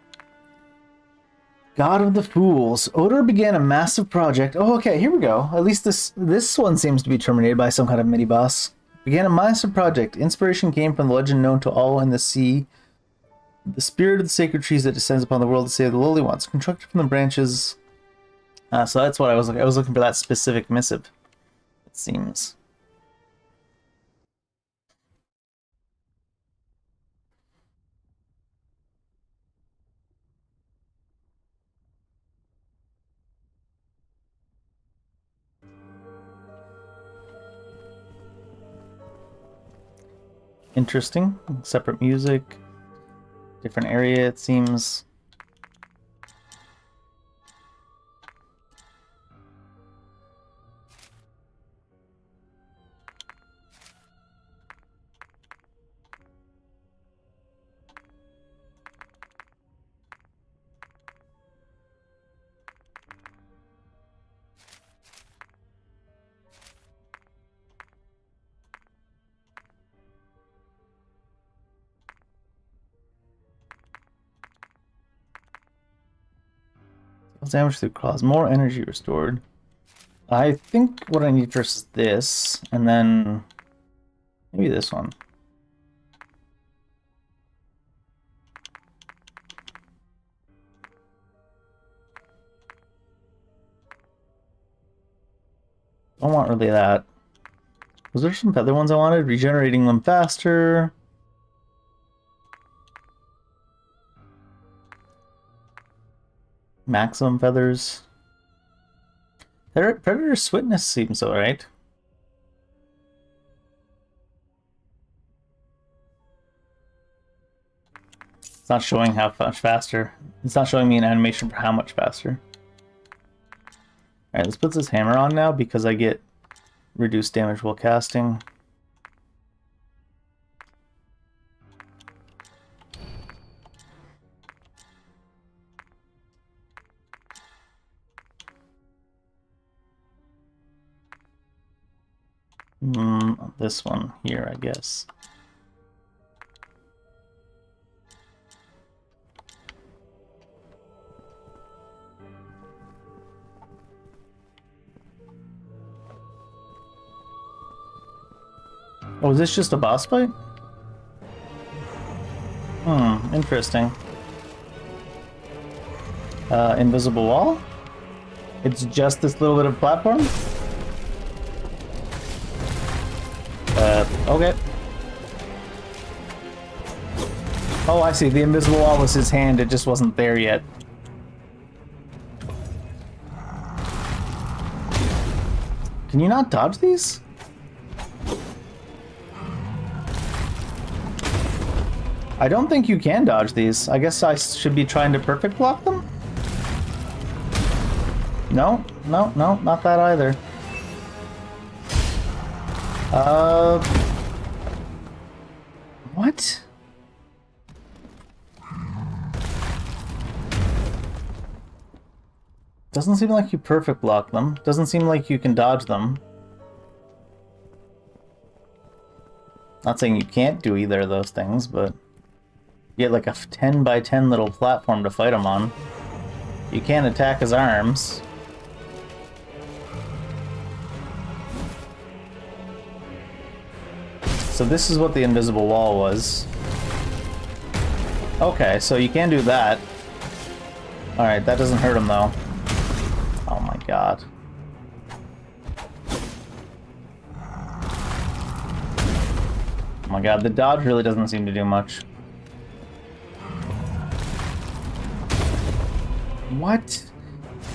God of the Fools. Odor began a massive project. Oh, okay, here we go. At least this one seems to be terminated by some kind of mini boss. Began a massive project. Inspiration came from the legend known to all in the sea. The spirit of the sacred trees that descends upon the world to save the lowly ones. Constructed from the branches. So that's what I was looking. I was looking for that specific missive. It seems. Interesting. Separate music. Different area, it seems. Damage through claws. More energy restored. I think what I need first is this, and then maybe this one. I don't want really that. Was there some other ones I wanted? Regenerating them faster. Maximum feathers. Predator swiftness seems alright. It's not showing how much faster. It's not showing me an animation for how much faster. Alright, let's put this hammer on now because I get reduced damage while casting. This one here, I guess. Oh, is this just a boss fight? Interesting. Invisible wall? It's just this little bit of platform? Okay. Oh, I see. The invisible wall was his hand. It just wasn't there yet. Can you not dodge these? I don't think you can dodge these. I guess I should be trying to perfect block them? No, no, no, not that either. What? Doesn't seem like you perfect block them. Doesn't seem like you can dodge them. Not saying you can't do either of those things, but you get like a 10 by 10 little platform to fight him on. You can't attack his arms. So this is what the invisible wall was. Okay, so you can do that. Alright, that doesn't hurt him though. Oh my god. Oh my god, the dodge really doesn't seem to do much. What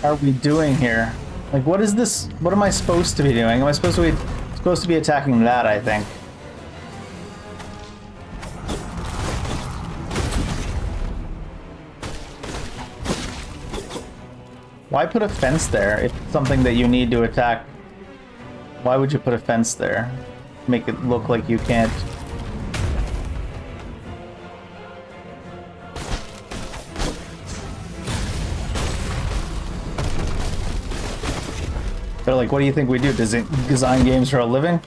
are we doing here? Like, what is this? What am I supposed to be doing? Am I supposed to be attacking that, I think. Why put a fence there if it's something that you need to attack? Why would you put a fence there? Make it look like you can't. They're like, what do you think we do? Design games for a living?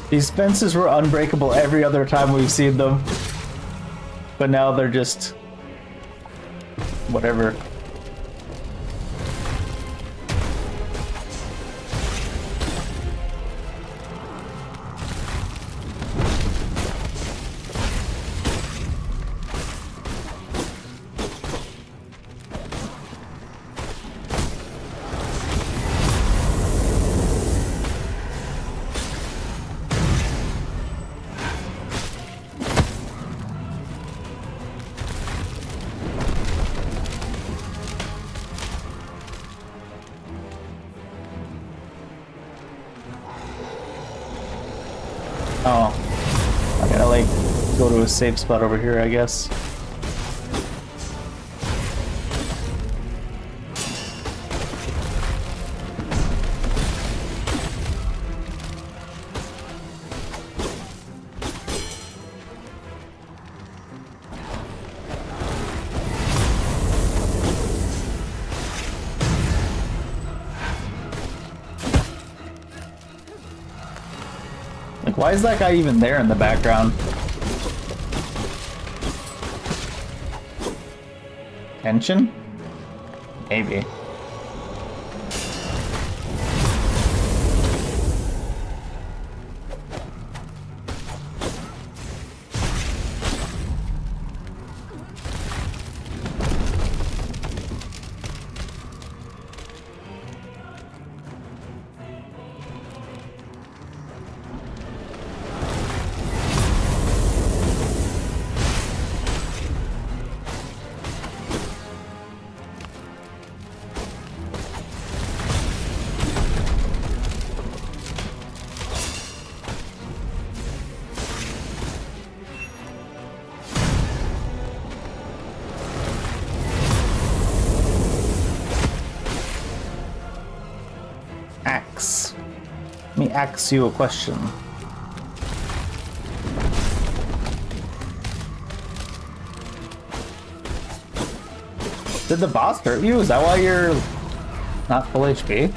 These fences were unbreakable every other time we've seen them. But now they're just... whatever. Oh, I gotta like go to a safe spot over here, I guess. Like, why is that guy even there in the background? Tension? Maybe. Axe. Let me ask you a question. Did the boss hurt you? Is that why you're not full HP?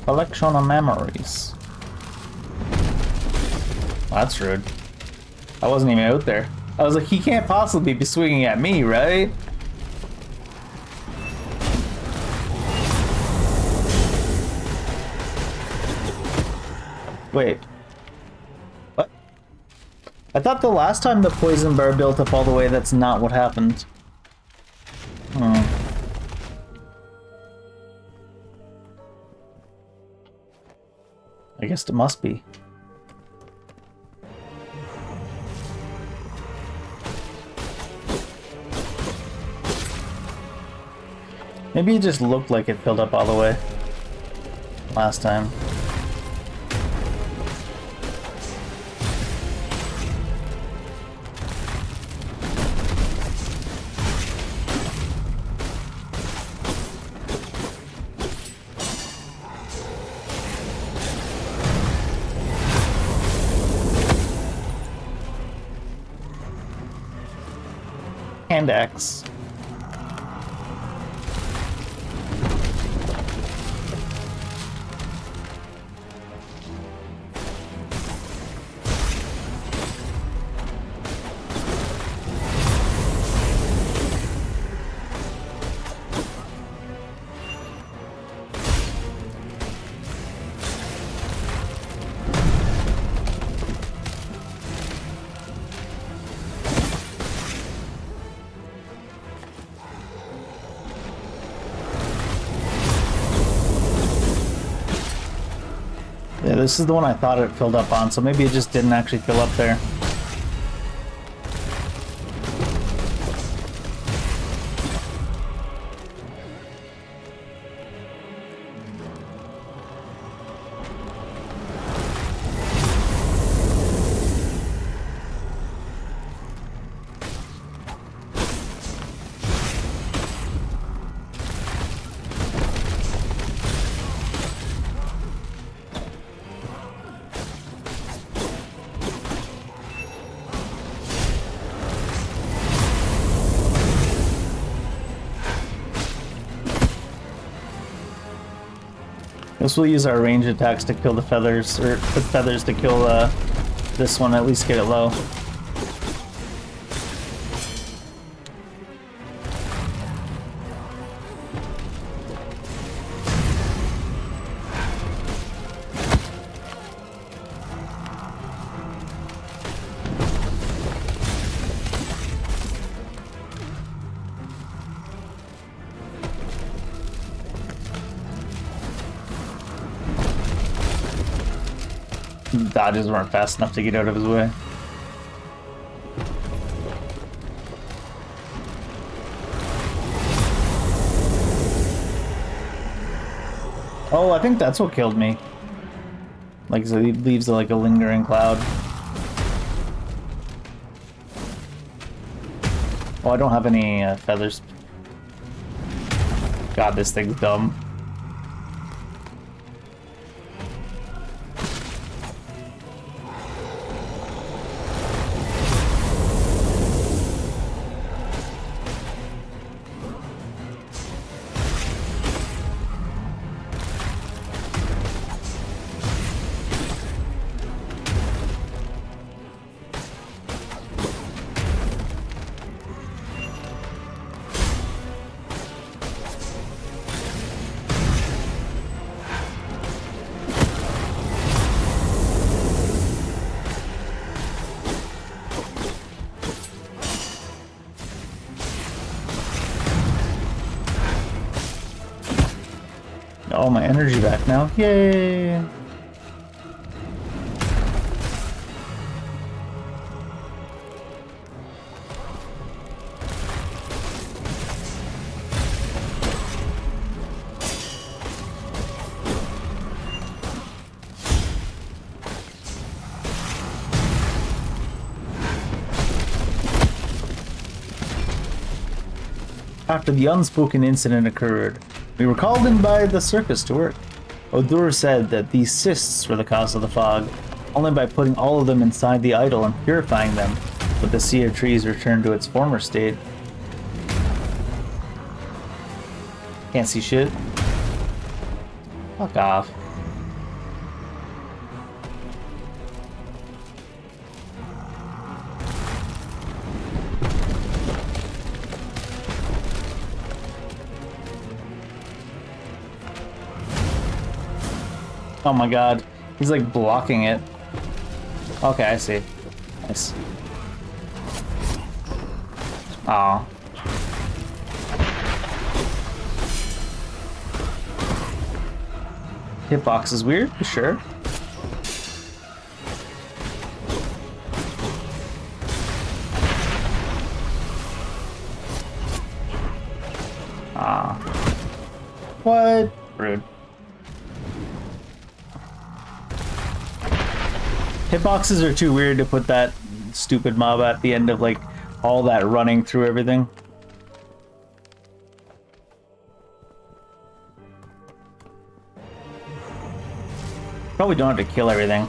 Collection of memories. Well, that's rude. I wasn't even out there. I was like, he can't possibly be swinging at me, right? Wait. What? I thought the last time the poison bar built up all the way, that's not what happened. I guess it must be. Maybe it just looked like it filled up all the way last time. And X. Yeah, this is the one I thought it filled up on, so maybe it just didn't actually fill up there. Guess we'll use our range attacks to kill the feathers, or the feathers to kill this one, at least get it low. Dodges weren't fast enough to get out of his way. Oh, I think that's what killed me. Like, so he leaves like a lingering cloud. Oh, I don't have any feathers. God, this thing's dumb. Oh, my energy back now. Yay! After the unspoken incident occurred, we were called in by the circus to work. Odur said that these cysts were the cause of the fog. Only by putting all of them inside the idol and purifying them would the sea of trees return to its former state. Can't see shit. Fuck off. Oh my god. He's like blocking it. Okay, I see. Nice. Aw. Hitbox is weird, for sure. Ah. What? Rude. Hitboxes are too weird to put that stupid mob at the end of, like, all that running through everything. Probably don't have to kill everything.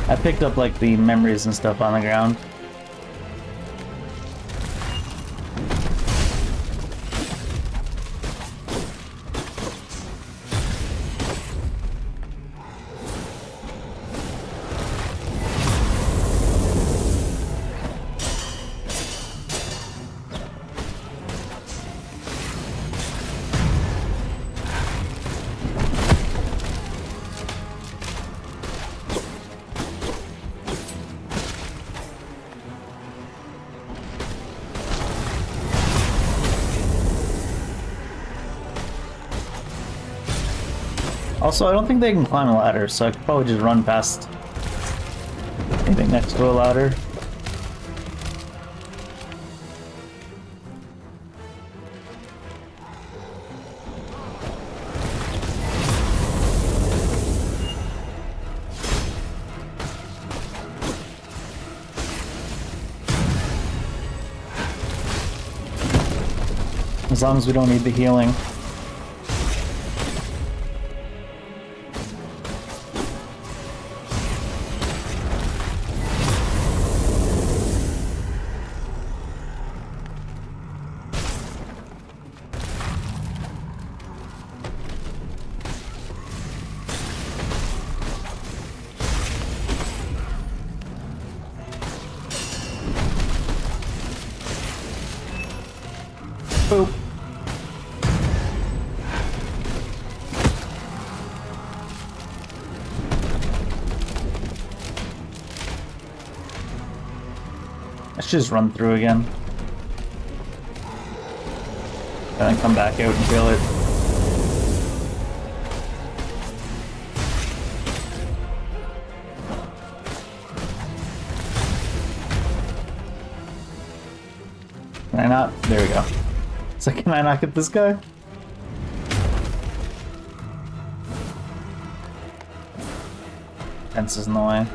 I picked up, like, the memories and stuff on the ground. Also, I don't think they can climb a ladder, so I could probably just run past anything next to a ladder. As long as we don't need the healing. Boop. Let's just run through again. And then come back out and kill it. Can I not? There we go. So can I not get this guy? Fence is in the way.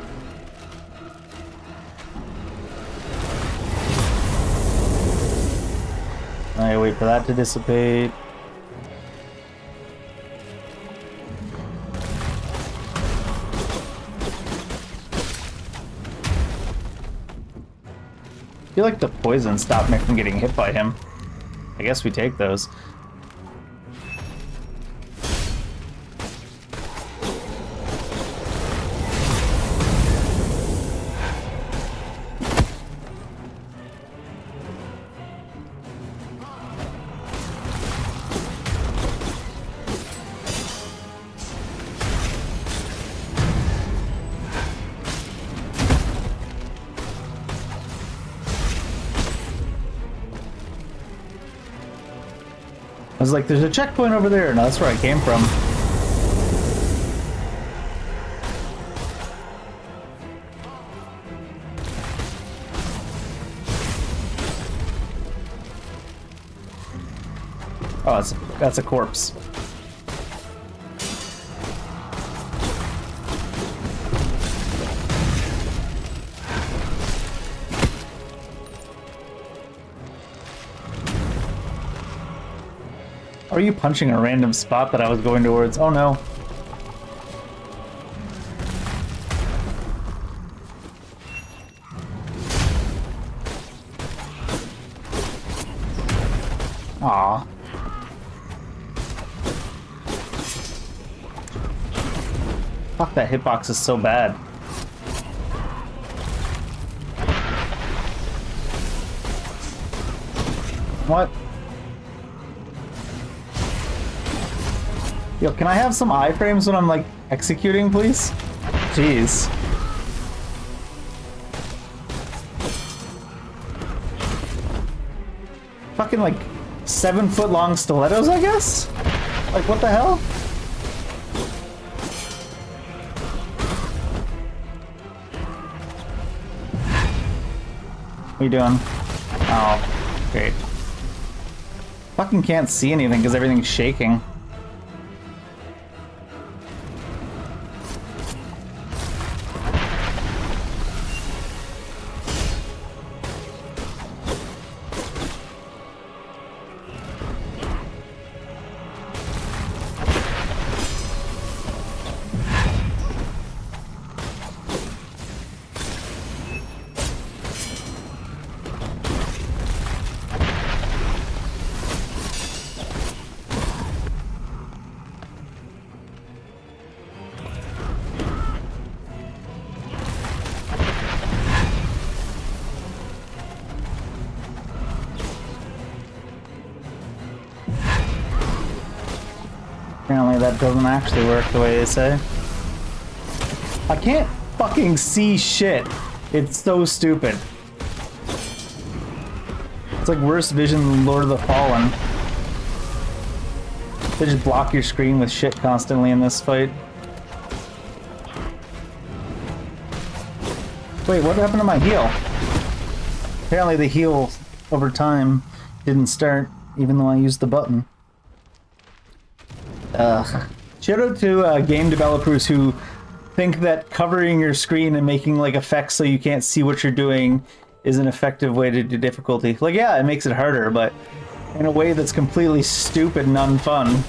I wait for that to dissipate. I feel like the poison stopped me from getting hit by him. I guess we take those. I was like, there's a checkpoint over there. No, that's where I came from. Oh, that's a corpse. Are you punching a random spot that I was going towards? Oh no. Aw. Fuck, that hitbox is so bad. What? Yo, can I have some iframes when I'm, like, executing, please? Jeez. Fucking, like, 7-foot-long stilettos, I guess? Like, what the hell? are you doing? Oh, great. Fucking can't see anything because everything's shaking. Apparently that doesn't actually work the way they say. I can't fucking see shit. It's so stupid. It's like worse vision than Lord of the Fallen. They just block your screen with shit constantly in this fight. Wait, what happened to my heal? Apparently the heal over time didn't start even though I used the button. Shout out to game developers who think that covering your screen and making like effects so you can't see what you're doing is an effective way to do difficulty. Like, yeah, it makes it harder, but in a way that's completely stupid and unfun.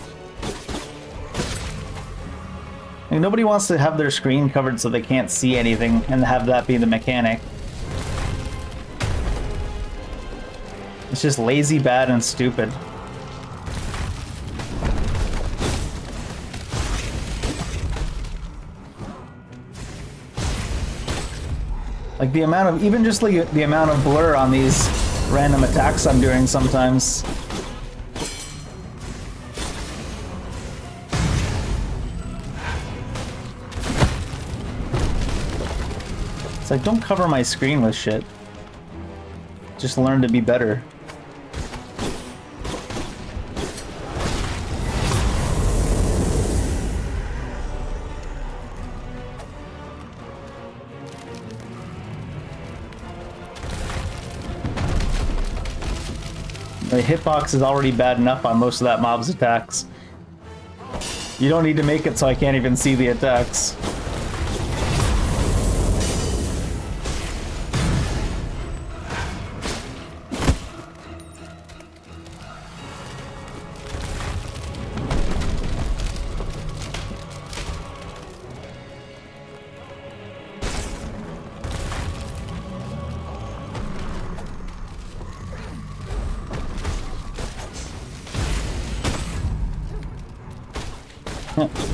Like, nobody wants to have their screen covered so they can't see anything and have that be the mechanic. It's just lazy, bad, and stupid. Like the amount of, even just like the amount of blur on these random attacks I'm doing sometimes. It's like, don't cover my screen with shit. Just learn to be better. The hitbox is already bad enough on most of that mob's attacks. You don't need to make it so I can't even see the attacks.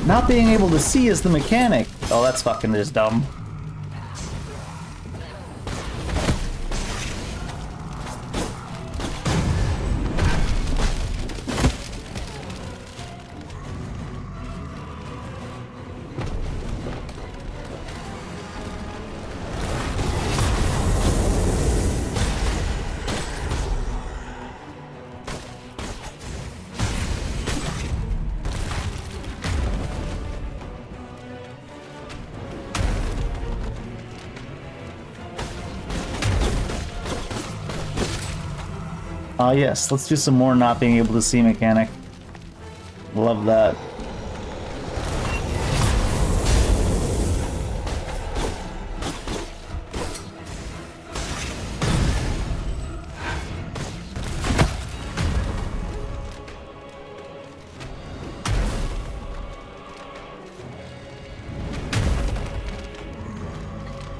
Not being able to see is the mechanic. Oh, that's fucking just dumb. Yes, let's do some more not being able to see mechanic. Love that.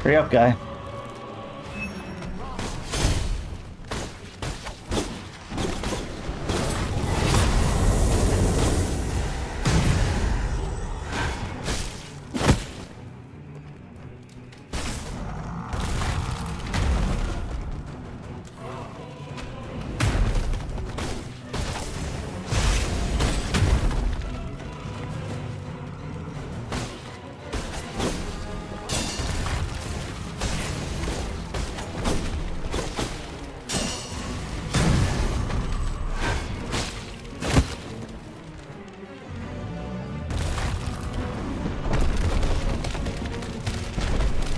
Hurry up, guy.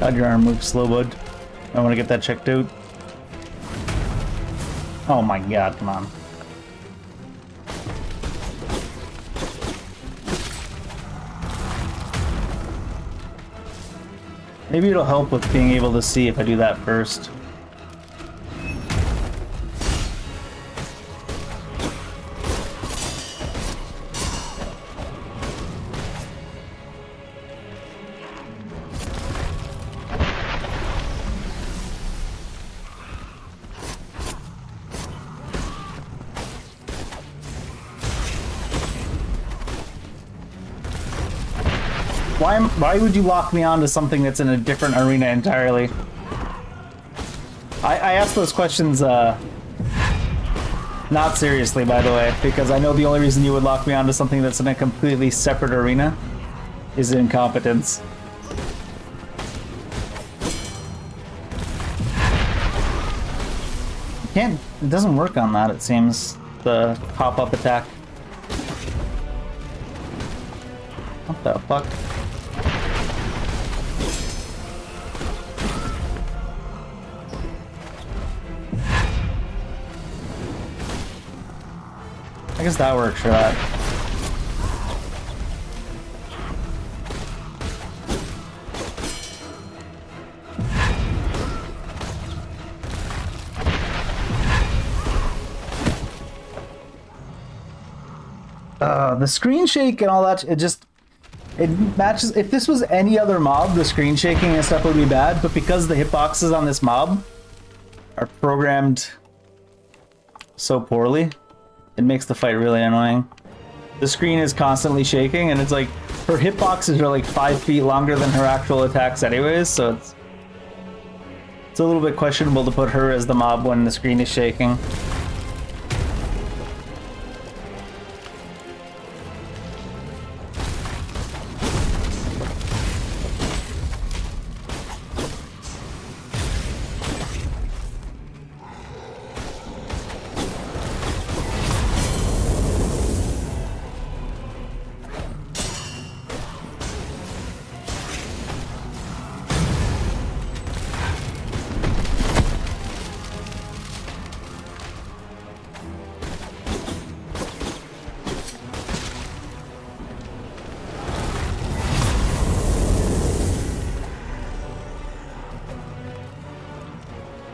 God, your arm moves slow, bud. I want to get that checked out. Oh my god, come on. Maybe it'll help with being able to see if I do that first. Why would you lock me onto something that's in a different arena entirely? I asked those questions, not seriously, by the way, because I know the only reason you would lock me onto something that's in a completely separate arena is incompetence. It doesn't work on that, it seems, the pop-up attack. What the fuck? I guess that works for that. The screen shake and all that, it matches. If this was any other mob, the screen shaking and stuff would be bad, but because the hitboxes on this mob are programmed so poorly, it makes the fight really annoying. The screen is constantly shaking, and it's like, her hitboxes are like 5 feet longer than her actual attacks anyways, so it's a little bit questionable to put her as the mob when the screen is shaking.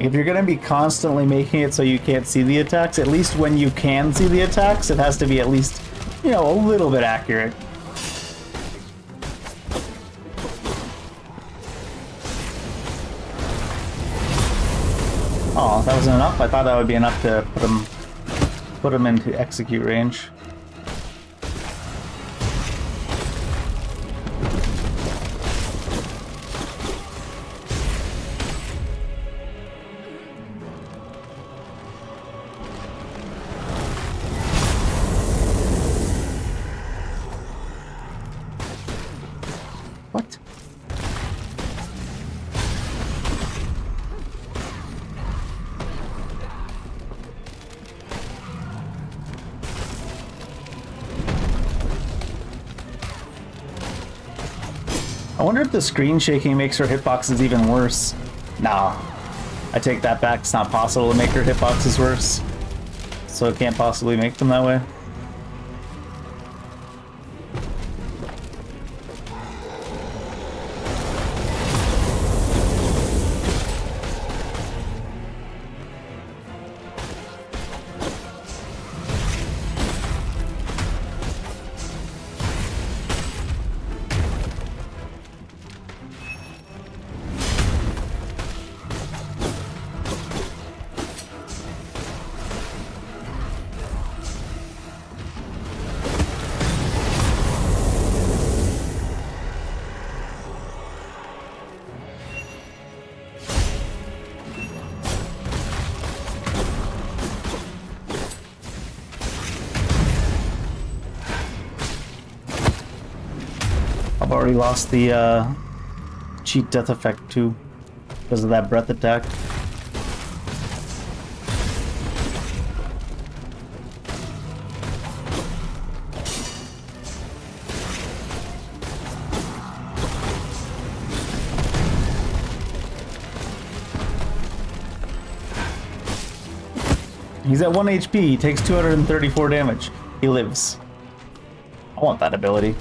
If you're gonna be constantly making it so you can't see the attacks, at least when you can see the attacks, it has to be at least, you know, a little bit accurate. Oh, that wasn't enough? I thought that would be enough to put him into execute range. What? I wonder if the screen shaking makes her hitboxes even worse. Nah, I take that back. It's not possible to make her hitboxes worse, so it can't possibly make them that way. I've already lost the cheat death effect too because of that breath attack. He's at 1 HP. He takes 234 damage. He lives. I want that ability.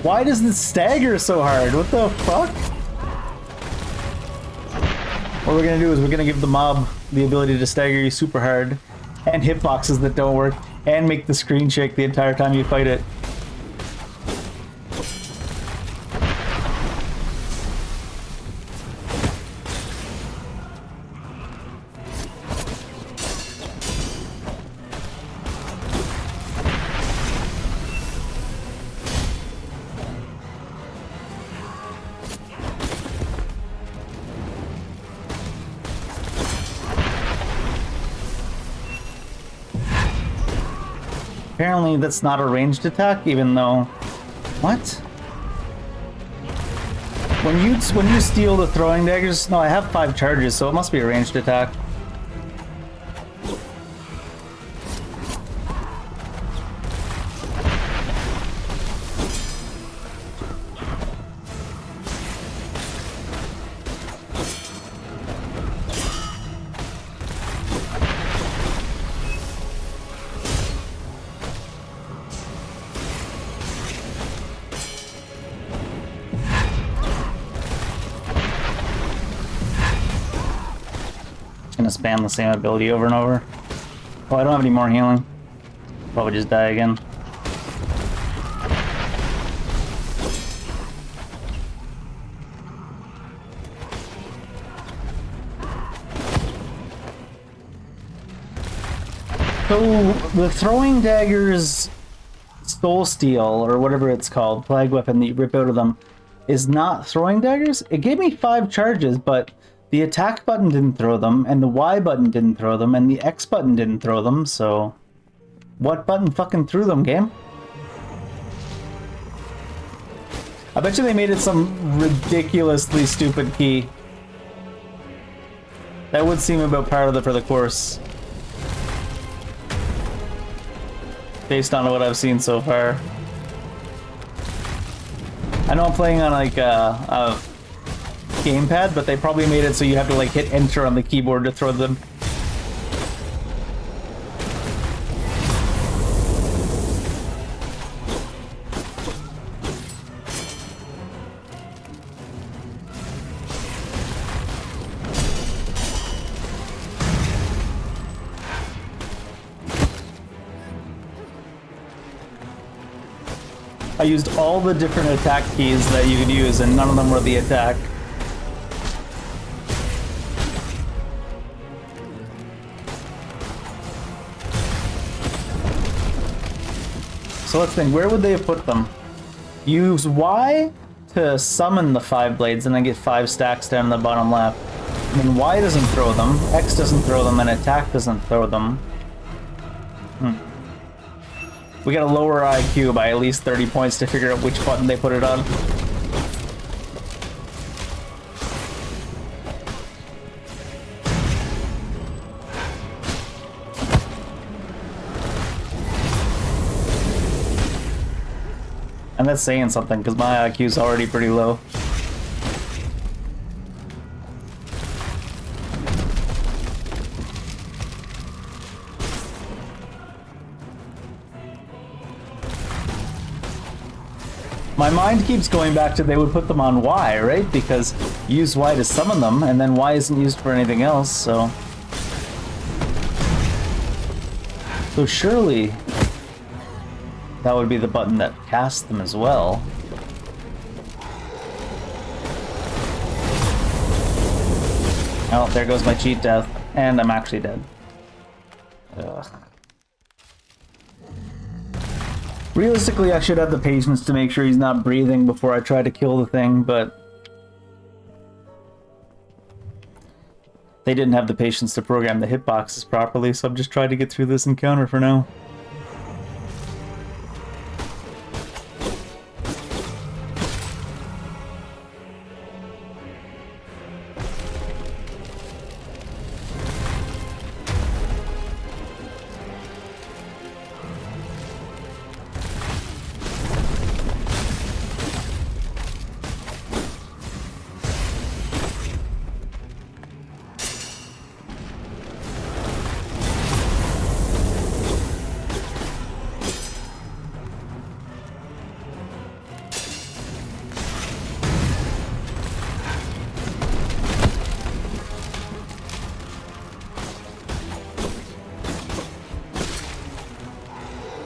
Why does it stagger so hard? What the fuck? What we're gonna do is we're gonna give the mob the ability to stagger you super hard, and hitboxes that don't work, and make the screen shake the entire time you fight it. Apparently that's not a ranged attack, even though... What? When you steal the throwing daggers... No, I have 5 charges, so it must be a ranged attack. Gonna spam the same ability over and over. Oh, I don't have any more healing. Probably just die again. So the throwing daggers soul steal, or whatever it's called, flag weapon that you rip out of them, is not throwing daggers? It gave me 5 charges, but the attack button didn't throw them, and the Y button didn't throw them, and the X button didn't throw them, so... What button fucking threw them, game? I bet you they made it some ridiculously stupid key. That would seem about par for the course. Based on what I've seen so far. I know I'm playing on like a gamepad, but they probably made it so you have to like hit enter on the keyboard to throw them. I used all the different attack keys that you could use, and none of them were the attack. So let's think, where would they have put them? Use Y to summon the 5 blades and then get 5 stacks down in the bottom left. And then Y doesn't throw them, X doesn't throw them, and attack doesn't throw them. We gotta lower IQ by at least 30 points to figure out which button they put it on. And that's saying something, because my IQ is already pretty low. My mind keeps going back to they would put them on Y, right? Because use Y to summon them, and then Y isn't used for anything else, so... So surely... that would be the button that casts them as well. Oh, there goes my cheat death. And I'm actually dead. Ugh. Realistically, I should have the patience to make sure he's not breathing before I try to kill the thing, but... they didn't have the patience to program the hitboxes properly, so I'm just trying to get through this encounter for now.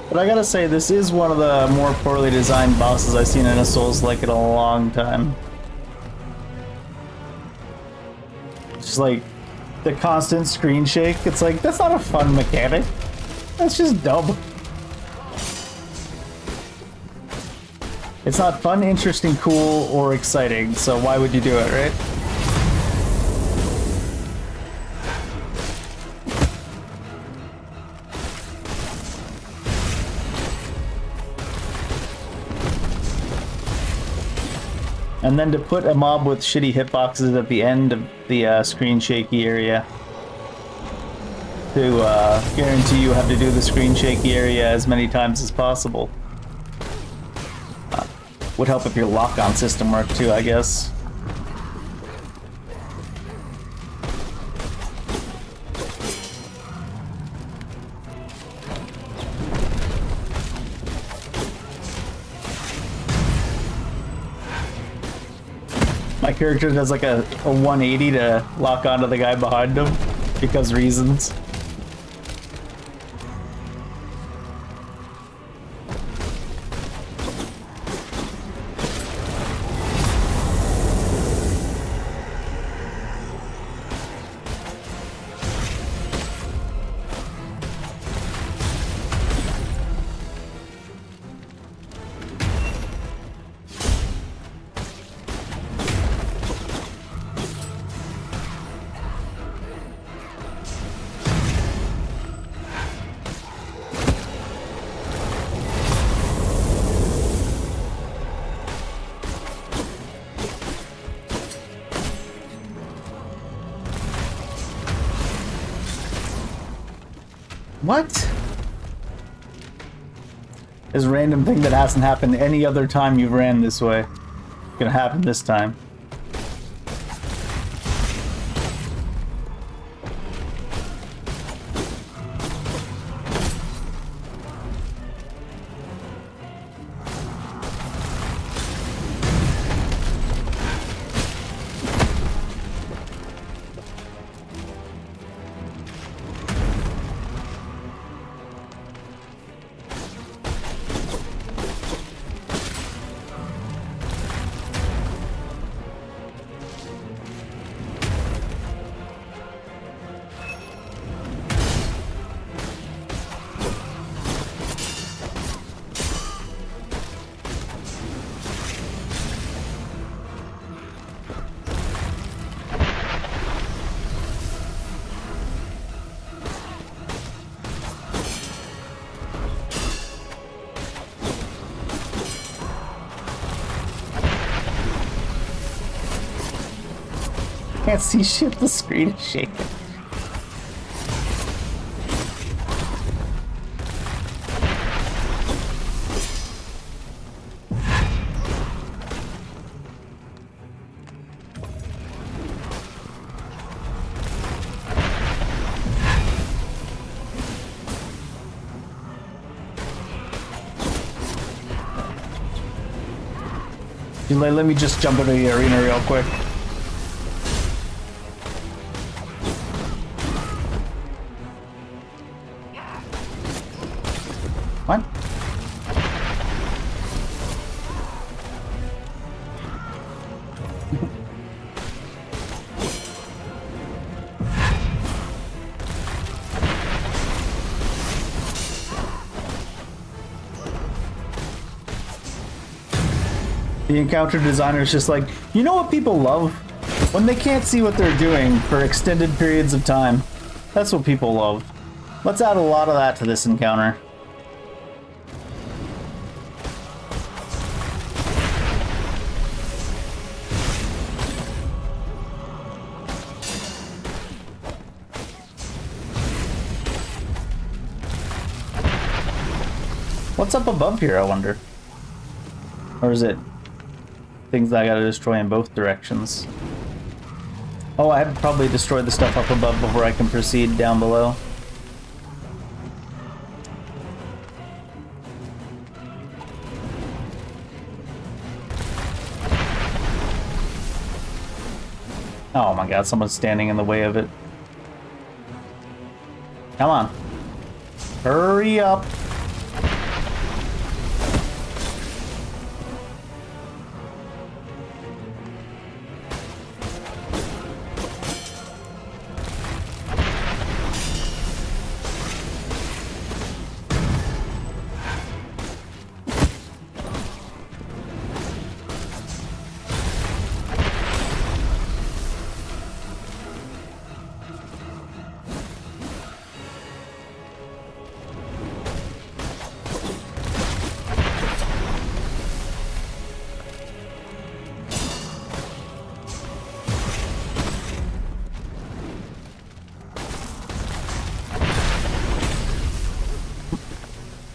But I gotta say, this is one of the more poorly designed bosses I've seen in a Souls-like in a long time. Just like, the constant screen shake, it's like, that's not a fun mechanic. That's just dumb. It's not fun, interesting, cool, or exciting, so why would you do it, right? And then to put a mob with shitty hitboxes at the end of the screen shaky area to guarantee you have to do the screen shaky area as many times as possible. Would help if your lock-on system worked too, I guess. My character does like a 180 to lock onto the guy behind him because reasons. What? This random thing that hasn't happened any other time you've ran this way. It's gonna happen this time. Can't see shit, the screen is shaking. Let me just jump into the arena real quick. What? The encounter designer is just like, you know what people love? When they can't see what they're doing for extended periods of time. That's what people love. Let's add a lot of that to this encounter. What's up above here, I wonder? Or is it things that I gotta destroy in both directions? Oh, I have to probably destroy the stuff up above before I can proceed down below. Oh my god, someone's standing in the way of it. Come on. Hurry up.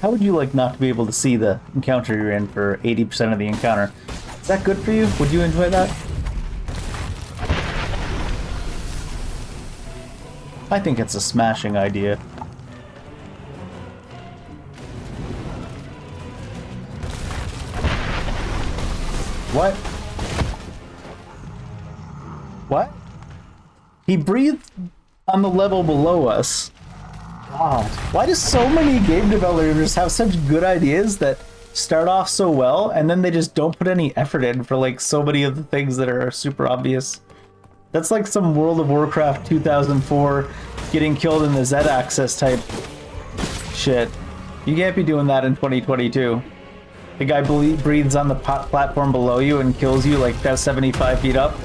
How would you like not to be able to see the encounter you're in for 80% of the encounter? Is that good for you? Would you enjoy that? I think it's a smashing idea. What? What? He breathed on the level below us. God, why do so many game developers have such good ideas that start off so well and then they just don't put any effort in for like so many of the things that are super obvious? That's like some World of Warcraft 2004 getting killed in the Z-axis type shit. You can't be doing that in 2022. The guy breathes on the platform below you and kills you like 75 feet up.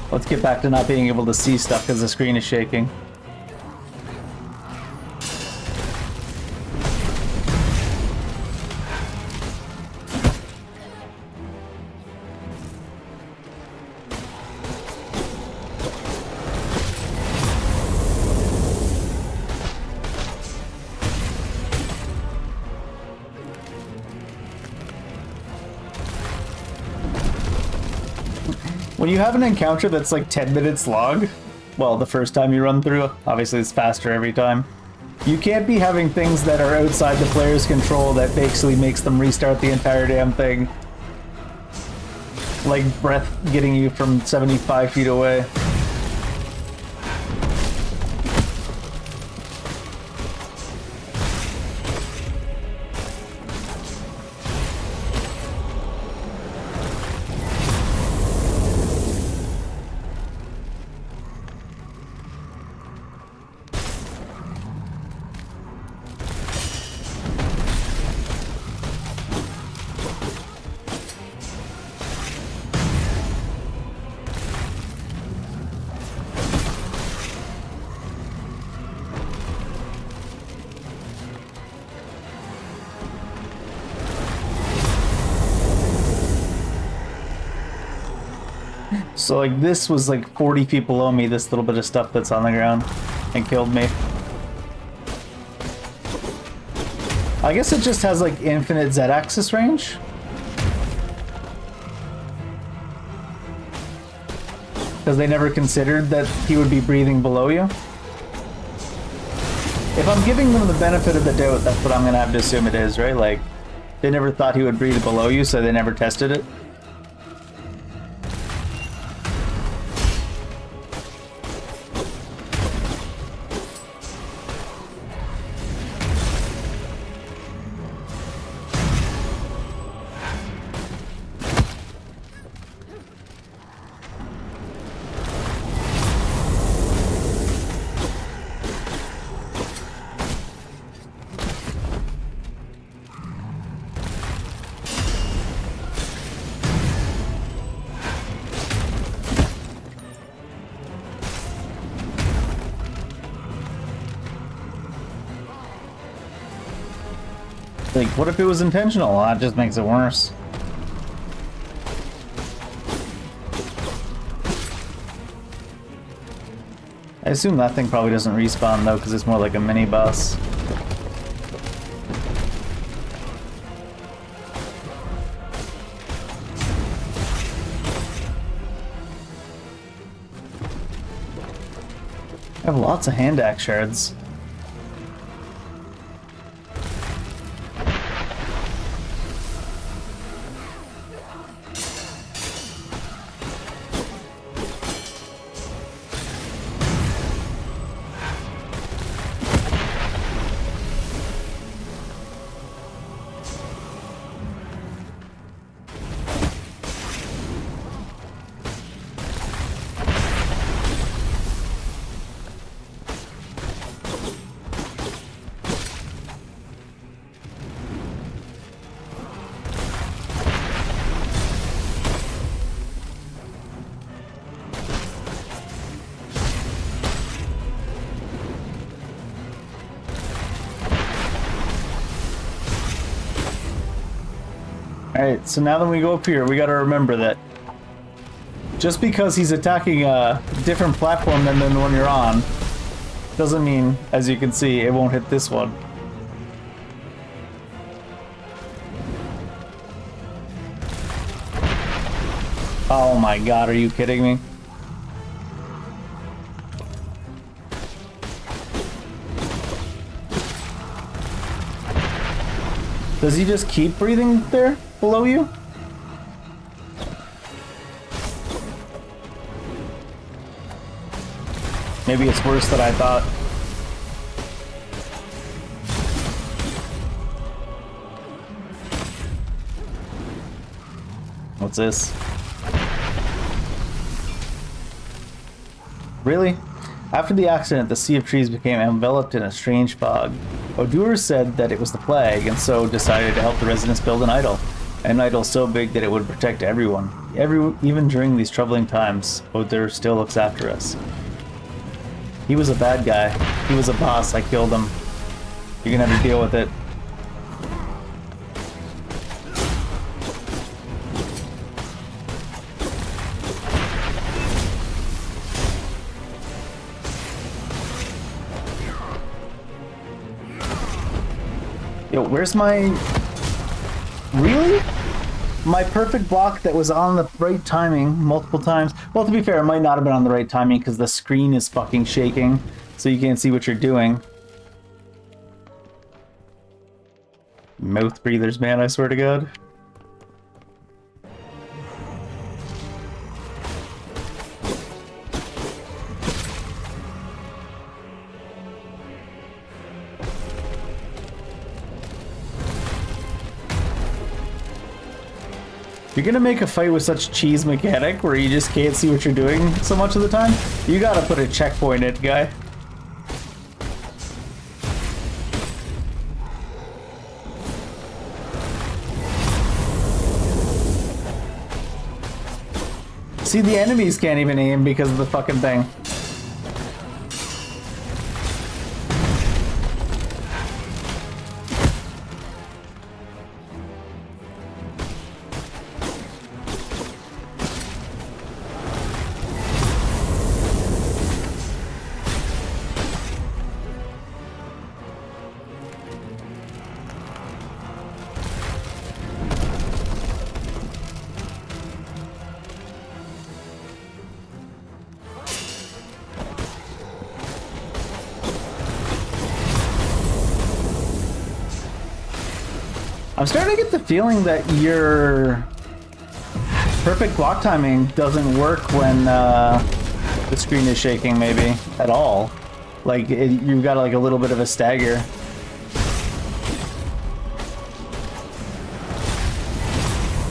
Let's get back to not being able to see stuff because the screen is shaking. When you have an encounter that's like 10 minutes long, well, the first time you run through, obviously it's faster every time, you can't be having things that are outside the player's control that basically makes them restart the entire damn thing. Like breath getting you from 75 feet away. So like this was like 40 feet below me, this little bit of stuff that's on the ground, and killed me. I guess it just has like infinite Z-axis range. Because they never considered that he would be breathing below you. If I'm giving them the benefit of the doubt, that's what I'm gonna have to assume it is, right? Like, they never thought he would breathe below you, so they never tested it. What if it was intentional? That just makes it worse. I assume that thing probably doesn't respawn though, because it's more like a mini boss. I have lots of hand axe shards. Alright, so now that we go up here, we gotta remember that just because he's attacking a different platform than the one you're on, doesn't mean, as you can see, it won't hit this one. Oh my god, are you kidding me? Does he just keep breathing there below you? Maybe it's worse than I thought. What's this? Really? After the accident, the Sea of Trees became enveloped in a strange fog. Odur said that it was the plague, and so decided to help the residents build an idol. An idol so big that it would protect everyone. Even during these troubling times, Odur still looks after us. He was a bad guy. He was a boss. I killed him. You're gonna have to deal with it. Yo, where's my... Really? My perfect block that was on the right timing multiple times. Well, to be fair, it might not have been on the right timing because the screen is fucking shaking, so you can't see what you're doing. Mouth breathers, man, I swear to God. You're gonna make a fight with such cheese mechanic where you just can't see what you're doing so much of the time? You gotta put a checkpoint in, guy. See, the enemies can't even aim because of the fucking thing. I'm starting to get the feeling that your perfect block timing doesn't work when the screen is shaking, maybe, at all. Like, you've got like a little bit of a stagger.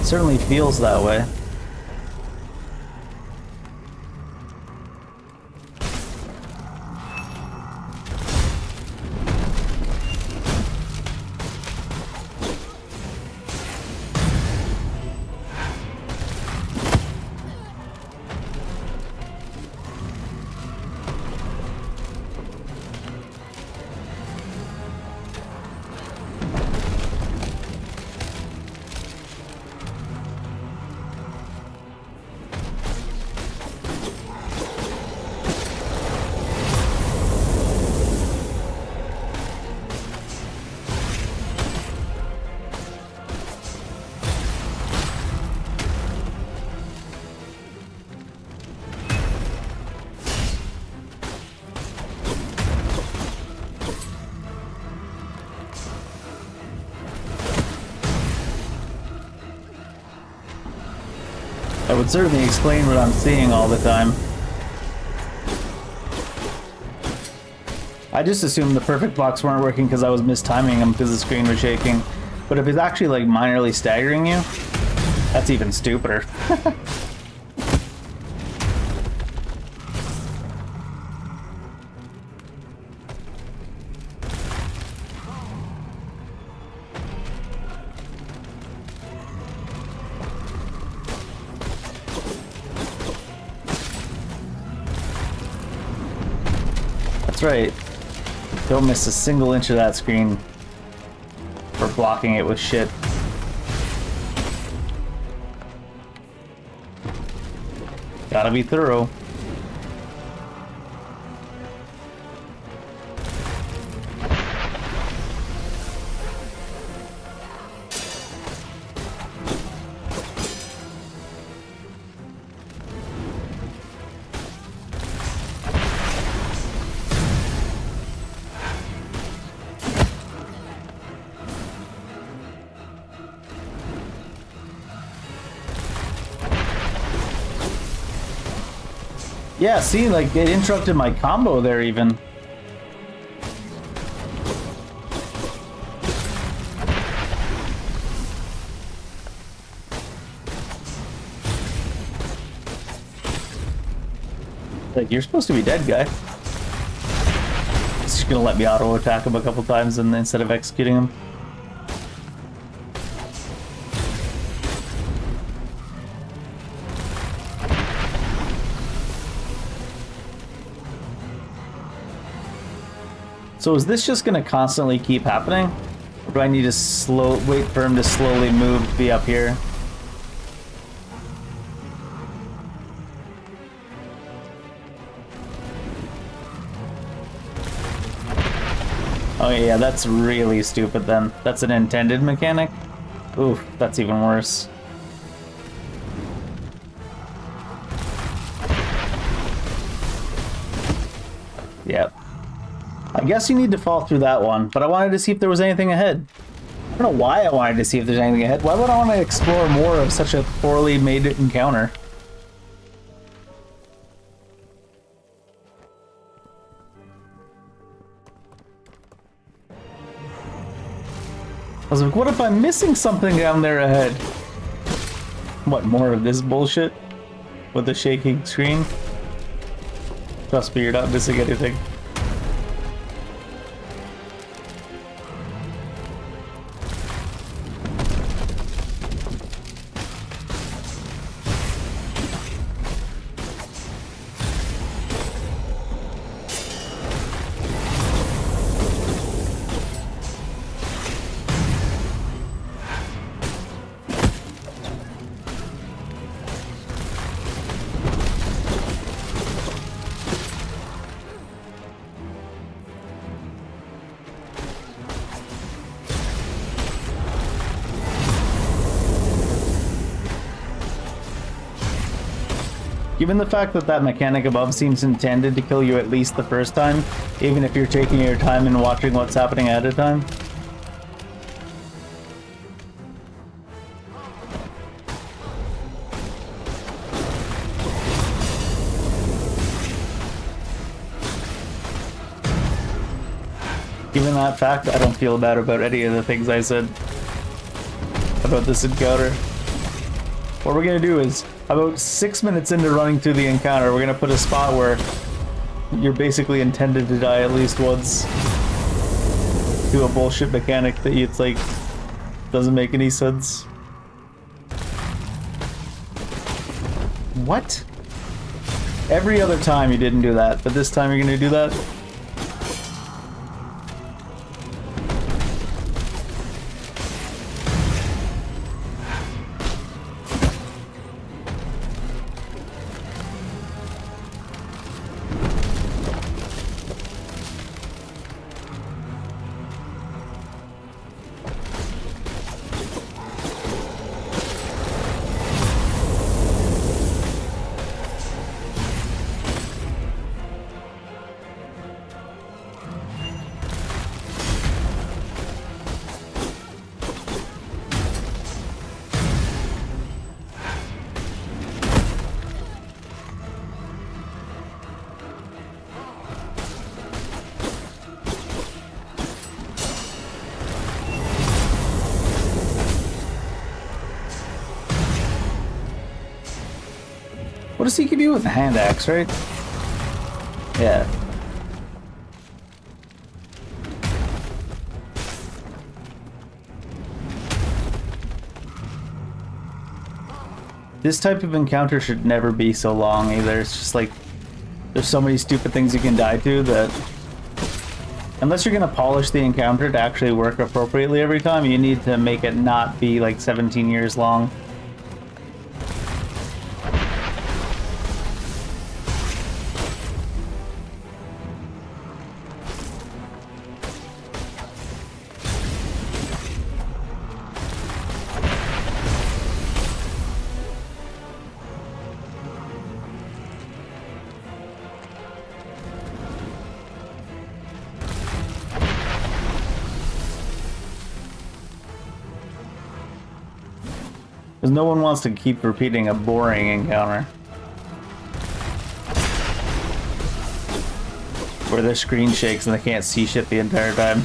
Certainly feels that way. That would certainly explain what I'm seeing all the time. I just assumed the perfect blocks weren't working because I was mistiming them because the screen was shaking. But if it's actually like minorly staggering you, that's even stupider. That's right. Don't miss a single inch of that screen for blocking it with shit. Gotta be thorough. Yeah, see, like, it interrupted my combo there, even. Like, you're supposed to be dead, guy. It's just gonna let me auto-attack him a couple times and instead of executing him. So is this just gonna constantly keep happening? Or do I need to wait for him to slowly move to be up here? Oh yeah, that's really stupid then. That's an intended mechanic? Oof, that's even worse. Yep. I guess you need to fall through that one, but I wanted to see if there was anything ahead. I don't know why I wanted to see if there's anything ahead. Why would I want to explore more of such a poorly made encounter? I was like, what if I'm missing something down there ahead? What, more of this bullshit? With the shaking screen? Trust me, you're not missing anything. Given the fact that that mechanic above seems intended to kill you at least the first time, even if you're taking your time and watching what's happening at a time. Given that fact, I don't feel bad about any of the things I said about this encounter. What we're gonna do is, about 6 minutes into running through the encounter, we're gonna put a spot where you're basically intended to die at least once to a bullshit mechanic that it's like doesn't make any sense. What? Every other time you didn't do that, but this time you're gonna do that? What does he give you with a hand axe, right? Yeah. This type of encounter should never be so long either. It's just like, there's so many stupid things you can die to that unless you're gonna polish the encounter to actually work appropriately every time, you need to make it not be like 17 years long. Because no one wants to keep repeating a boring encounter where their screen shakes and they can't see shit the entire time.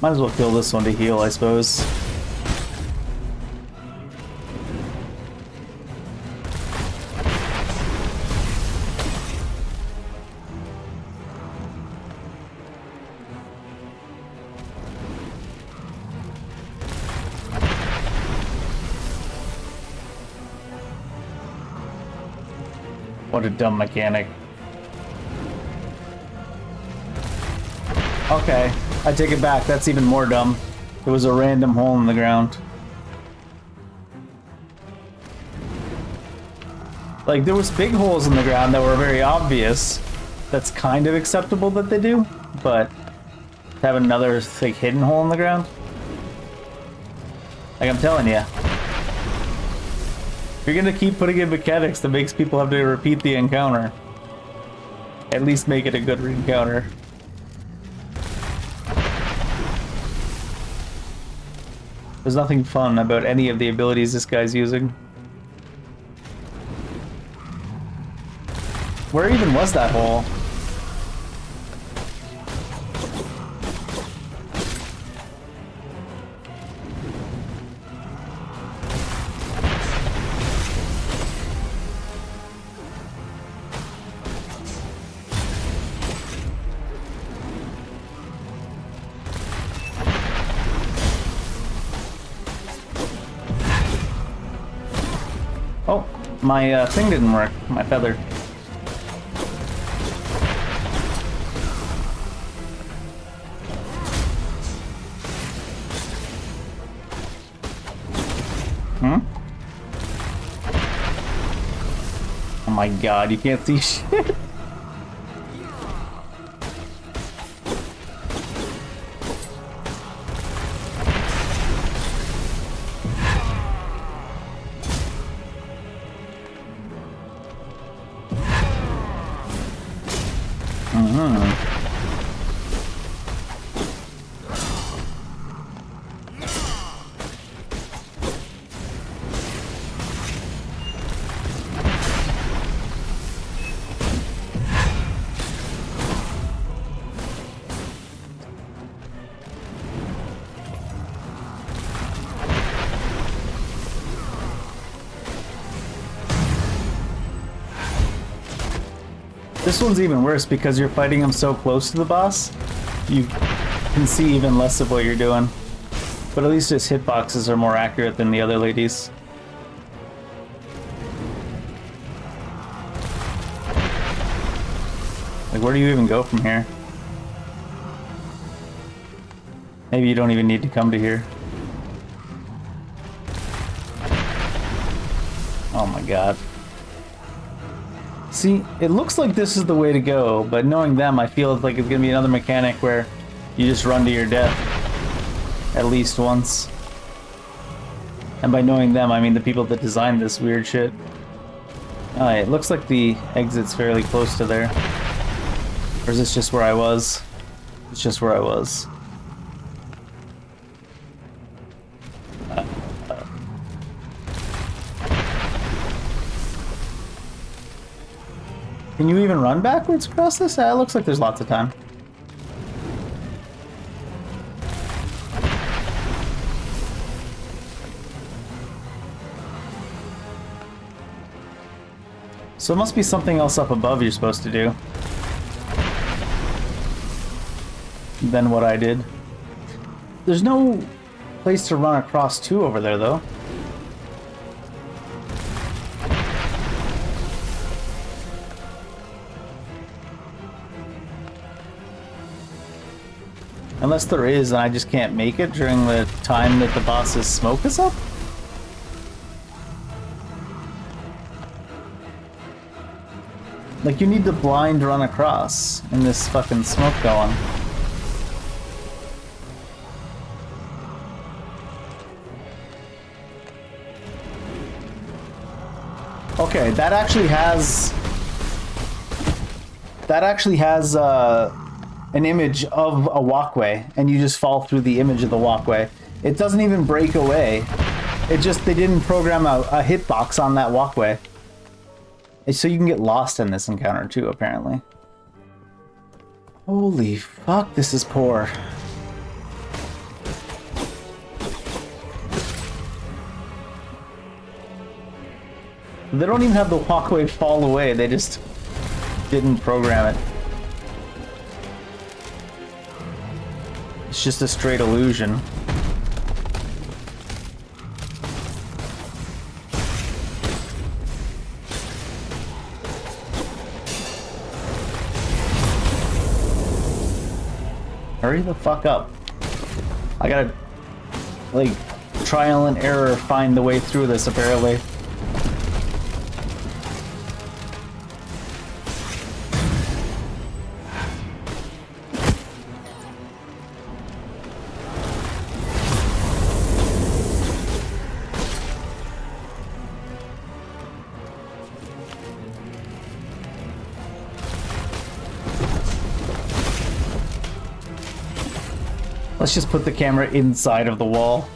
Might as well kill this one to heal, I suppose. What a dumb mechanic. Okay. I take it back, that's even more dumb. It was a random hole in the ground. Like, there was big holes in the ground that were very obvious. That's kind of acceptable that they do, but to have another, like, hidden hole in the ground? Like, I'm telling you. If you're gonna keep putting in mechanics that makes people have to repeat the encounter, at least make it a good encounter. There's nothing fun about any of the abilities this guy's using. Where even was that hole? Oh, my thing didn't work. My feather. Oh my god, you can't see shit. This one's even worse because you're fighting him so close to the boss, you can see even less of what you're doing. But at least his hitboxes are more accurate than the other ladies. Like, where do you even go from here? Maybe you don't even need to come to here. Oh my god. See, it looks like this is the way to go, but knowing them, I feel like it's gonna be another mechanic where you just run to your death at least once. And by knowing them, I mean the people that designed this weird shit. Alright, it looks like the exit's fairly close to there. Or is this just where I was? It's just where I was. Can you even run backwards across this? It looks like there's lots of time. So it must be something else up above you're supposed to do than what I did. There's no place to run across to over there, though. Unless there is, and I just can't make it during the time that the boss's smoke is up? Like, you need to blind run across in this fucking smoke going. Okay, that actually has an image of a walkway, and you just fall through the image of the walkway. It doesn't even break away. It just, they didn't program a hitbox on that walkway. So you can get lost in this encounter too, apparently. Holy fuck, this is poor. They don't even have the walkway fall away, they just didn't program it. It's just a straight illusion. Hurry the fuck up. I gotta, like, trial and error find the way through this, apparently. Let's just put the camera inside of the wall.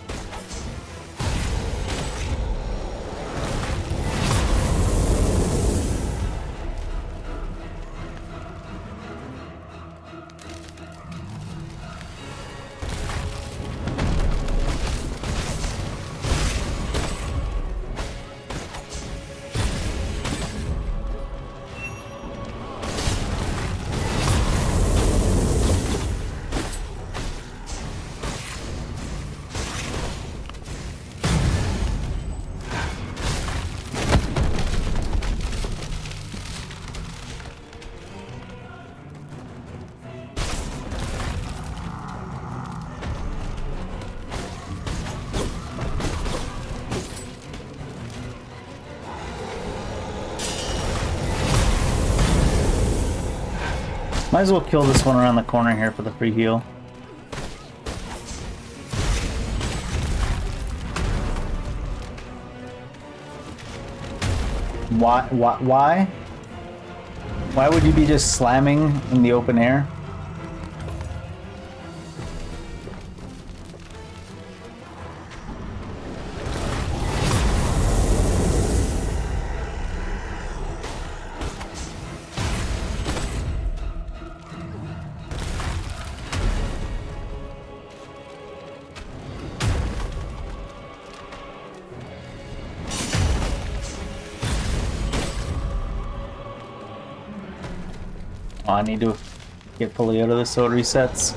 Might as well kill this one around the corner here for the free heal. Why? Why would you be just slamming in the open air? Oh, I need to get fully out of this so it resets.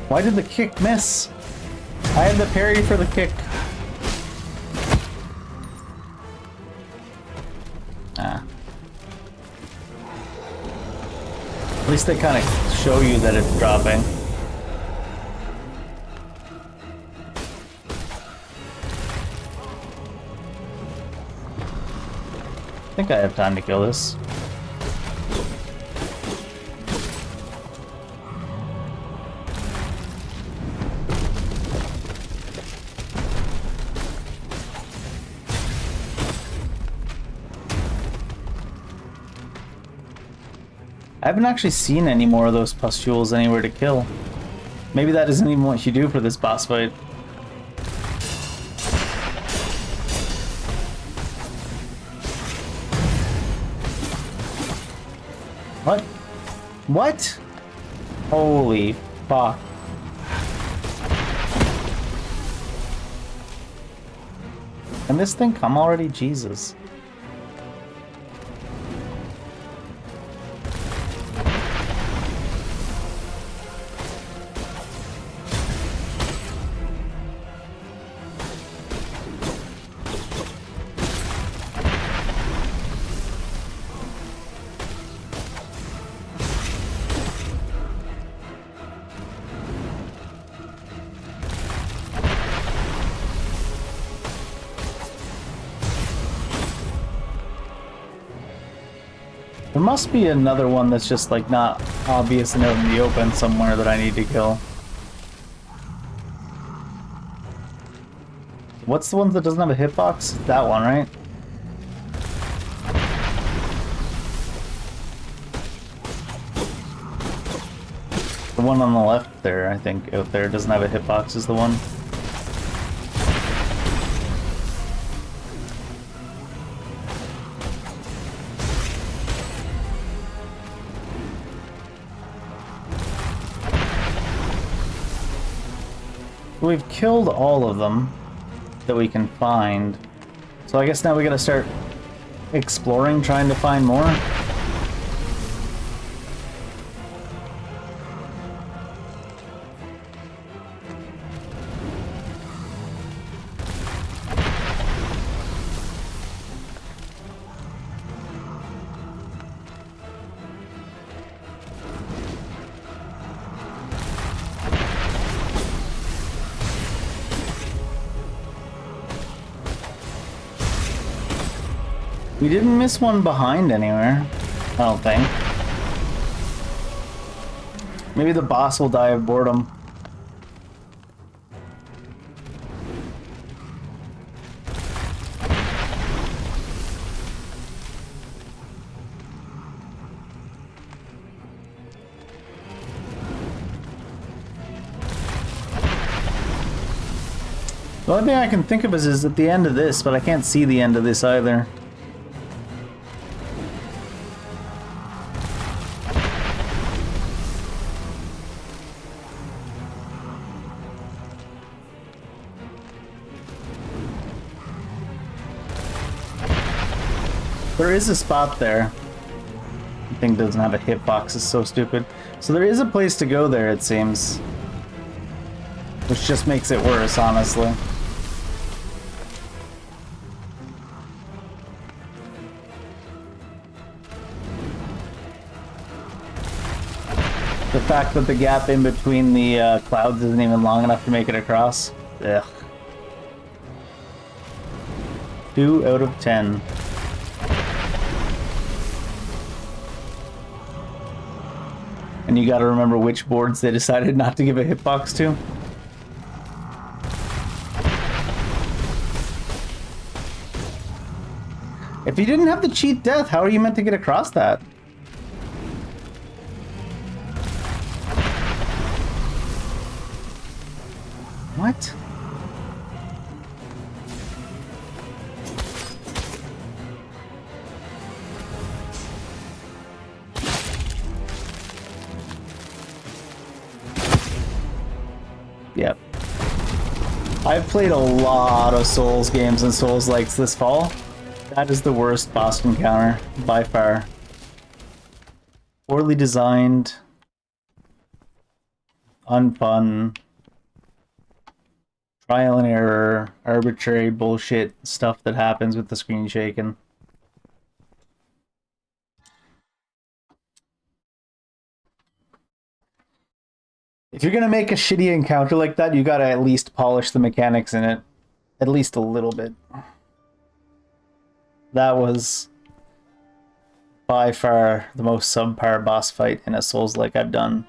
Why did the kick miss? I had the parry for the kick. Ah. At least they kind of show you that it's dropping. I think I have time to kill this. I haven't actually seen any more of those pustules anywhere to kill. Maybe that isn't even what you do for this boss fight. What? What? Holy fuck. Can this thing come already? Jesus. There must be another one that's just like not obvious and out in the open somewhere that I need to kill. What's the one that doesn't have a hitbox? That one, right? The one on the left there, I think, out there doesn't have a hitbox is the one. We've killed all of them that we can find. So I guess now we gotta start exploring, trying to find more. We didn't miss one behind anywhere, I don't think. Maybe the boss will die of boredom. The only thing I can think of is at the end of this, but I can't see the end of this either. There is a spot there. The thing doesn't have a hitbox, it's so stupid. So there is a place to go there, it seems. Which just makes it worse, honestly. The fact that the gap in between the clouds isn't even long enough to make it across. Ugh. 2 out of 10. And you gotta remember which boards they decided not to give a hitbox to. If you didn't have the cheat death, how are you meant to get across that? What? Yep. I've played a lot of Souls games and Souls likes this fall. That is the worst boss encounter, by far. Poorly designed. unfun, trial and error, arbitrary bullshit stuff that happens with the screen shaking. If you're gonna make a shitty encounter like that, you gotta at least polish the mechanics in it. At least a little bit. That was by far the most subpar boss fight in a Souls-like I've done.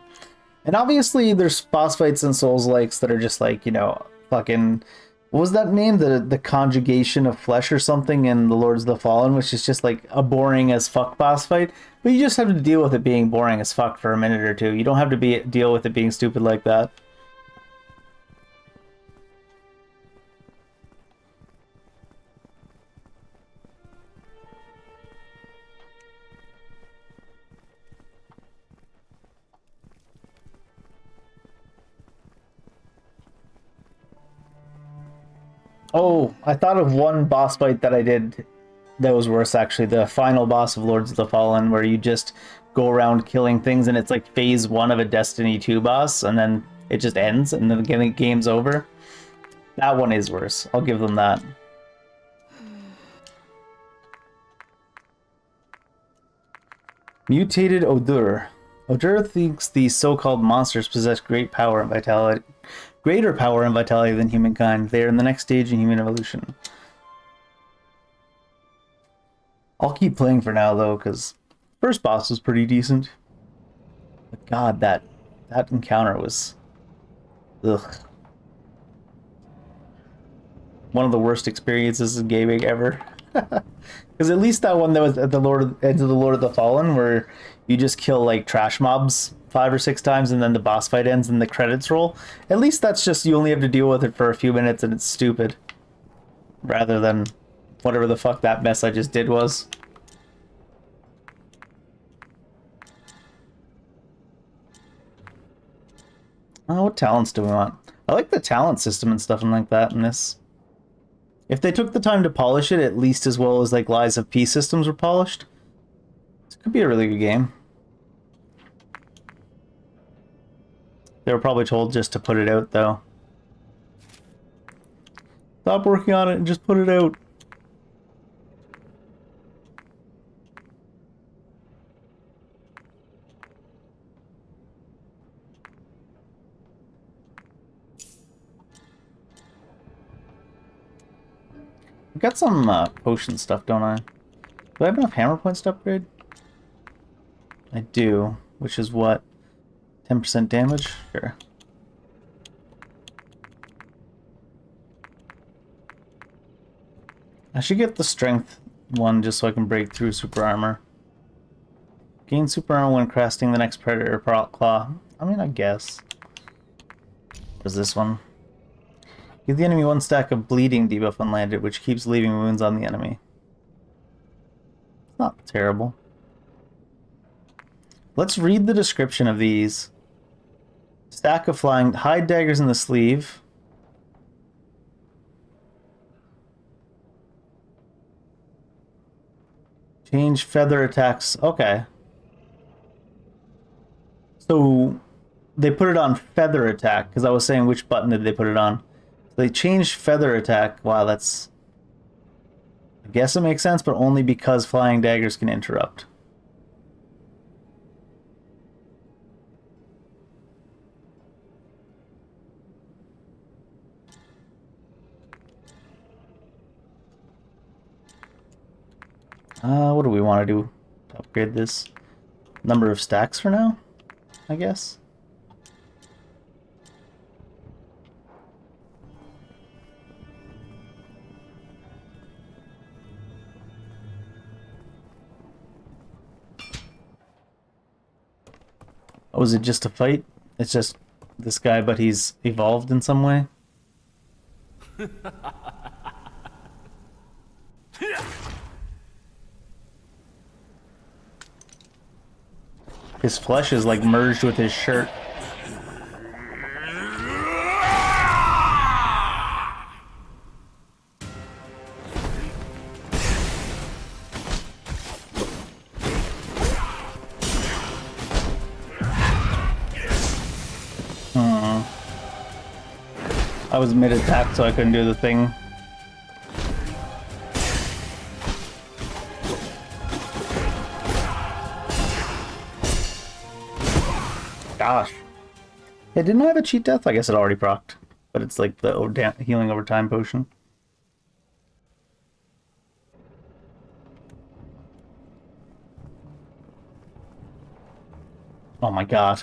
And obviously there's boss fights in Souls-likes that are just like, you know, fucking... What was that name? The Conjugation of Flesh or something in The Lords of the Fallen, which is just like a boring as fuck boss fight. But you just have to deal with it being boring as fuck for a minute or two. You don't have to deal with it being stupid like that. Oh, I thought of one boss fight that I did that was worse, actually. The final boss of Lords of the Fallen, where you just go around killing things, and it's like phase 1 of a Destiny 2 boss, and then it just ends, and then the game's over. That one is worse. I'll give them that. Mutated Odur. Odur thinks these so-called monsters possess greater power and vitality than humankind. They are in the next stage in human evolution. I'll keep playing for now, though, because first boss was pretty decent. But God, that encounter was... ugh. One of the worst experiences in gaming ever. Because at least that one that was at the Edge of the Lord of the Fallen, where you just kill, like, trash mobs 5 or 6 times, and then the boss fight ends and the credits roll. At least that's just, you only have to deal with it for a few minutes and it's stupid. Rather than whatever the fuck that mess I just did was. Oh, what talents do we want? I like the talent system and stuff and like that in this. If they took the time to polish it at least as well as like Lies of P systems were polished, this could be a really good game. They were probably told just to put it out, though. Stop working on it and just put it out. I've got some potion stuff, don't I? Do I have enough hammer points to upgrade? I do, which is what? 10% damage? Sure. I should get the strength one just so I can break through super armor. Gain super armor when casting the next predator claw. I mean, I guess. Where's this one? Give the enemy 1 stack of bleeding debuff when landed, which keeps leaving wounds on the enemy. It's not terrible. Let's read the description of these. Stack of flying... hide daggers in the sleeve. Change feather attacks. Okay. So they put it on feather attack, because I was saying which button did they put it on. They changed feather attack. Wow, that's... I guess it makes sense, but only because flying daggers can interrupt. What do we want to do to upgrade this? Number of stacks for now, I guess. Oh, is it just a fight? It's just this guy, but he's evolved in some way? His flesh is like merged with his shirt. I was mid-attack, so I couldn't do the thing. Gosh. Yeah, didn't I have a cheat death? I guess it already procced. But it's like the healing over time potion. Oh my god.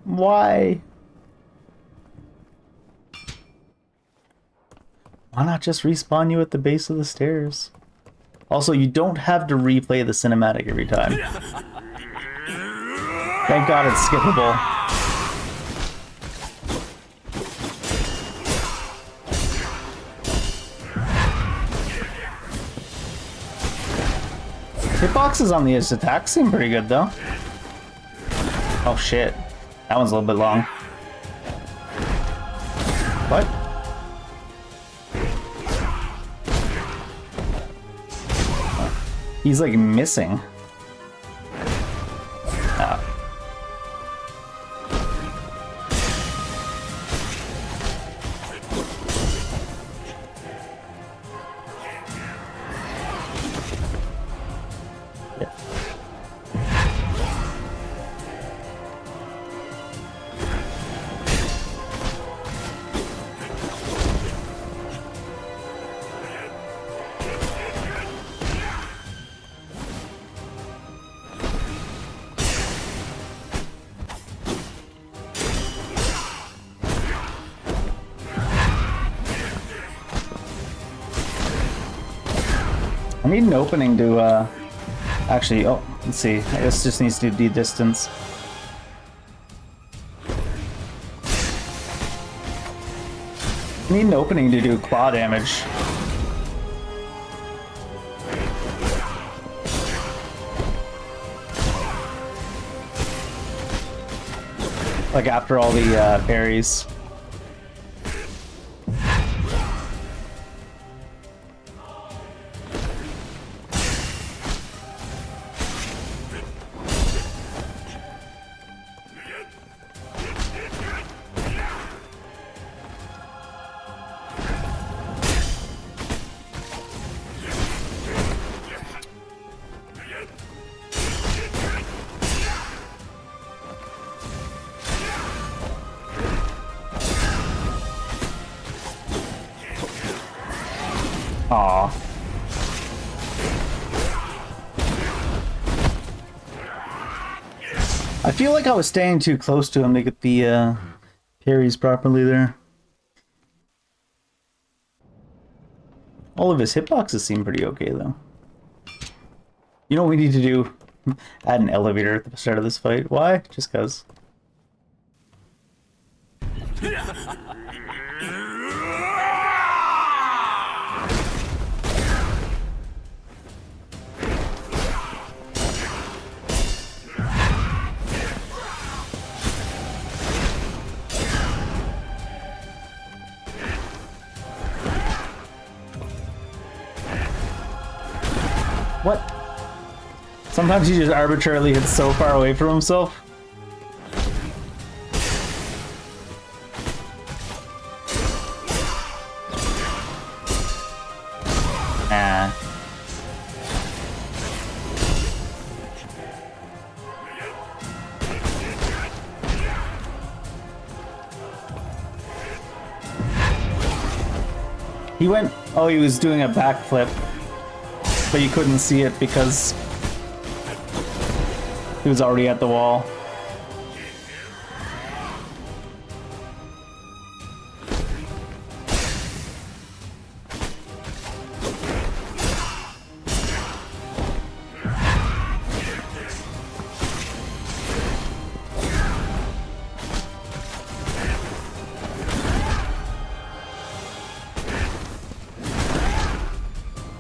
Why? Why not just respawn you at the base of the stairs? Also, you don't have to replay the cinematic every time. Thank god it's skippable. Hitboxes on these attacks seem pretty good though. Oh shit. That one's a little bit long. What? He's like missing. Ah. Yeah. I need an opening to, actually, oh, let's see. I guess just needs to do distance. I need an opening to do claw damage. Like after all the parries. Aw. I feel like I was staying too close to him to get the parries properly there. All of his hitboxes seem pretty okay though. You know what we need to do? Add an elevator at the start of this fight. Why? Just cause. What? Sometimes he just arbitrarily hits so far away from himself. Nah. He went... Oh, he was doing a backflip. But you couldn't see it because he was already at the wall.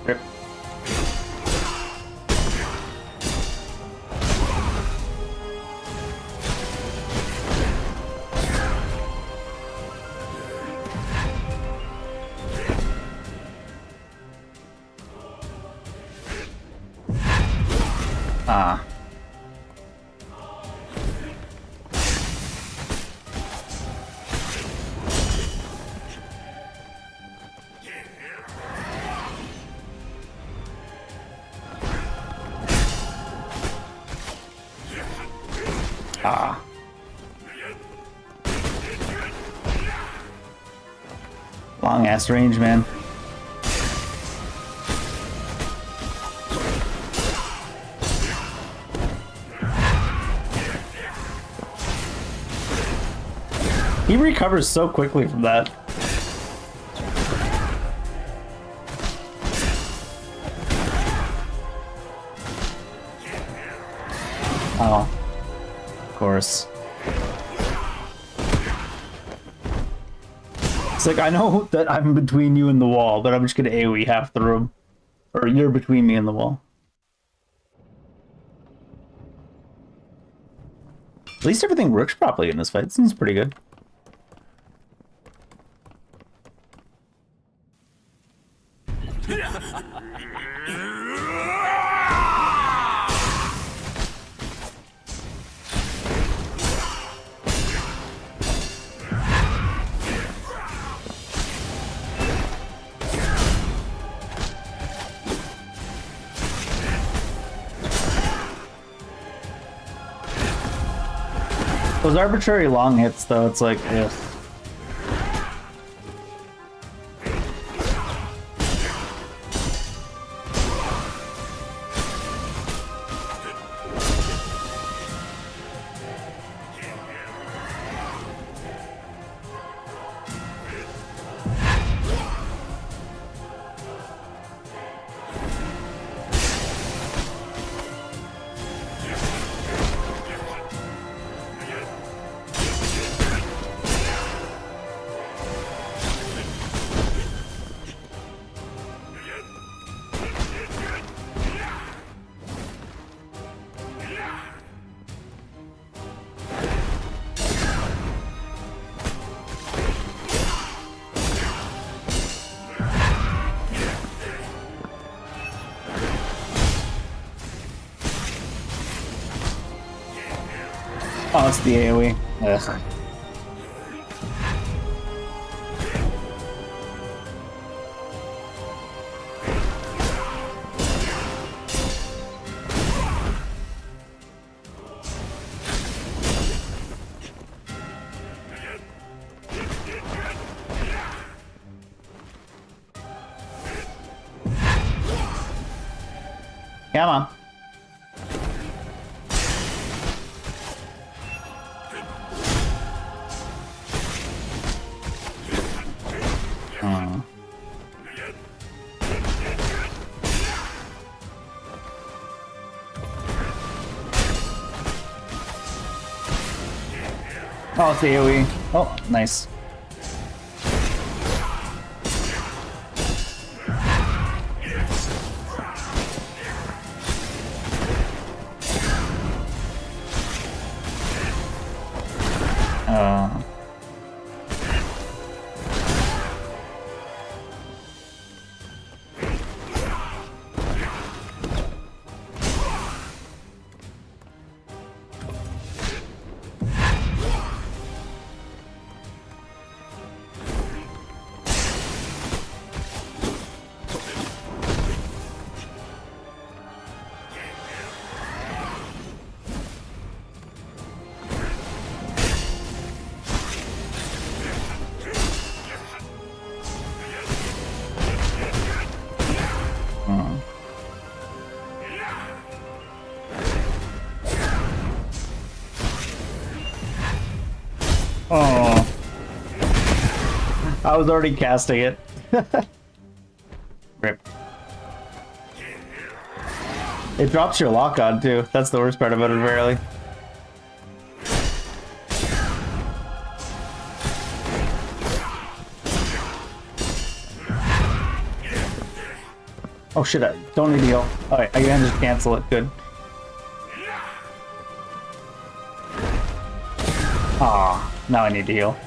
Rip. Ah. Ah. Long ass range, man. He recovers so quickly from that. Oh. Of course. It's like, I know that I'm between you and the wall, but I'm just gonna AoE half the room. Or you're between me and the wall. At least everything works properly in this fight. Seems pretty good. Those arbitrary long hits, though, it's like, ugh. Oh, it's the AoE. Ugh. Come on. Oh, it's the AoE. Oh, nice. Oh. I was already casting it. Rip. It drops your lock on too. That's the worst part about it, barely. Oh shit, I don't need to heal. Alright, I can just cancel it. Good. Ah, now I need to heal.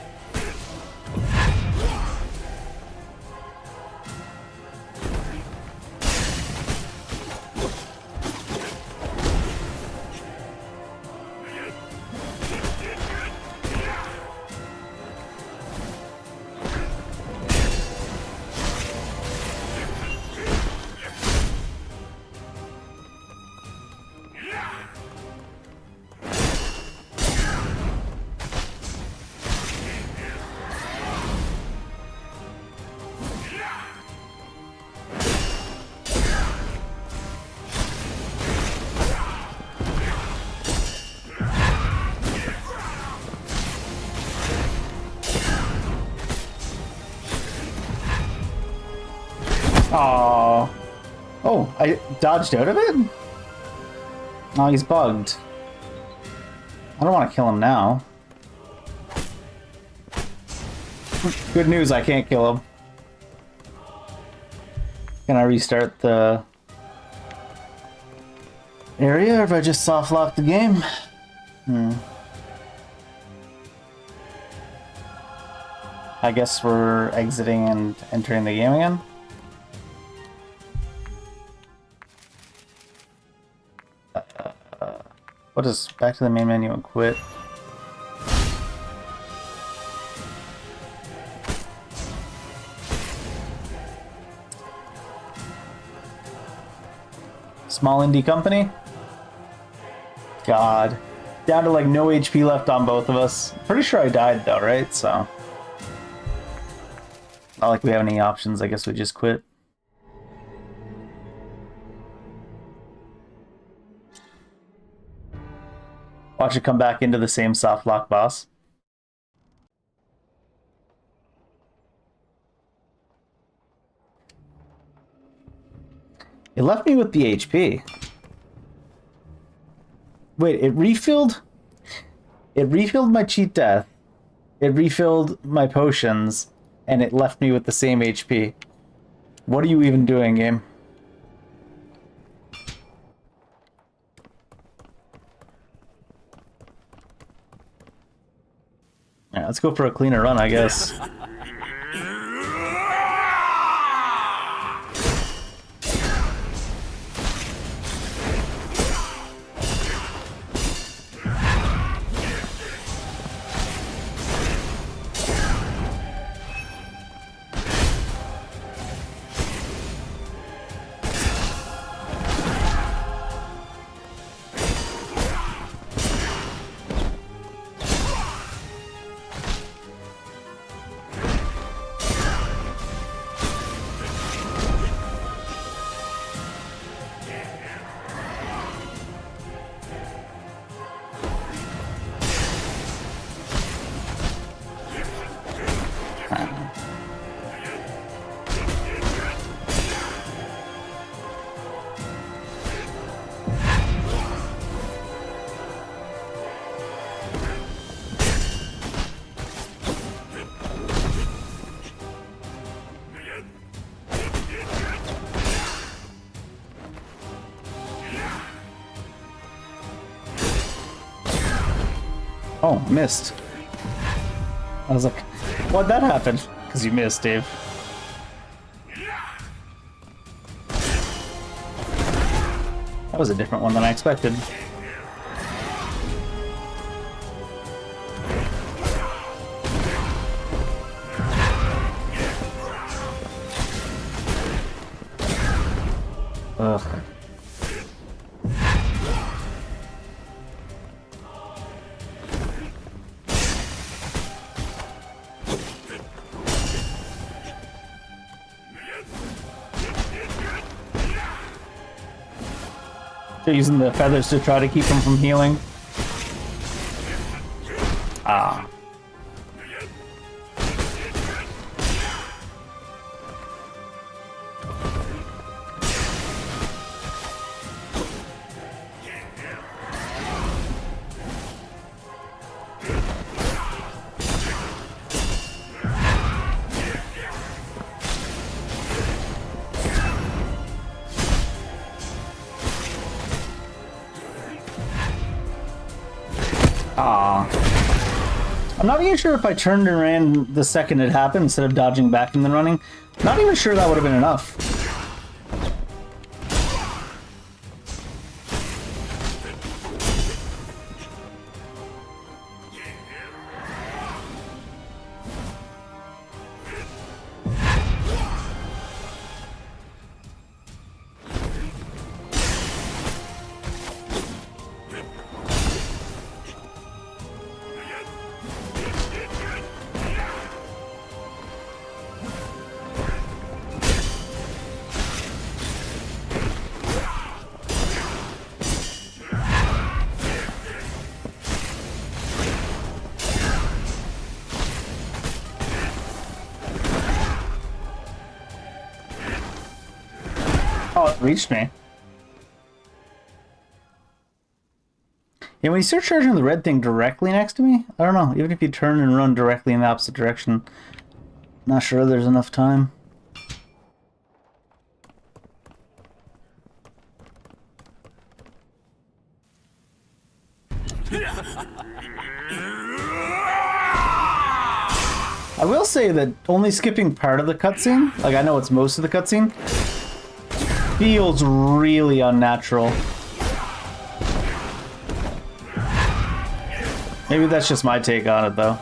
Aww. Oh, I dodged out of it? Oh, he's bugged. I don't want to kill him now. Good news, I can't kill him. Can I restart the area, or if I just soft lock the game? I guess we're exiting and entering the game again. What is back to the main menu and quit? Small indie company? God. Down to like no HP left on both of us. Pretty sure I died though, right? So. Not like we have any options. I guess we just quit. Watch it come back into the same soft lock boss. It left me with the HP. Wait, it refilled? It refilled my cheat death. It refilled my potions, and it left me with the same HP. What are you even doing, game? Alright, let's go for a cleaner run, I guess. Oh, missed. I was like, why'd that happen? Because you missed, Dave. That was a different one than I expected. Ugh. They're using the feathers to try to keep him from healing. Ah. I'm not even sure if I turned and ran the second it happened instead of dodging back and then running. Not even sure that would have been enough. reached me. Yeah, when you start charging the red thing directly next to me, I don't know. Even if you turn and run directly in the opposite direction, not sure there's enough time. I will say that only skipping part of the cutscene, like I know it's most of the cutscene, feels really unnatural. Maybe that's just my take on it, though.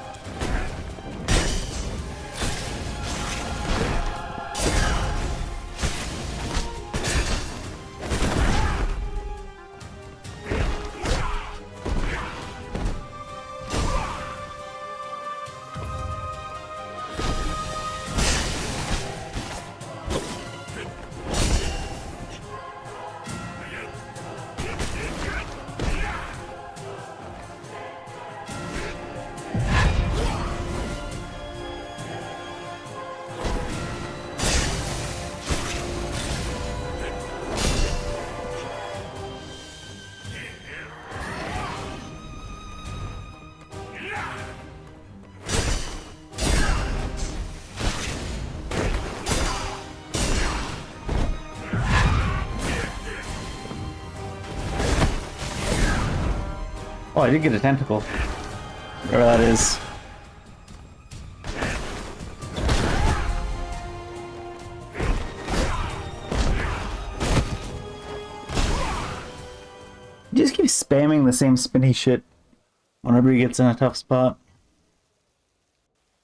Oh, I did get a tentacle. Whatever that is. You just keep spamming the same spinny shit whenever he gets in a tough spot.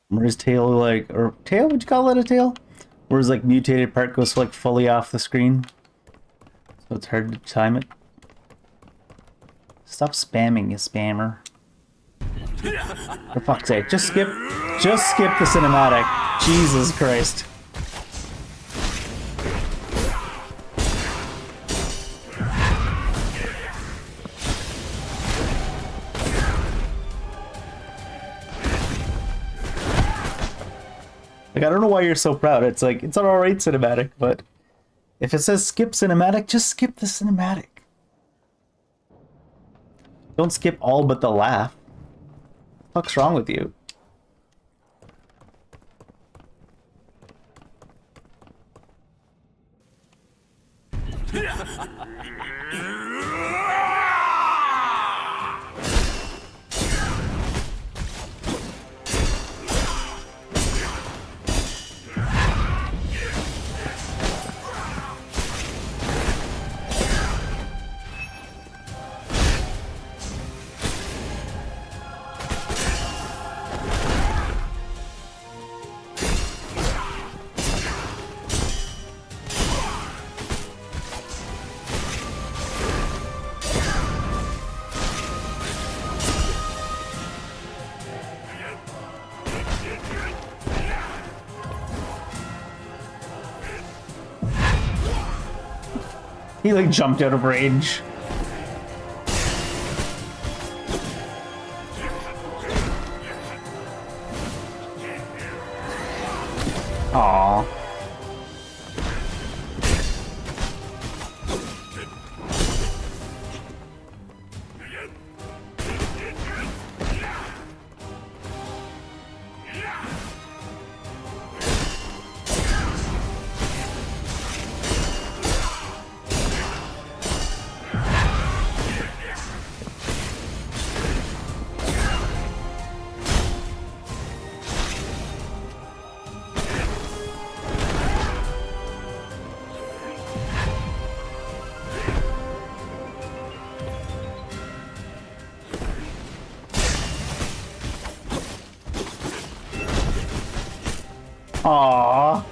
Where his tail, like, or tail? Would you call it a tail? Where his, like, mutated part goes, like, fully off the screen. So it's hard to time it. Stop spamming, you spammer. For fuck's sake, just skip the cinematic. Jesus Christ. Like, I don't know why you're so proud. It's like, it's an alright cinematic, but if it says skip cinematic, just skip the cinematic. Don't skip all but the laugh. What the fuck's wrong with you? He like jumped out of rage. Aww. Aww.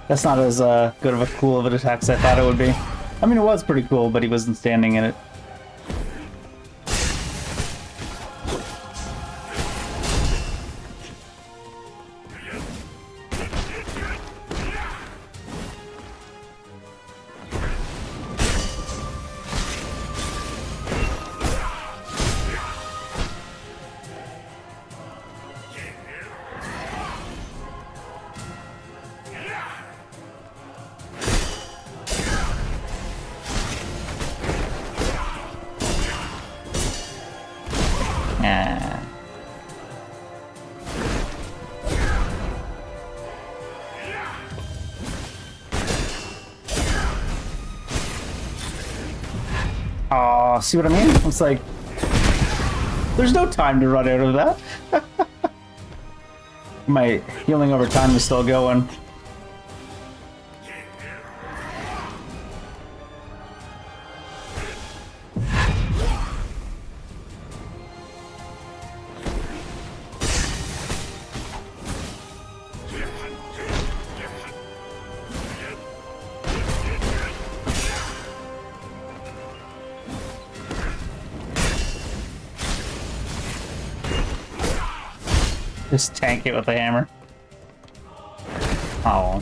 That's not as good of a cool of an attack as I thought it would be. I mean, it was pretty cool, but he wasn't standing in it. Oh, see what I mean? It's like, there's no time to run out of that. My healing over time is still going. Just tank it with a hammer. Oh.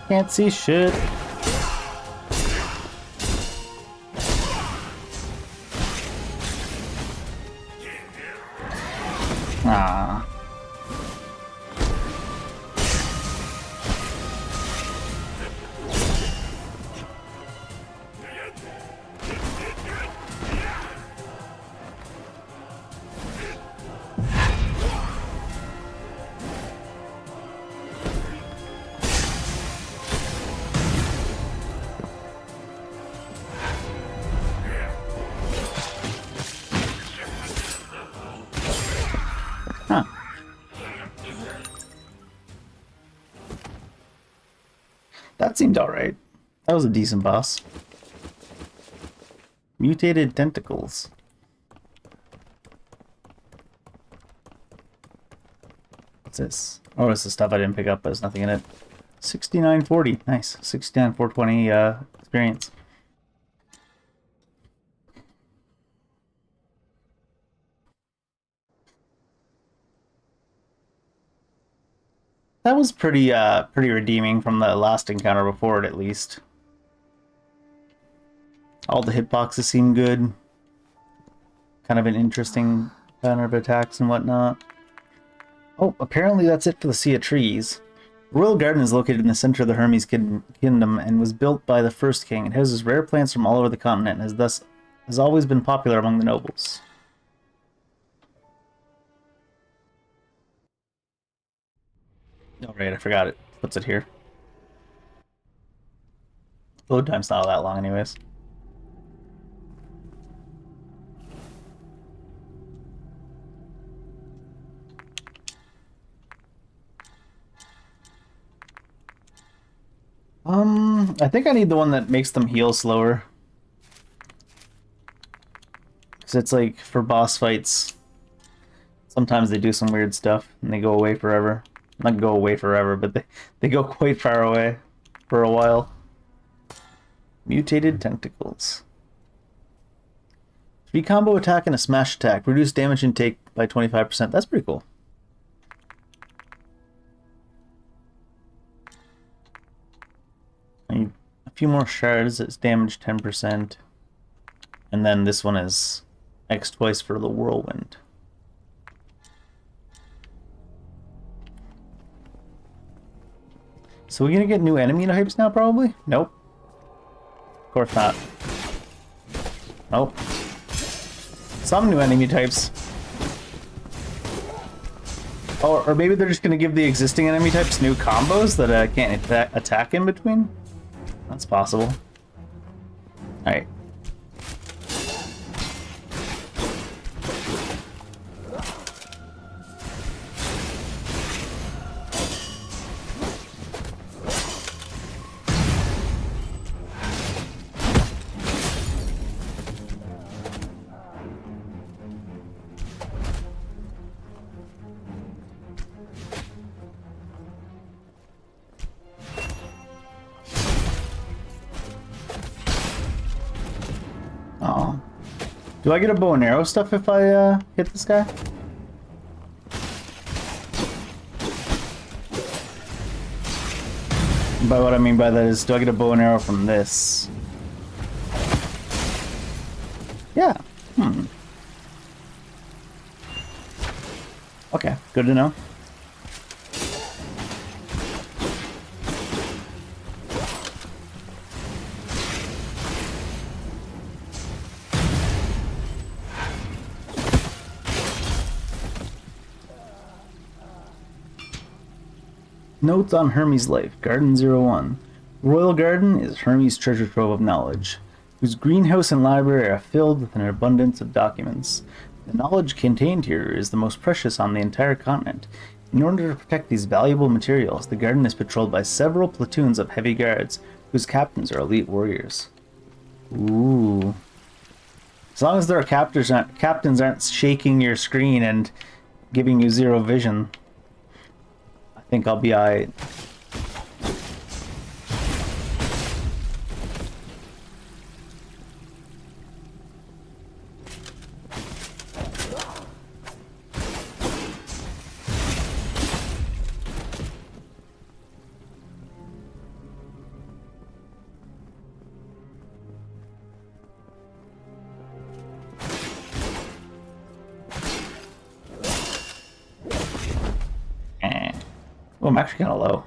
Can't see shit. Ah. Huh. That seemed alright. That was a decent boss. Mutated tentacles. What's this? Oh, it's the stuff I didn't pick up, but there's nothing in it. 6940. Nice. 69,420 experience. That was pretty redeeming from the last encounter before it, at least. All the hitboxes seem good. Kind of an interesting pattern of attacks and whatnot. Oh, apparently that's it for the Sea of Trees. The Royal Garden is located in the center of the Hermes Kingdom and was built by the first king. It houses rare plants from all over the continent and has always been popular among the nobles. Oh, right, I forgot it. Puts it here. Load time's not that long anyways. I think I need the one that makes them heal slower. Because it's like, for boss fights, sometimes they do some weird stuff and they go away forever. Not go away forever, but they go quite far away for a while. Mutated tentacles. 3 combo attack and a smash attack. Reduce damage intake by 25%. That's pretty cool. A few more shards. It's damage 10%. And then this one is X twice for the whirlwind. So we're gonna get new enemy types now, probably? Nope. Of course not. Nope. Some new enemy types. Or maybe they're just gonna give the existing enemy types new combos that I can't attack in between? That's possible. Alright. Oh. Do I get a bow and arrow stuff if I hit this guy? By what I mean by that is, do I get a bow and arrow from this? Yeah. Okay, good to know. Notes on Hermes' life. Garden 01. Royal Garden is Hermes' treasure trove of knowledge, whose greenhouse and library are filled with an abundance of documents. The knowledge contained here is the most precious on the entire continent. In order to protect these valuable materials, the garden is patrolled by several platoons of heavy guards, whose captains are elite warriors. Ooh. As long as their captains aren't shaking your screen and giving you zero vision, I think I'll be alright. Oh, I'm actually kind of low.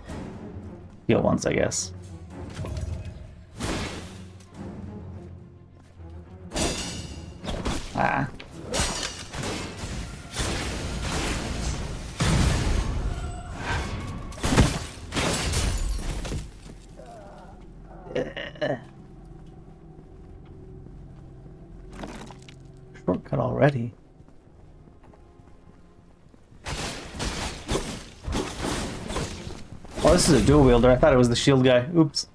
Heal once, I guess. Ah. Shortcut already. Oh, this is a dual wielder. I thought it was the shield guy. Oops.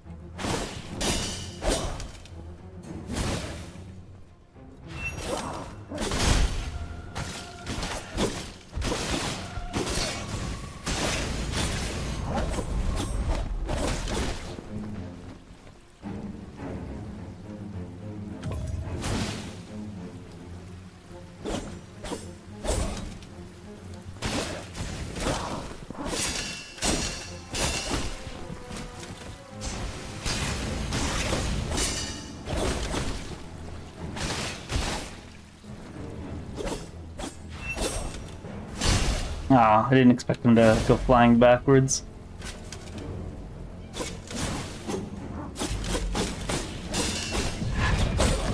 Ah, I didn't expect him to go flying backwards.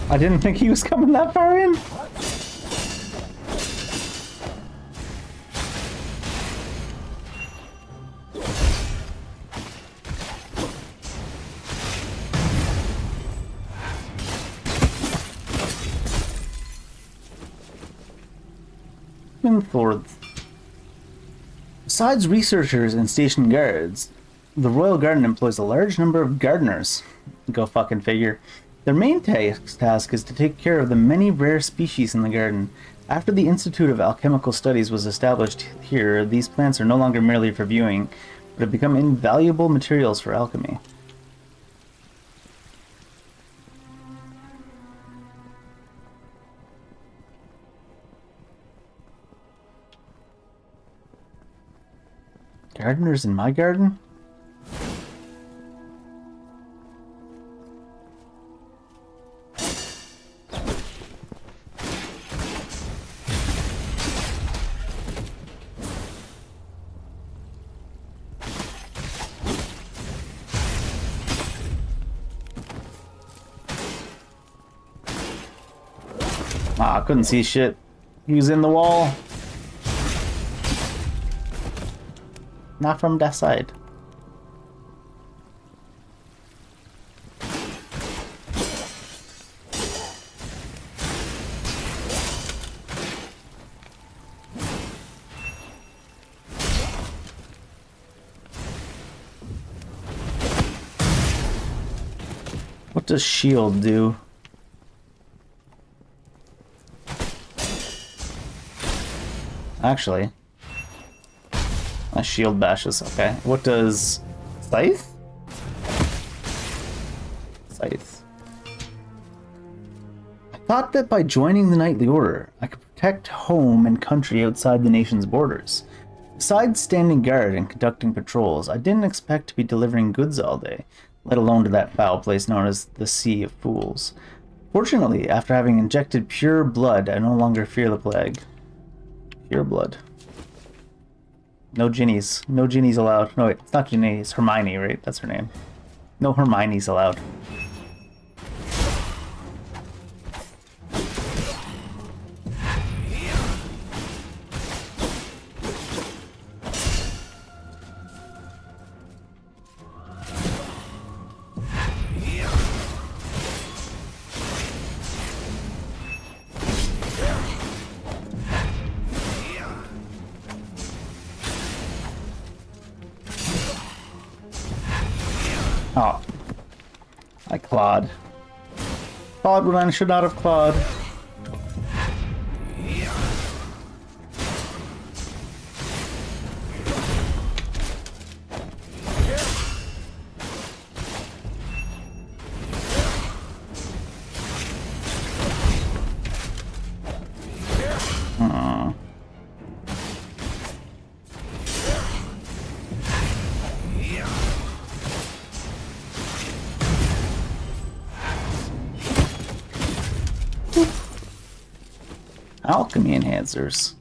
I didn't think he was coming that far in. Minthorth. Besides researchers and station guards, the Royal Garden employs a large number of gardeners. Go fucking figure. Their main task is to take care of the many rare species in the garden. After the Institute of Alchemical Studies was established here, these plants are no longer merely for viewing, but have become invaluable materials for alchemy. Gardeners in my garden? Ah, I couldn't see shit. He was in the wall. Not from that side. What does shield do? Actually, a shield bashes. Okay. What does scythe? Scythe. I thought that by joining the Knightly Order, I could protect home and country outside the nation's borders. Besides standing guard and conducting patrols, I didn't expect to be delivering goods all day, let alone to that foul place known as the Sea of Fools. Fortunately, after having injected pure blood, I no longer fear the plague. Pure blood. No Ginnies. No Ginnies allowed. No, wait, it's not Ginny, it's Hermione, right? That's her name. No Hermione's allowed. Oh. I clawed. Clawed when I should not have clawed. Alchemy enhancers.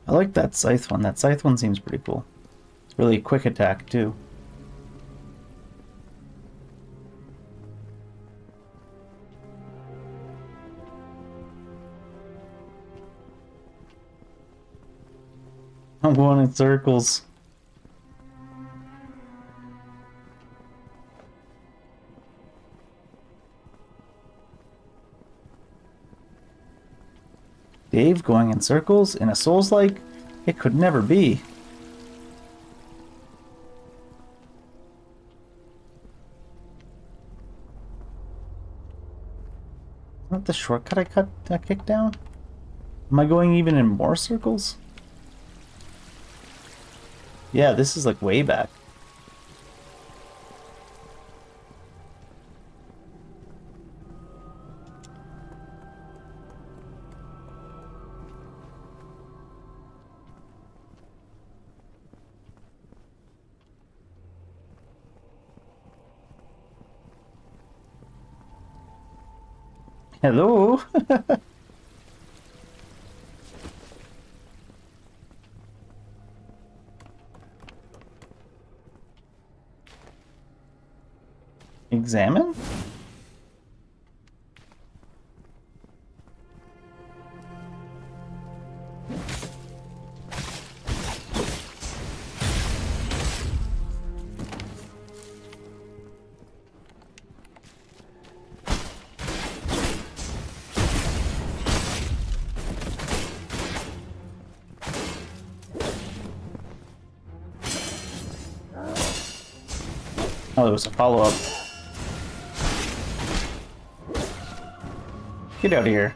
I like that scythe one. That scythe one seems pretty cool. It's really quick attack too. I'm going in circles. Dave going in circles in a Souls-like? It could never be. Isn't that the shortcut I kicked down? Am I going even in more circles? Yeah, this is like way back. Hello? Examine? Oh, there was a follow-up. Get out of here.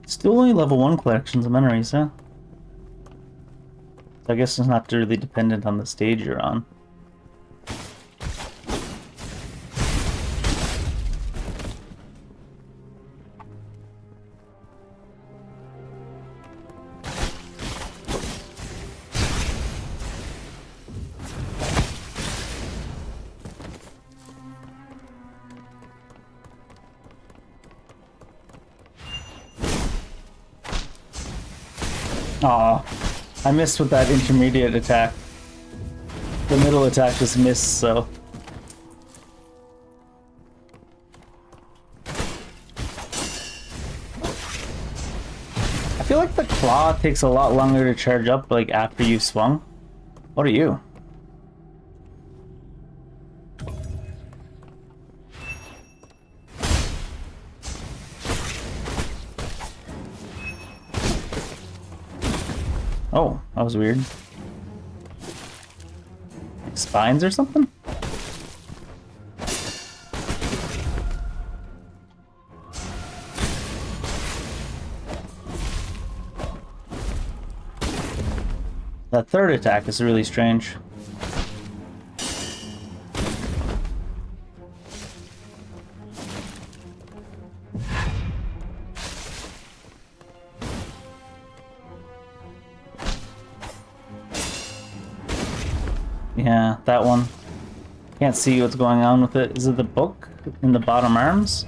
Still only level 1 collections of memories, huh? So I guess it's not really dependent on the stage you're on. Aw, I missed with that intermediate attack. The middle attack just missed, so... I feel like the claw takes a lot longer to charge up, like, after you swung. What are you? Oh, that was weird. Like spines or something? That third attack is really strange. Yeah, that one. Can't see what's going on with it. Is it the book in the bottom arms?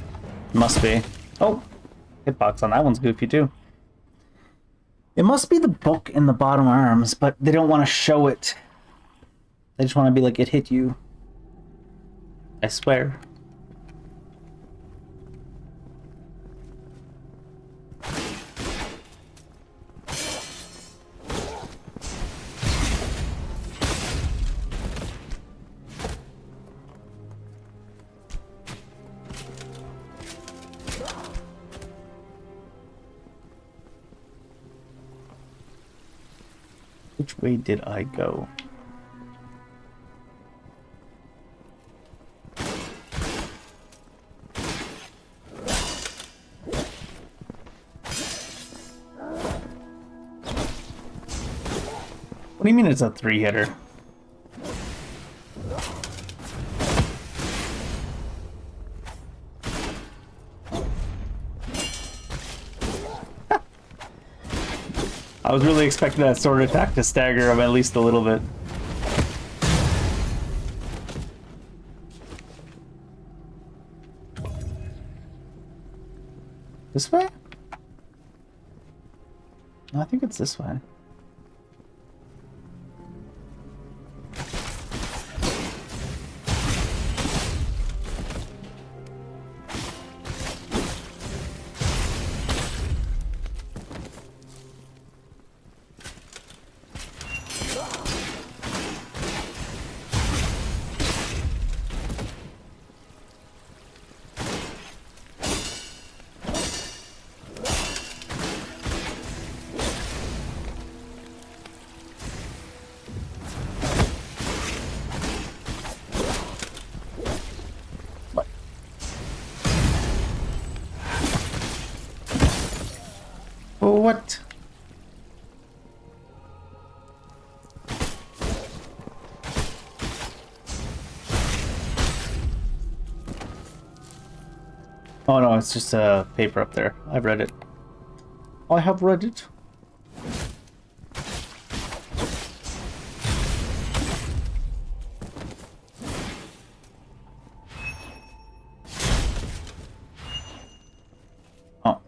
Must be. Oh, hitbox on that one's goofy too. It must be the book in the bottom arms, but they don't want to show it. They just want to be like, it hit you. I swear. Which way did I go? What do you mean it's a 3-hitter? I was really expecting that sword attack to stagger him at least a little bit. This way? No, I think it's this way. What? Oh no, it's just a paper up there. I've read it. I have read it. Oh.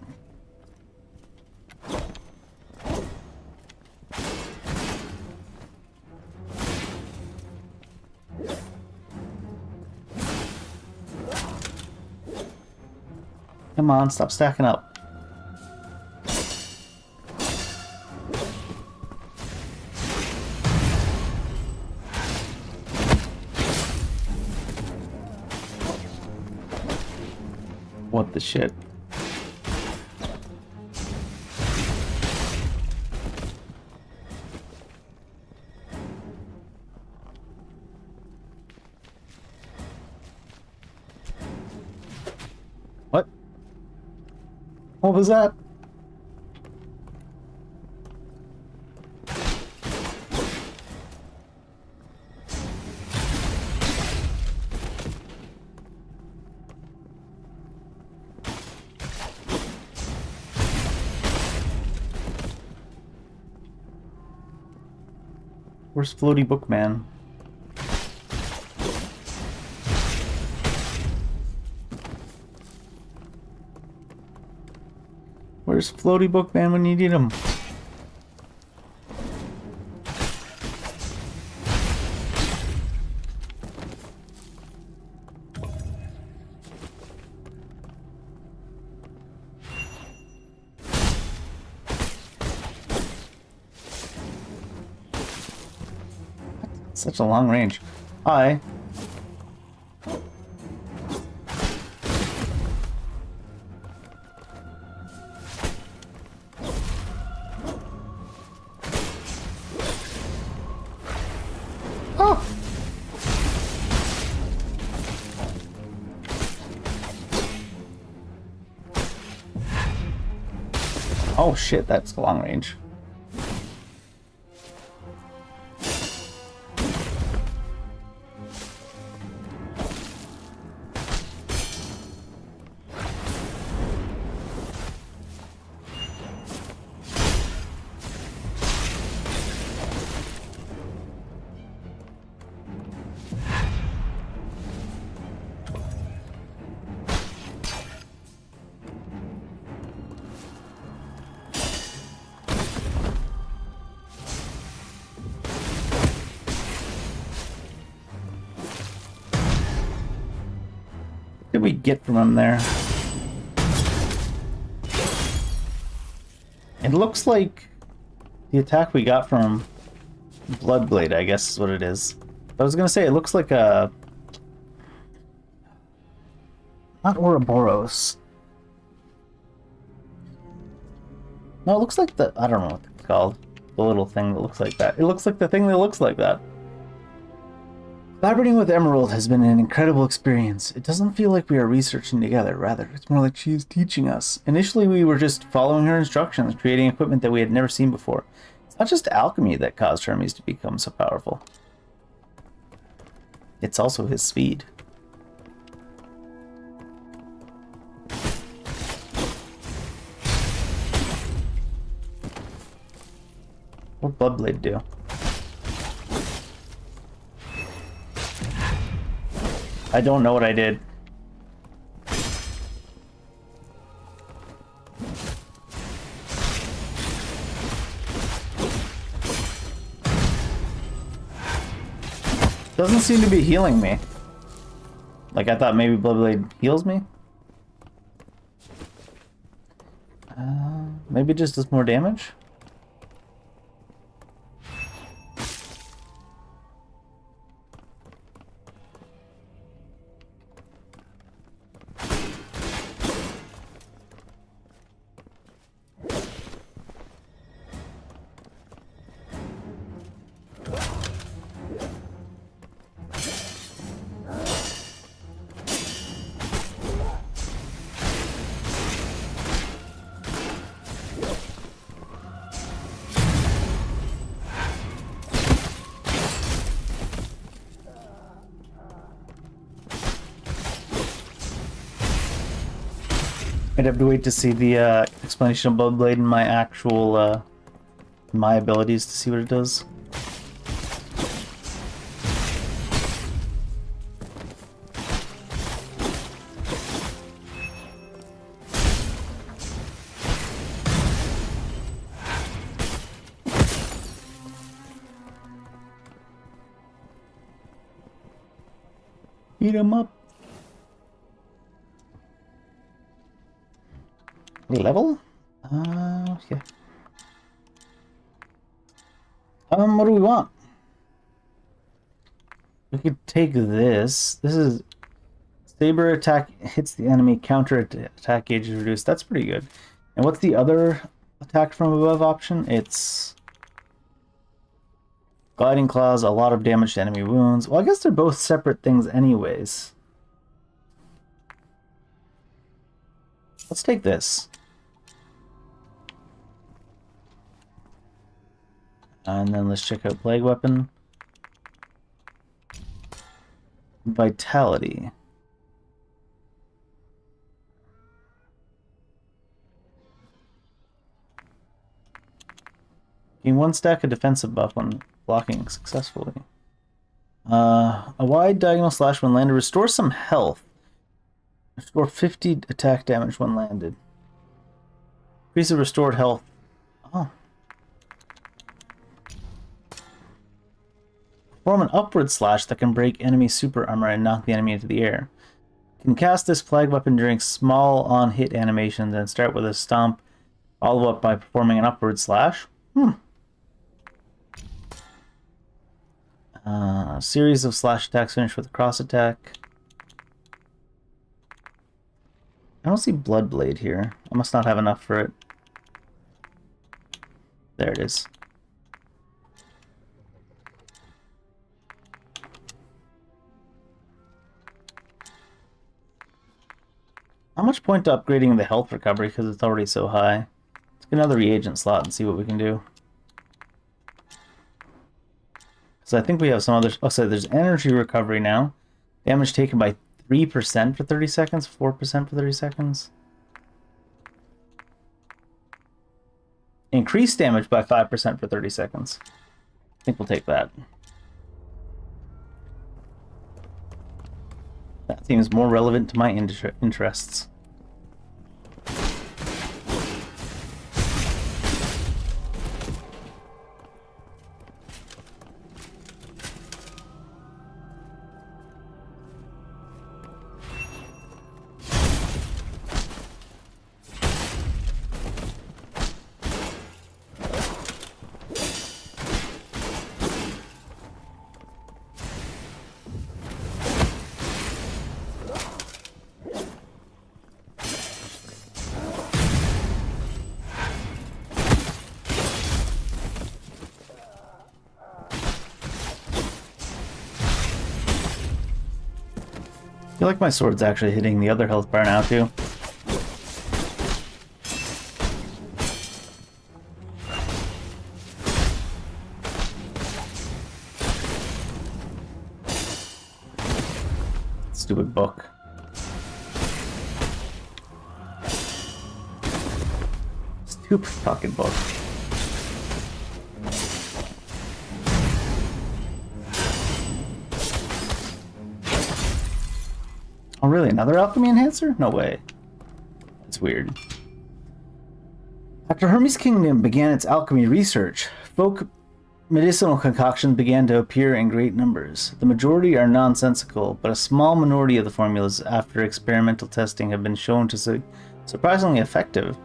Come on, stop stacking up. What the shit? What? What was that? Where's Floaty Bookman? Where's Floaty Bookman when you need him? Such a long range. Hi. Oh. Oh shit, that's long range. What did we get from him there? It looks like the attack we got from Bloodblade, I guess is what it is. I was gonna say, it looks like a... Not Ouroboros. No, it looks like the... I don't know what it's called. the little thing that looks like that. It looks like the thing that looks like that. Collaborating with Emerald has been an incredible experience. It doesn't feel like we are researching together, rather, it's more like she is teaching us. Initially, we were just following her instructions, creating equipment that we had never seen before. It's not just alchemy that caused Hermes to become so powerful. It's also his speed. What'd Bloodblade do? I don't know what I did. Doesn't seem to be healing me. Like, I thought maybe Bloodblade heals me. Maybe it just does more damage? I'd have to wait to see the explanation of Bloodblade and my actual, my abilities to see what it does. Beat him up. Level? Yeah. What do we want? We could take this. This is saber attack hits the enemy, counter attack gauge is reduced. That's pretty good. And what's the other attack from above option? It's gliding claws, a lot of damage to enemy wounds. Well, I guess they're both separate things anyways. Let's take this. And then let's check out Plague Weapon. Vitality. Gain 1 stack of defensive buff when blocking successfully. A wide diagonal slash when landed. Restore some health. Restore 50 attack damage when landed. Increase the restored health. Oh. Perform an upward slash that can break enemy super armor and knock the enemy into the air. You can cast this plague weapon during small on-hit animations and start with a stomp, follow up by performing an upward slash. Series of slash attacks finish with a cross attack. I don't see Bloodblade here. I must not have enough for it. There it is. How much point to upgrading the health recovery because it's already so high? Let's get another reagent slot and see what we can do. So I think we have some other... Oh, so there's energy recovery now. Damage taken by 3% for 30 seconds, 4% for 30 seconds. Increased damage by 5% for 30 seconds. I think we'll take that. That seems more relevant to my interests. feel like my sword's actually hitting the other health bar now, too. Stupid book. Stupid fucking book. Oh, really? Another alchemy enhancer? No way. That's weird. After Hermes' kingdom began its alchemy research, folk medicinal concoctions began to appear in great numbers. The majority are nonsensical, but a small minority of the formulas, after experimental testing, have been shown to surprisingly effective.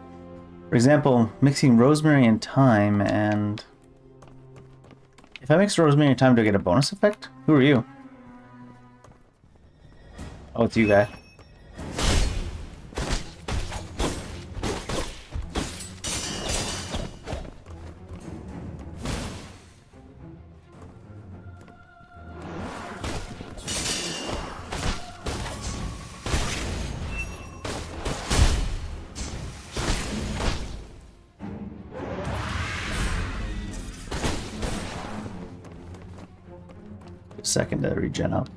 For example, mixing rosemary and thyme, and... If I mix rosemary and thyme, do I get a bonus effect? Who are you? Oh, it's you, guy. Second to regen up.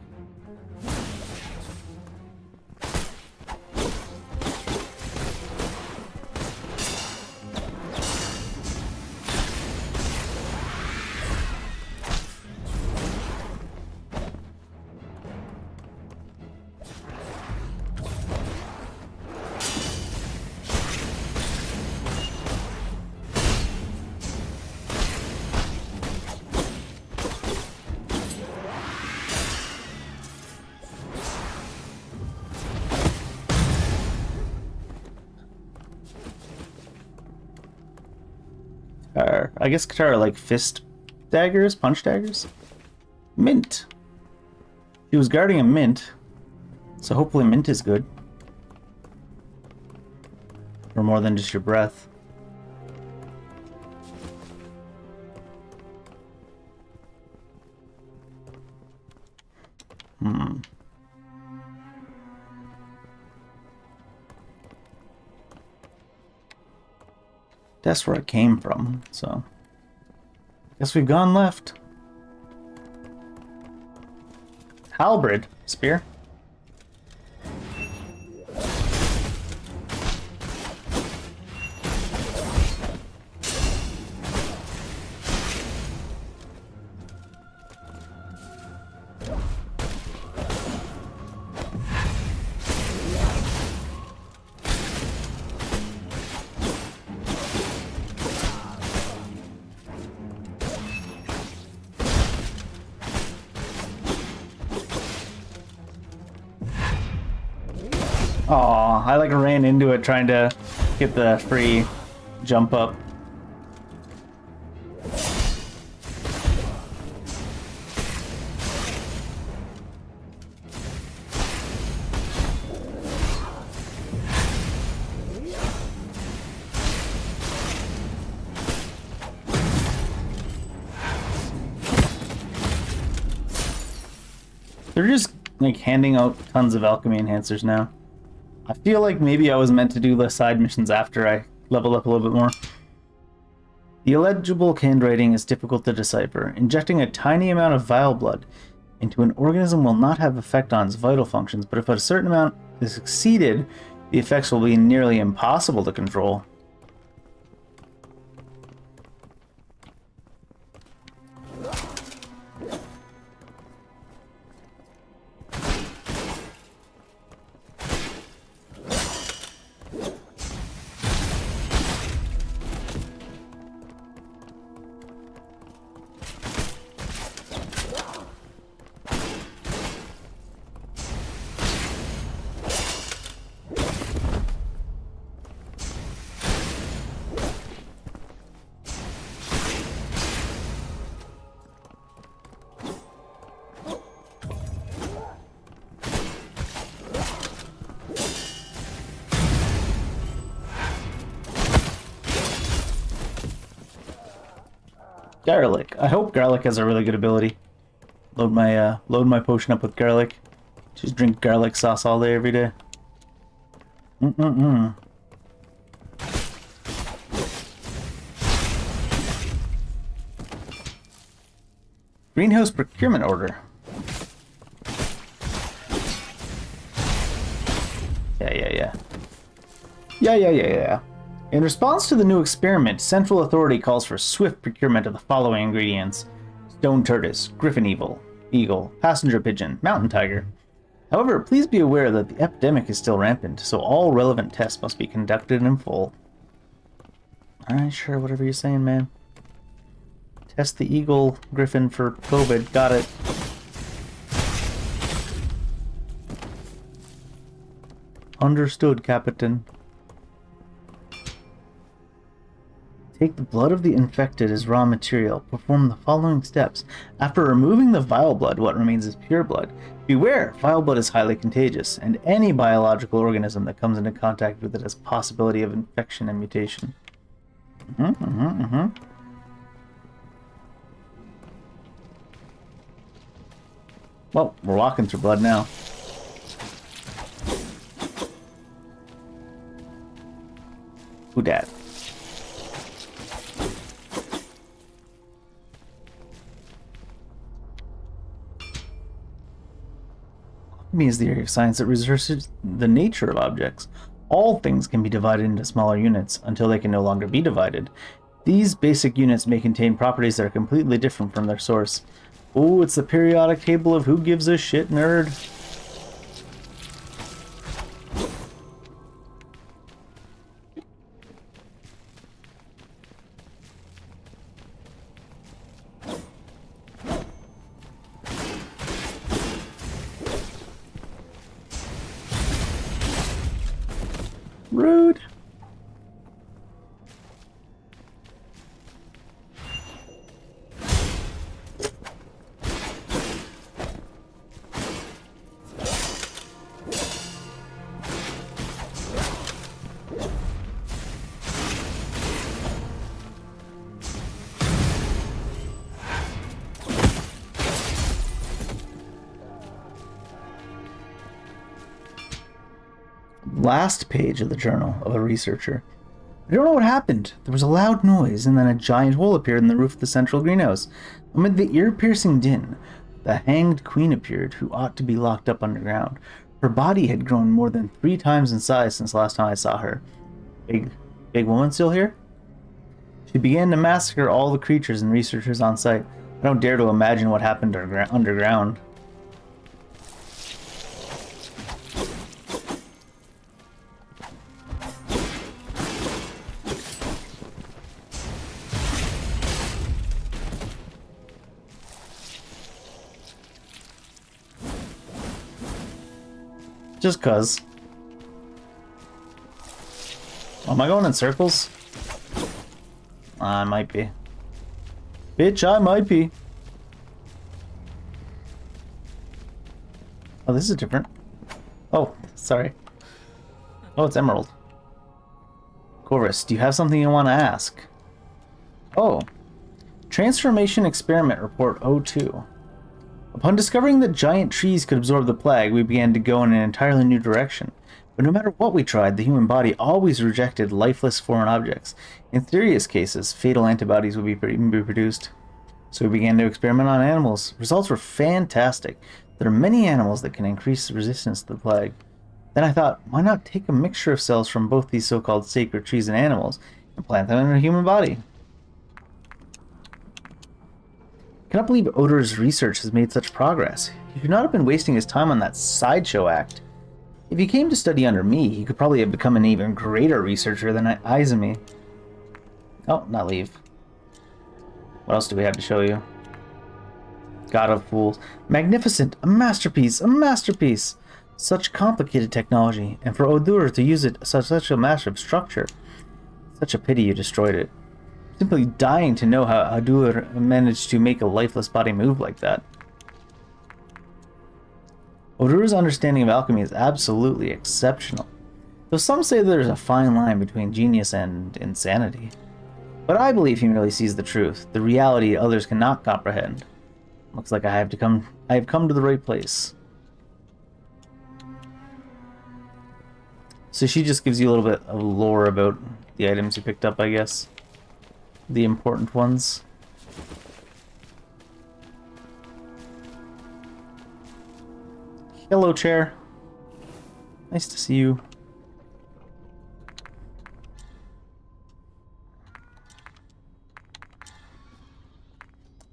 I guess Katara like fist daggers, punch daggers. Mint. He was guarding a mint, so hopefully mint is good. For more than just your breath. That's where it came from, so... Guess we've gone left. Halberd. Spear. Aw, I like ran into it trying to get the free jump up. They're just like handing out tons of alchemy enhancers now. I feel like maybe I was meant to do the side missions after I leveled up a little bit more. The illegible handwriting is difficult to decipher. Injecting a tiny amount of vile blood into an organism will not have effect on its vital functions, but if a certain amount is exceeded, the effects will be nearly impossible to control. Garlic. I hope garlic has a really good ability. Load my potion up with garlic. Just drink garlic sauce all day, every day. Greenhouse procurement order. Yeah. In response to the new experiment, Central Authority calls for swift procurement of the following ingredients: stone tortoise, griffin eagle, passenger pigeon, mountain tiger. However, please be aware that the epidemic is still rampant, so all relevant tests must be conducted in full. Alright, sure, whatever you're saying, man. Test the eagle griffin for COVID, got it. Understood, Captain. Take the blood of the infected as raw material. Perform the following steps. After removing the vile blood, what remains is pure blood. Beware, vile blood is highly contagious, and any biological organism that comes into contact with it has possibility of infection and mutation. Well, we're walking through blood now. Who dat? Alchemy is the area of science that researches the nature of objects. All things can be divided into smaller units until they can no longer be divided. These basic units may contain properties that are completely different from their source. Oh, it's the periodic table of who gives a shit, nerd. Rude. Last page of the journal of a researcher. I don't know what happened. There was a loud noise, and then a giant hole appeared in the roof of the central greenhouse. Amid the ear-piercing din, the hanged queen appeared, who ought to be locked up underground. Her body had grown more than 3 times in size since last time I saw her. Big woman still here? She began to massacre all the creatures and researchers on site. I don't dare to imagine what happened to her underground. Just cuz. Am I going in circles? I might be. Bitch, I might be. Oh, this is different. Oh, sorry. Oh, it's Emerald. Corvus, do you have something you want to ask? Oh. Transformation Experiment Report 02. Upon discovering that giant trees could absorb the plague, we began to go in an entirely new direction. But no matter what we tried, the human body always rejected lifeless foreign objects. In serious cases, fatal antibodies would be produced. So we began to experiment on animals. Results were fantastic. There are many animals that can increase resistance to the plague. Then I thought, why not take a mixture of cells from both these so-called sacred trees and animals and plant them in a human body? I cannot believe Odor's research has made such progress. He could not have been wasting his time on that sideshow act. If he came to study under me, he could probably have become an even greater researcher than Izumi. Oh, not leave. What else do we have to show you? God of Fools. Magnificent! A masterpiece! A masterpiece! Such complicated technology, and for Odur to use it such a massive structure. Such a pity you destroyed it. Simply dying to know how Odur managed to make a lifeless body move like that. Odur's understanding of alchemy is absolutely exceptional. Though some say there's a fine line between genius and insanity. But I believe he merely sees the truth, the reality others cannot comprehend. Looks like I have come to the right place. So she just gives you a little bit of lore about the items you picked up, I guess. The important ones. Hello, chair. Nice to see you.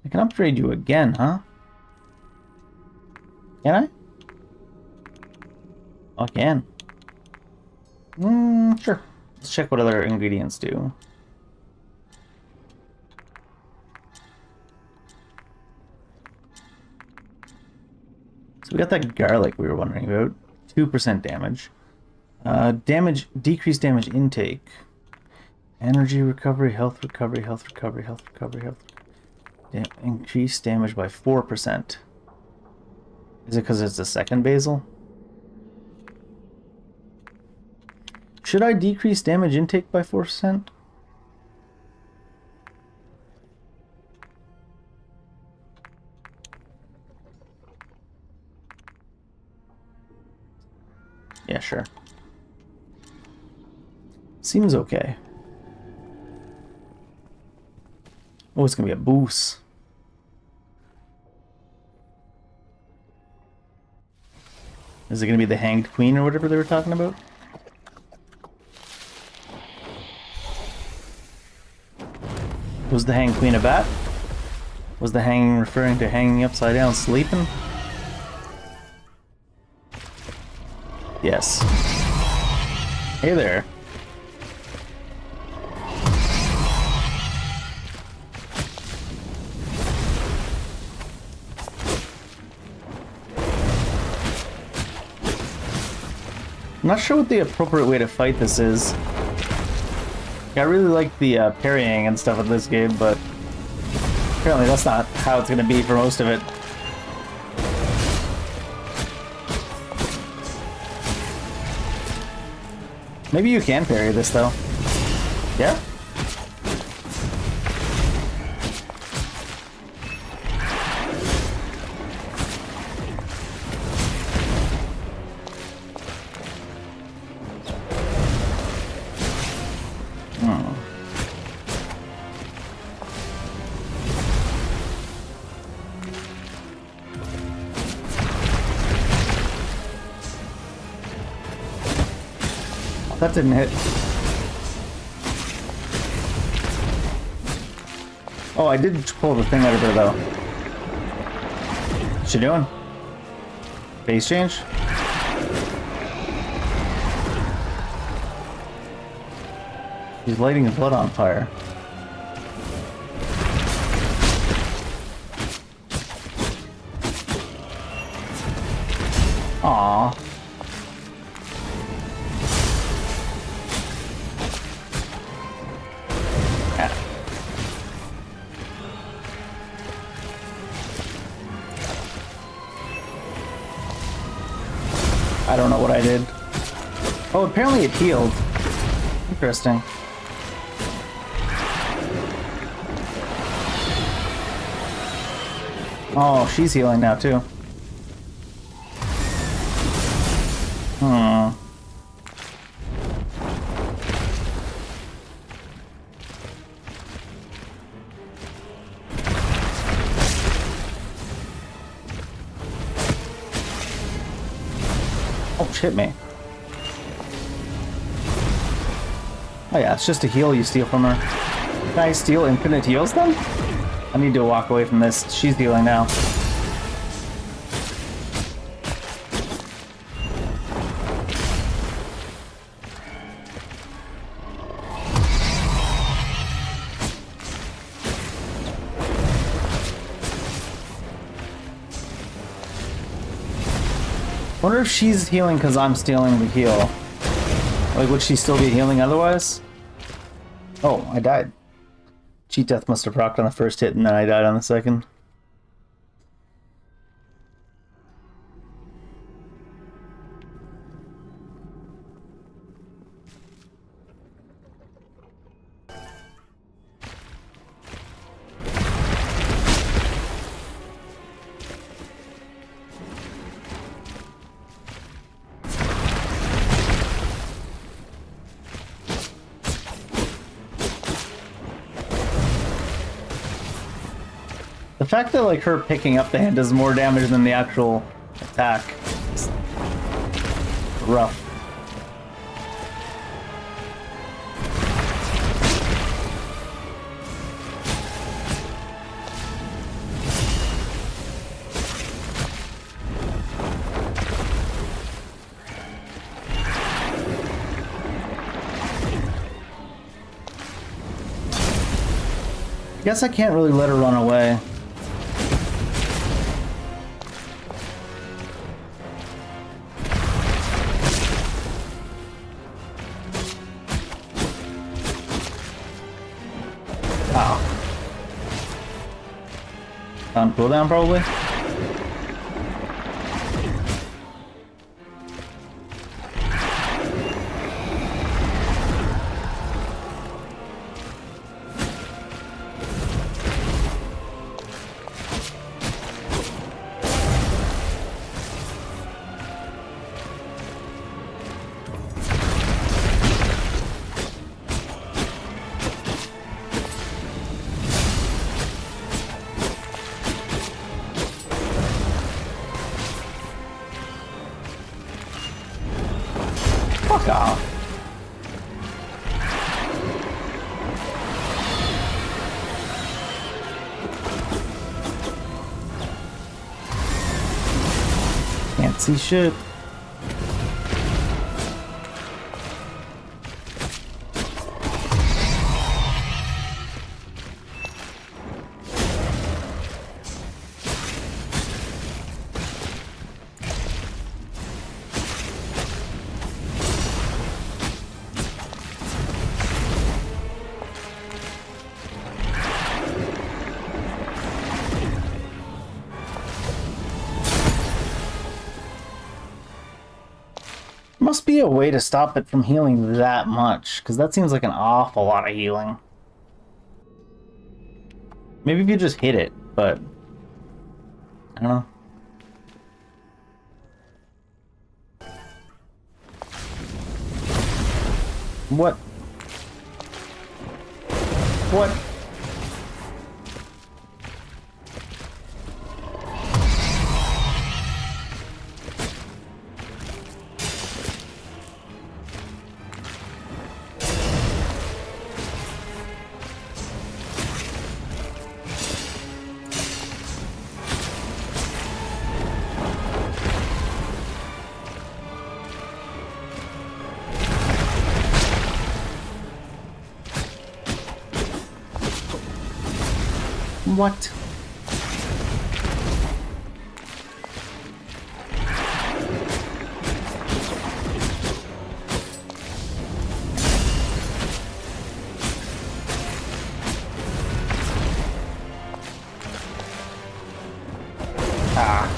I can upgrade you again, huh? Can I? Oh, I can. Sure. Let's check what other ingredients do. So we got that garlic we were wondering about. 2% damage. Decreased damage intake. Energy recovery, health recovery, health recovery, health recovery, health recovery. Increased damage by 4%. Is it because it's the second basil? Should I decrease damage intake by 4%? Yeah, sure. Seems okay. Oh, it's gonna be a boost. Is it gonna be the Hanged Queen or whatever they were talking about? Was the Hanged Queen a bat? Was the hanging referring to hanging upside down sleeping? Yes. Hey there. I'm not sure what the appropriate way to fight this is. I really like the parrying and stuff in this game, but apparently that's not how it's going to be for most of it. Maybe you can parry this, though. Yeah? That didn't hit. Oh, I did pull the thing out of her, though. What's she doing? Base change? She's lighting the blood on fire. Aww. I don't know what I did. Oh, apparently it healed. Interesting. Oh, she's healing now too. Oh, hit me. Oh yeah, it's just a heal you steal from her. Can I steal infinite heals then? I need to walk away from this. She's healing now. I wonder if she's healing because I'm stealing the heal. Like, would she still be healing otherwise? Oh, I died. Cheat death must have procced on the first hit and then I died on the second. The fact that like her picking up the hand does more damage than the actual attack is rough. I guess I can't really let her run away. On cooldown, probably. Fuck off. Can't see shit. Must be a way to stop it from healing that much, because that seems like an awful lot of healing. Maybe if you just hit it, but I don't know. What? What? What? Ah.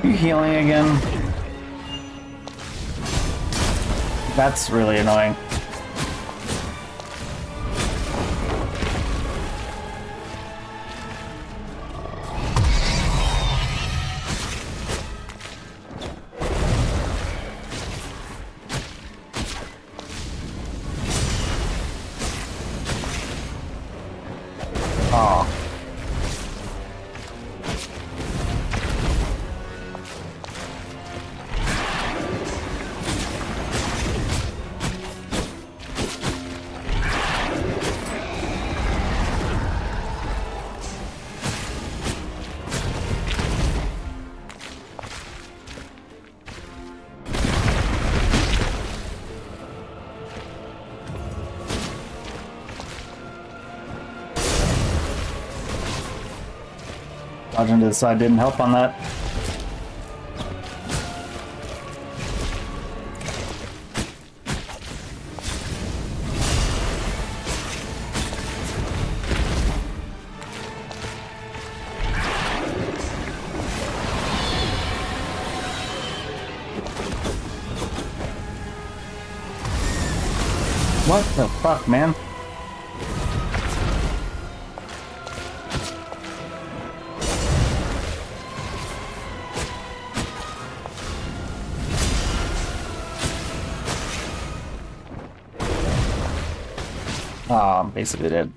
You healing again? That's really annoying. Oh. Dodging to the side didn't help on that. What the fuck, man? Oh, I'm basically dead.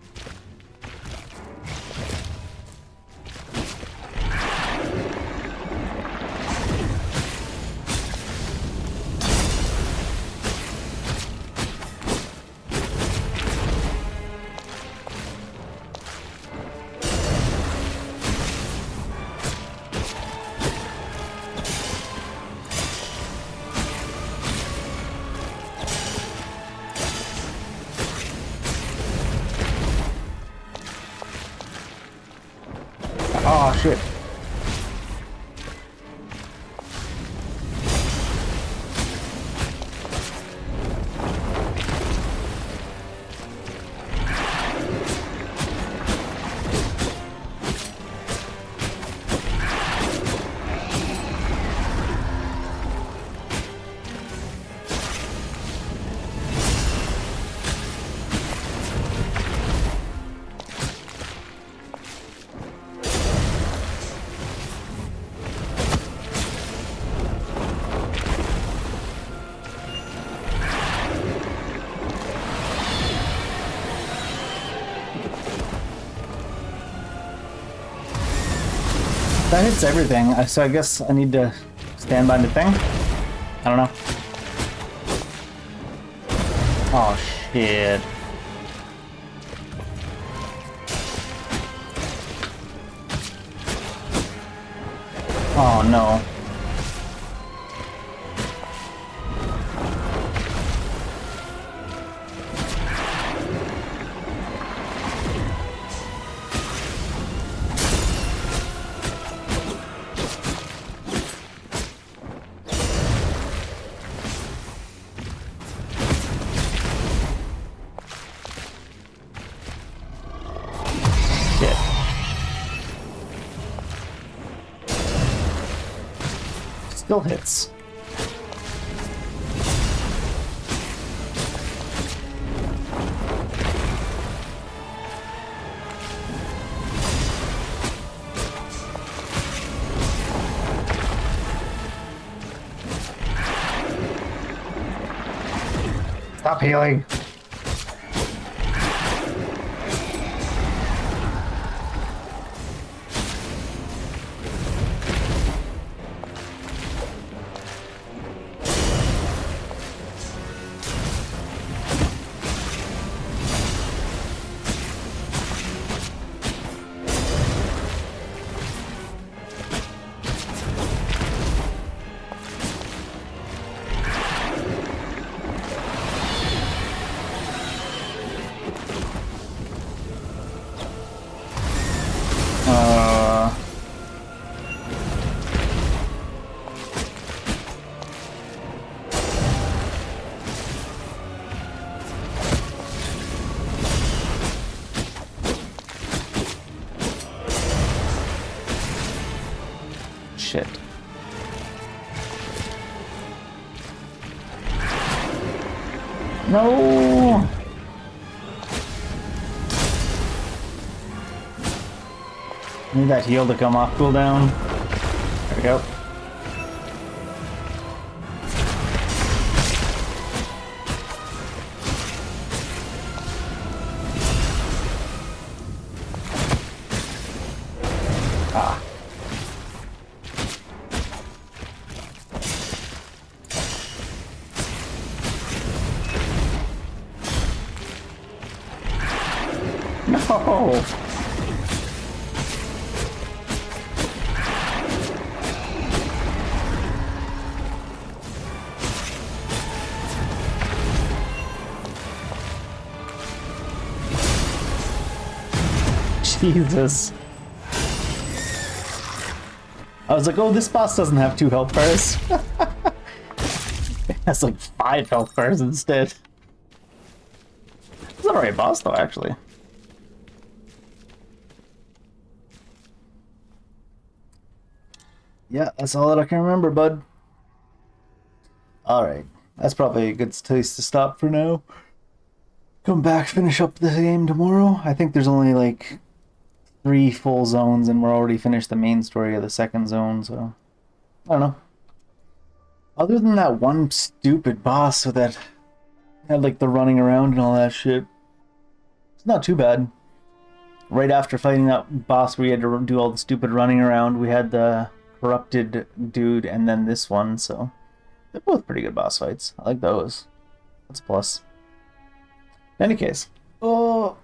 Oh shit. That hits everything, so I guess I need to stand by the thing? I don't know. Oh shit. Oh no. Still hits. Stop healing. Shit. No. I need that heal to come off cooldown. There we go. Oh! Jesus. I was like, oh, this boss doesn't have 2 health bars. It has like 5 health bars instead. It's not a right boss though, actually. Yeah, that's all that I can remember, bud. Alright, that's probably a good place to stop for now. Come back, finish up the game tomorrow. I think there's only like 3 full zones and we're already finished the main story of the second zone, so I don't know. Other than that one stupid boss with that had like the running around and all that shit, it's not too bad. Right after fighting that boss where you had to do all the stupid running around, we had the corrupted dude and then this one, so they're both pretty good boss fights. I like those. That's a plus. In any case, oh,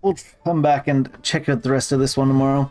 we'll come back and check out the rest of this one tomorrow.